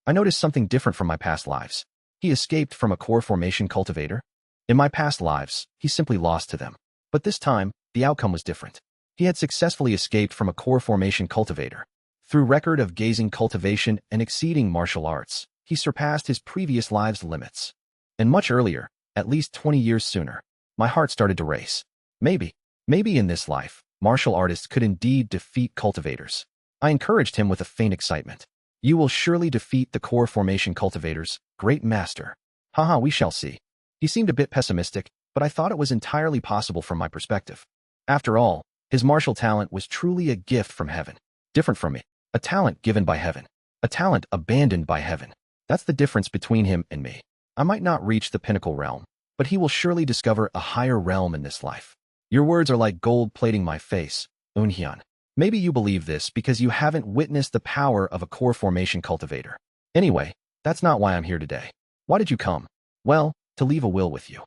I noticed something different from my past lives. He escaped from a core formation cultivator. In my past lives, he simply lost to them. But this time, the outcome was different. He had successfully escaped from a core formation cultivator. Through record of gazing cultivation and exceeding martial arts, he surpassed his previous lives' limits. And much earlier, at least 20 years sooner, my heart started to race. Maybe in this life, martial artists could indeed defeat cultivators. I encouraged him with a faint excitement. You will surely defeat the core formation cultivators, great master. Haha, we shall see. He seemed a bit pessimistic, but I thought it was entirely possible from my perspective. After all, his martial talent was truly a gift from heaven. Different from me. A talent given by heaven. A talent abandoned by heaven. That's the difference between him and me. I might not reach the pinnacle realm, but he will surely discover a higher realm in this life. Your words are like gold plating my face, Eun-hyun. Maybe you believe this because you haven't witnessed the power of a core formation cultivator. Anyway, that's not why I'm here today. Why did you come? Well, to leave a will with you.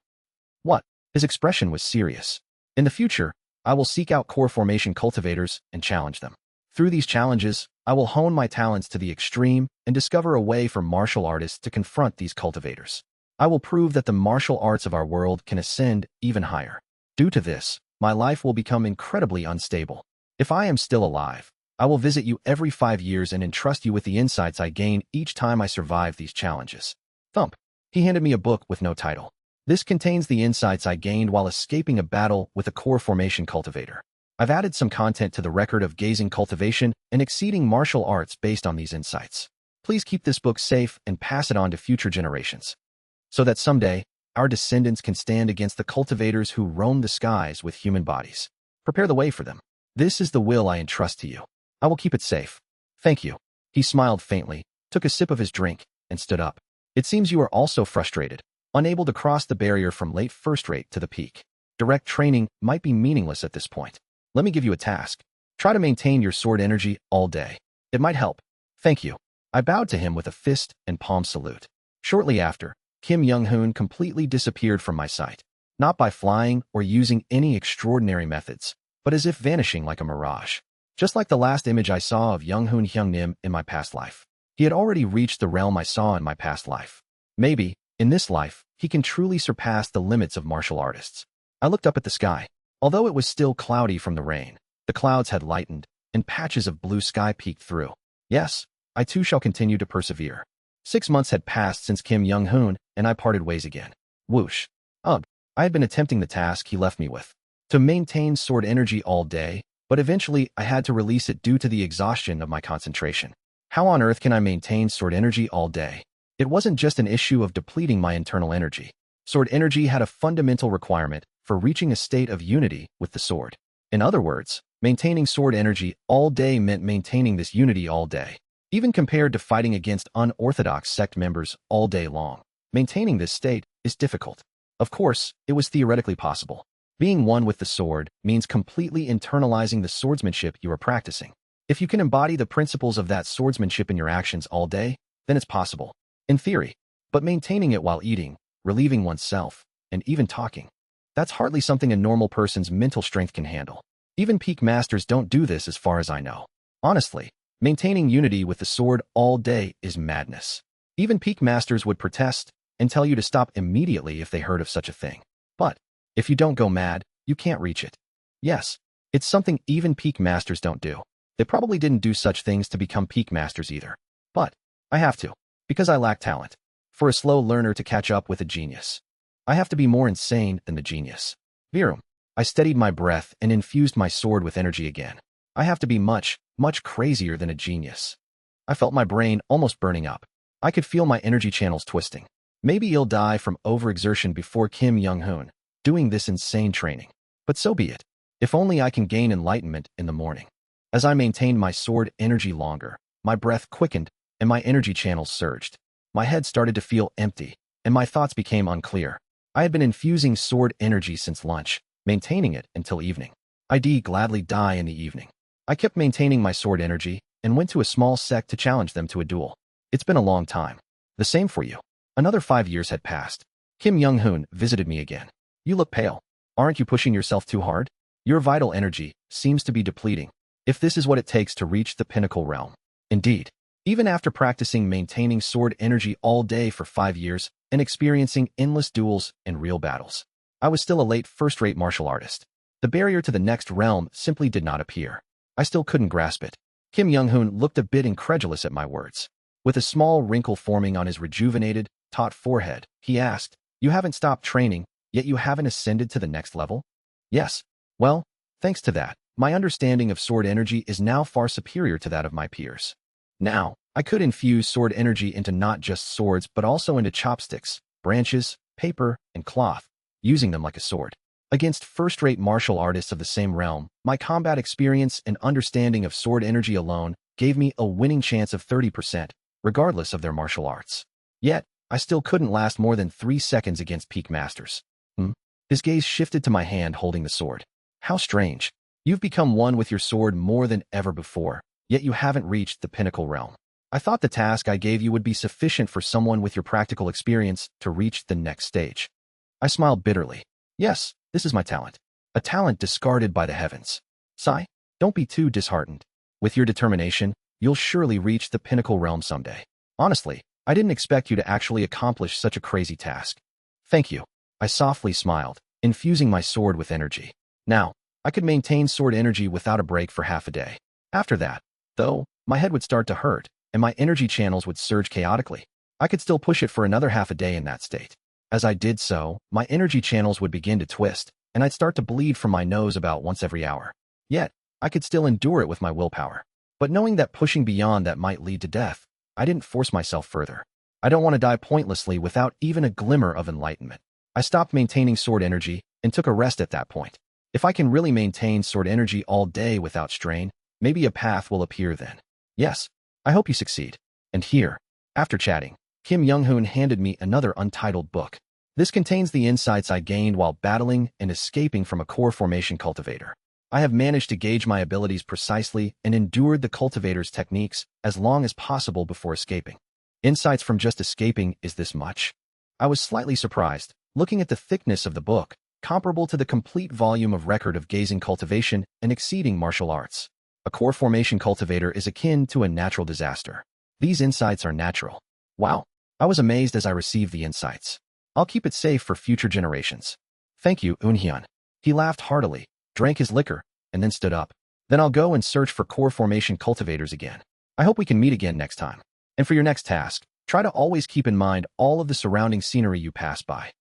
What? His expression was serious. In the future, I will seek out core formation cultivators and challenge them. Through these challenges, I will hone my talents to the extreme and discover a way for martial artists to confront these cultivators. I will prove that the martial arts of our world can ascend even higher. Due to this, my life will become incredibly unstable. If I am still alive, I will visit you every 5 years and entrust you with the insights I gain each time I survive these challenges. Thump. He handed me a book with no title. This contains the insights I gained while escaping a battle with a core formation cultivator. I've added some content to the record of gazing cultivation and exceeding martial arts based on these insights. Please keep this book safe and pass it on to future generations. so that someday, our descendants can stand against the cultivators who roam the skies with human bodies. Prepare the way for them. This is the will I entrust to you. I will keep it safe. Thank you. He smiled faintly, took a sip of his drink, and stood up. It seems you are also frustrated, unable to cross the barrier from late first rate to the peak. Direct training might be meaningless at this point. Let me give you a task. Try to maintain your sword energy all day. It might help. Thank you. I bowed to him with a fist and palm salute. Shortly after, Kim Young-hoon completely disappeared from my sight, not by flying or using any extraordinary methods, but as if vanishing like a mirage. Just like the last image I saw of Young-hoon Hyung-nim in my past life. He had already reached the realm I saw in my past life. Maybe, in this life, he can truly surpass the limits of martial artists. I looked up at the sky. Although it was still cloudy from the rain, the clouds had lightened, and patches of blue sky peeked through. Yes, I too shall continue to persevere. 6 months had passed since Kim Young-hoon and I parted ways again. Whoosh. Ugh. I had been attempting the task he left me with. To maintain sword energy all day, but eventually I had to release it due to the exhaustion of my concentration. How on earth can I maintain sword energy all day? It wasn't just an issue of depleting my internal energy. Sword energy had a fundamental requirement for reaching a state of unity with the sword. In other words, maintaining sword energy all day meant maintaining this unity all day. Even compared to fighting against unorthodox sect members all day long, maintaining this state is difficult. Of course, it was theoretically possible. Being one with the sword means completely internalizing the swordsmanship you are practicing. If you can embody the principles of that swordsmanship in your actions all day, then it's possible. In theory. But maintaining it while eating, relieving oneself, and even talking. That's hardly something a normal person's mental strength can handle. Even peak masters don't do this as far as I know. Honestly, maintaining unity with the sword all day is madness. Even peak masters would protest and tell you to stop immediately if they heard of such a thing. But if you don't go mad, you can't reach it. Yes, it's something even peak masters don't do. They probably didn't do such things to become peak masters either. But I have to, because I lack talent. For a slow learner to catch up with a genius, I have to be more insane than the genius. Virum. I steadied my breath and infused my sword with energy again. I have to be much, much crazier than a genius. I felt my brain almost burning up. I could feel my energy channels twisting. Maybe he'll die from overexertion before Kim Young-hoon, doing this insane training. But so be it. If only I can gain enlightenment in the morning. As I maintained my sword energy longer, my breath quickened and my energy channels surged. My head started to feel empty, and my thoughts became unclear. I had been infusing sword energy since lunch, maintaining it until evening. I'd gladly die in the evening. I kept maintaining my sword energy and went to a small sect to challenge them to a duel. It's been a long time. The same for you. Another 5 years had passed. Kim Young-hoon visited me again. You look pale. Aren't you pushing yourself too hard? Your vital energy seems to be depleting. If this is what it takes to reach the pinnacle realm. Indeed. Even after practicing maintaining sword energy all day for 5 years and experiencing endless duels and real battles, I was still a late first-rate martial artist. The barrier to the next realm simply did not appear. I still couldn't grasp it. Kim Young-hoon looked a bit incredulous at my words. With a small wrinkle forming on his rejuvenated, taut forehead, he asked, "You haven't stopped training, yet you haven't ascended to the next level?" Yes. Well, thanks to that, my understanding of sword energy is now far superior to that of my peers. Now, I could infuse sword energy into not just swords but also into chopsticks, branches, paper, and cloth, using them like a sword. Against first-rate martial artists of the same realm, my combat experience and understanding of sword energy alone gave me a winning chance of 30%, regardless of their martial arts. Yet, I still couldn't last more than 3 seconds against peak masters. His gaze shifted to my hand holding the sword. How strange. You've become one with your sword more than ever before, yet you haven't reached the pinnacle realm. I thought the task I gave you would be sufficient for someone with your practical experience to reach the next stage. I smiled bitterly. Yes, this is my talent. A talent discarded by the heavens. Sigh, don't be too disheartened. With your determination, you'll surely reach the pinnacle realm someday. Honestly, I didn't expect you to actually accomplish such a crazy task. Thank you. I softly smiled, infusing my sword with energy. Now, I could maintain sword energy without a break for half a day. After that, though, my head would start to hurt, and my energy channels would surge chaotically. I could still push it for another half a day in that state. As I did so, my energy channels would begin to twist, and I'd start to bleed from my nose about once every hour. Yet, I could still endure it with my willpower. But knowing that pushing beyond that might lead to death, I didn't force myself further. I don't want to die pointlessly without even a glimmer of enlightenment. I stopped maintaining sword energy and took a rest at that point. If I can really maintain sword energy all day without strain, maybe a path will appear then. Yes, I hope you succeed. And here, after chatting, Kim Young-hoon handed me another untitled book. This contains the insights I gained while battling and escaping from a core formation cultivator. I have managed to gauge my abilities precisely and endured the cultivator's techniques as long as possible before escaping. Insights from just escaping is this much? I was slightly surprised, looking at the thickness of the book, comparable to the complete volume of record of gazing cultivation and exceeding martial arts. A core formation cultivator is akin to a natural disaster. These insights are natural. Wow. I was amazed as I received the insights. I'll keep it safe for future generations. Thank you, Eun-hyun. He laughed heartily, drank his liquor, and then stood up. Then I'll go and search for core formation cultivators again. I hope we can meet again next time. And for your next task, try to always keep in mind all of the surrounding scenery you pass by.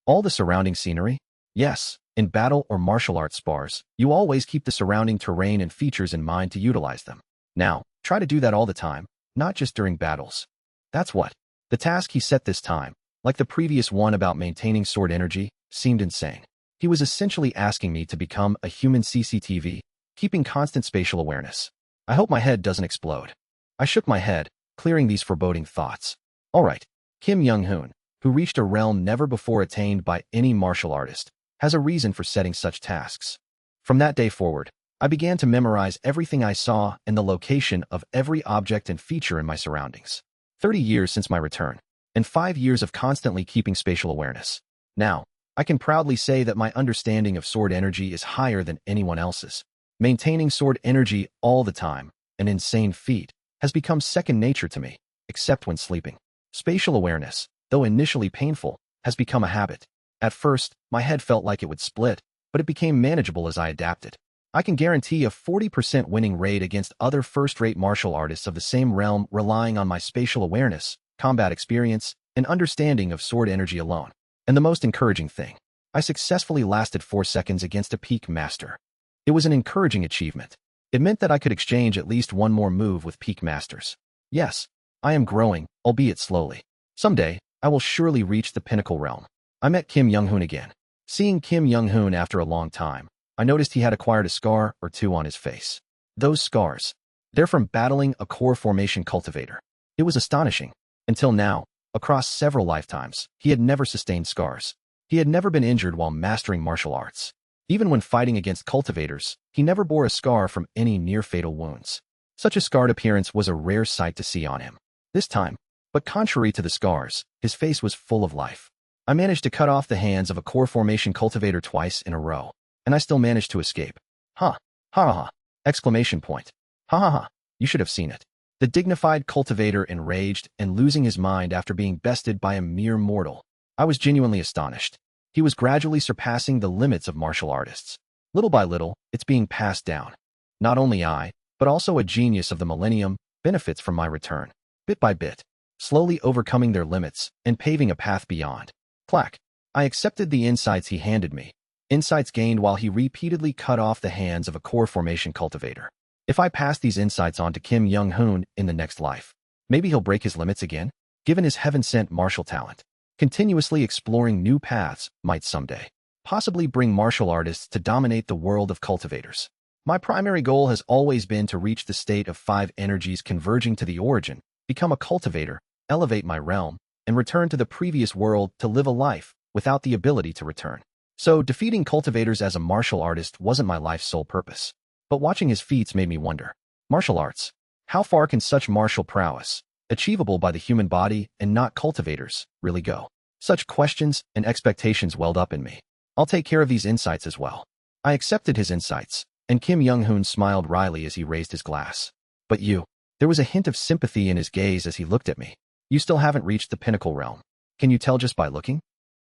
All the surrounding scenery? Yes, in battle or martial arts spars, you always keep the surrounding terrain and features in mind to utilize them. Now, try to do that all the time, not just during battles. That's what. The task he set this time, like the previous one about maintaining sword energy, seemed insane. He was essentially asking me to become a human CCTV, keeping constant spatial awareness. I hope my head doesn't explode. I shook my head, clearing these foreboding thoughts. All right, Kim Young-hoon, who reached a realm never before attained by any martial artist, has a reason for setting such tasks. From that day forward, I began to memorize everything I saw and the location of every object and feature in my surroundings. 30 years since my return, and 5 years of constantly keeping spatial awareness. Now, I can proudly say that my understanding of sword energy is higher than anyone else's. Maintaining sword energy all the time, an insane feat, has become second nature to me, except when sleeping. Spatial awareness, though initially painful, has become a habit. At first, my head felt like it would split, but it became manageable as I adapted. I can guarantee a 40% winning rate against other first-rate martial artists of the same realm relying on my spatial awareness, combat experience, and understanding of sword energy alone. And the most encouraging thing, I successfully lasted 4 seconds against a peak master. It was an encouraging achievement. It meant that I could exchange at least one more move with peak masters. Yes, I am growing, albeit slowly. Someday, I will surely reach the pinnacle realm. I met Kim Young-hoon again. Seeing Kim Young-hoon after a long time, I noticed he had acquired a scar or two on his face. Those scars, they're from battling a core formation cultivator. It was astonishing. Until now, across several lifetimes, he had never sustained scars. He had never been injured while mastering martial arts. Even when fighting against cultivators, he never bore a scar from any near-fatal wounds. Such a scarred appearance was a rare sight to see on him. This time, but contrary to the scars, his face was full of life. I managed to cut off the hands of a core formation cultivator twice in a row, and I still managed to escape. Ha! Ha ha! Exclamation point. Ha ha ha! You should have seen it. The dignified cultivator enraged and losing his mind after being bested by a mere mortal. I was genuinely astonished. He was gradually surpassing the limits of martial artists. Little by little, it's being passed down. Not only I, but also a genius of the millennium, benefits from my return. Bit by bit, slowly overcoming their limits and paving a path beyond. Clack. I accepted the insights he handed me. Insights gained while he repeatedly cut off the hands of a core formation cultivator. If I pass these insights on to Kim Young-hoon in the next life, maybe he'll break his limits again? Given his heaven-sent martial talent, continuously exploring new paths might someday possibly bring martial artists to dominate the world of cultivators. My primary goal has always been to reach the state of 5 energies converging to the origin, become a cultivator, elevate my realm, and return to the previous world to live a life without the ability to return. So defeating cultivators as a martial artist wasn't my life's sole purpose. But watching his feats made me wonder. Martial arts. How far can such martial prowess, achievable by the human body and not cultivators, really go? Such questions and expectations welled up in me. I'll take care of these insights as well. I accepted his insights, and Kim Young-hoon smiled wryly as he raised his glass. But you. There was a hint of sympathy in his gaze as he looked at me. You still haven't reached the pinnacle realm. Can you tell just by looking?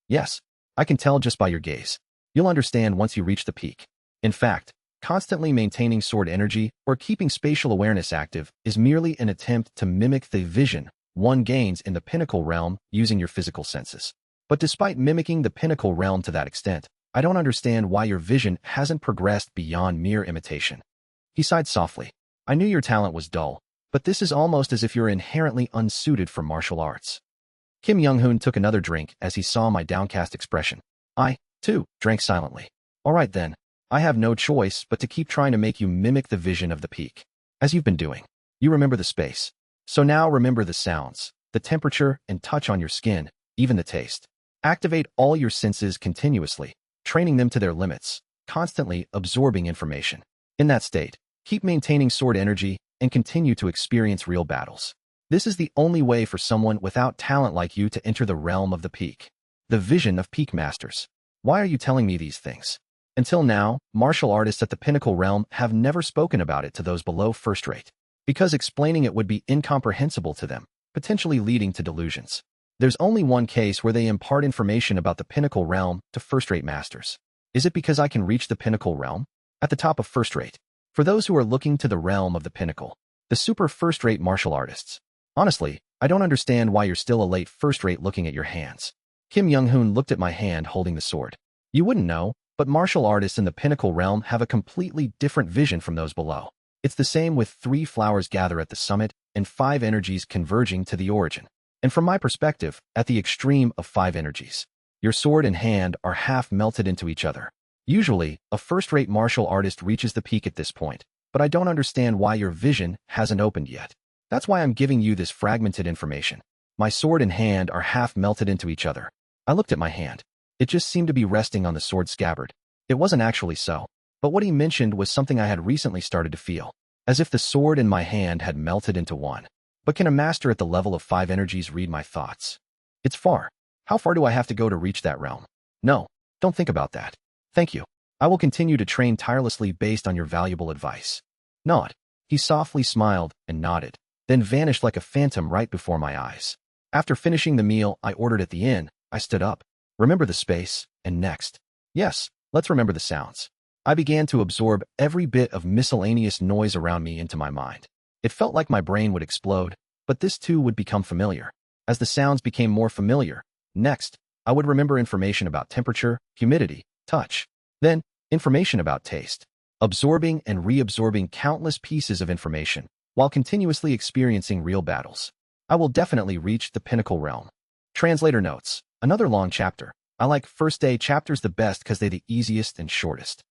Yes, I can tell just by your gaze. You'll understand once you reach the peak. In fact, constantly maintaining sword energy or keeping spatial awareness active is merely an attempt to mimic the vision one gains in the pinnacle realm using your physical senses. But despite mimicking the pinnacle realm to that extent, I don't understand why your vision hasn't progressed beyond mere imitation. He sighed softly. I knew your talent was dull, but this is almost as if you're inherently unsuited for martial arts. Kim Young-hoon took another drink as he saw my downcast expression. I, too, drank silently. All right then. I have no choice but to keep trying to make you mimic the vision of the peak. As you've been doing. You remember the space. So now remember the sounds, the temperature and touch on your skin, even the taste. Activate all your senses continuously, training them to their limits, constantly absorbing information. In that state, keep maintaining sword energy and continue to experience real battles. This is the only way for someone without talent like you to enter the realm of the peak. The vision of peak masters. Why are you telling me these things? Until now, martial artists at the pinnacle realm have never spoken about it to those below first rate, because explaining it would be incomprehensible to them, potentially leading to delusions. There's only one case where they impart information about the pinnacle realm to first-rate masters. Is it because I can reach the pinnacle realm? At the top of first-rate. For those who are looking to the realm of the pinnacle, the super first-rate martial artists. Honestly, I don't understand why you're still a late first-rate looking at your hands. Kim Young-hoon looked at my hand holding the sword. You wouldn't know, but martial artists in the pinnacle realm have a completely different vision from those below. It's the same with 3 flowers gather at the summit and 5 energies converging to the origin. And from my perspective, at the extreme of 5 energies, your sword and hand are half melted into each other. Usually, a first-rate martial artist reaches the peak at this point, but I don't understand why your vision hasn't opened yet. That's why I'm giving you this fragmented information. My sword and hand are half melted into each other. I looked at my hand. It just seemed to be resting on the sword scabbard. It wasn't actually so. But what he mentioned was something I had recently started to feel, as if the sword in my hand had melted into one. But can a master at the level of 5 energies read my thoughts? It's far. How far do I have to go to reach that realm? No, don't think about that. Thank you. I will continue to train tirelessly based on your valuable advice. Nod. He softly smiled and nodded, then vanished like a phantom right before my eyes. After finishing the meal I ordered at the inn, I stood up. Remember the space, and next. Yes, let's remember the sounds. I began to absorb every bit of miscellaneous noise around me into my mind. It felt like my brain would explode, but this too would become familiar. As the sounds became more familiar, next, I would remember information about temperature, humidity, touch. Then, information about taste. Absorbing and reabsorbing countless pieces of information, while continuously experiencing real battles. I will definitely reach the pinnacle realm. Translator notes. Another long chapter. I like first day chapters the best because they're the easiest and shortest.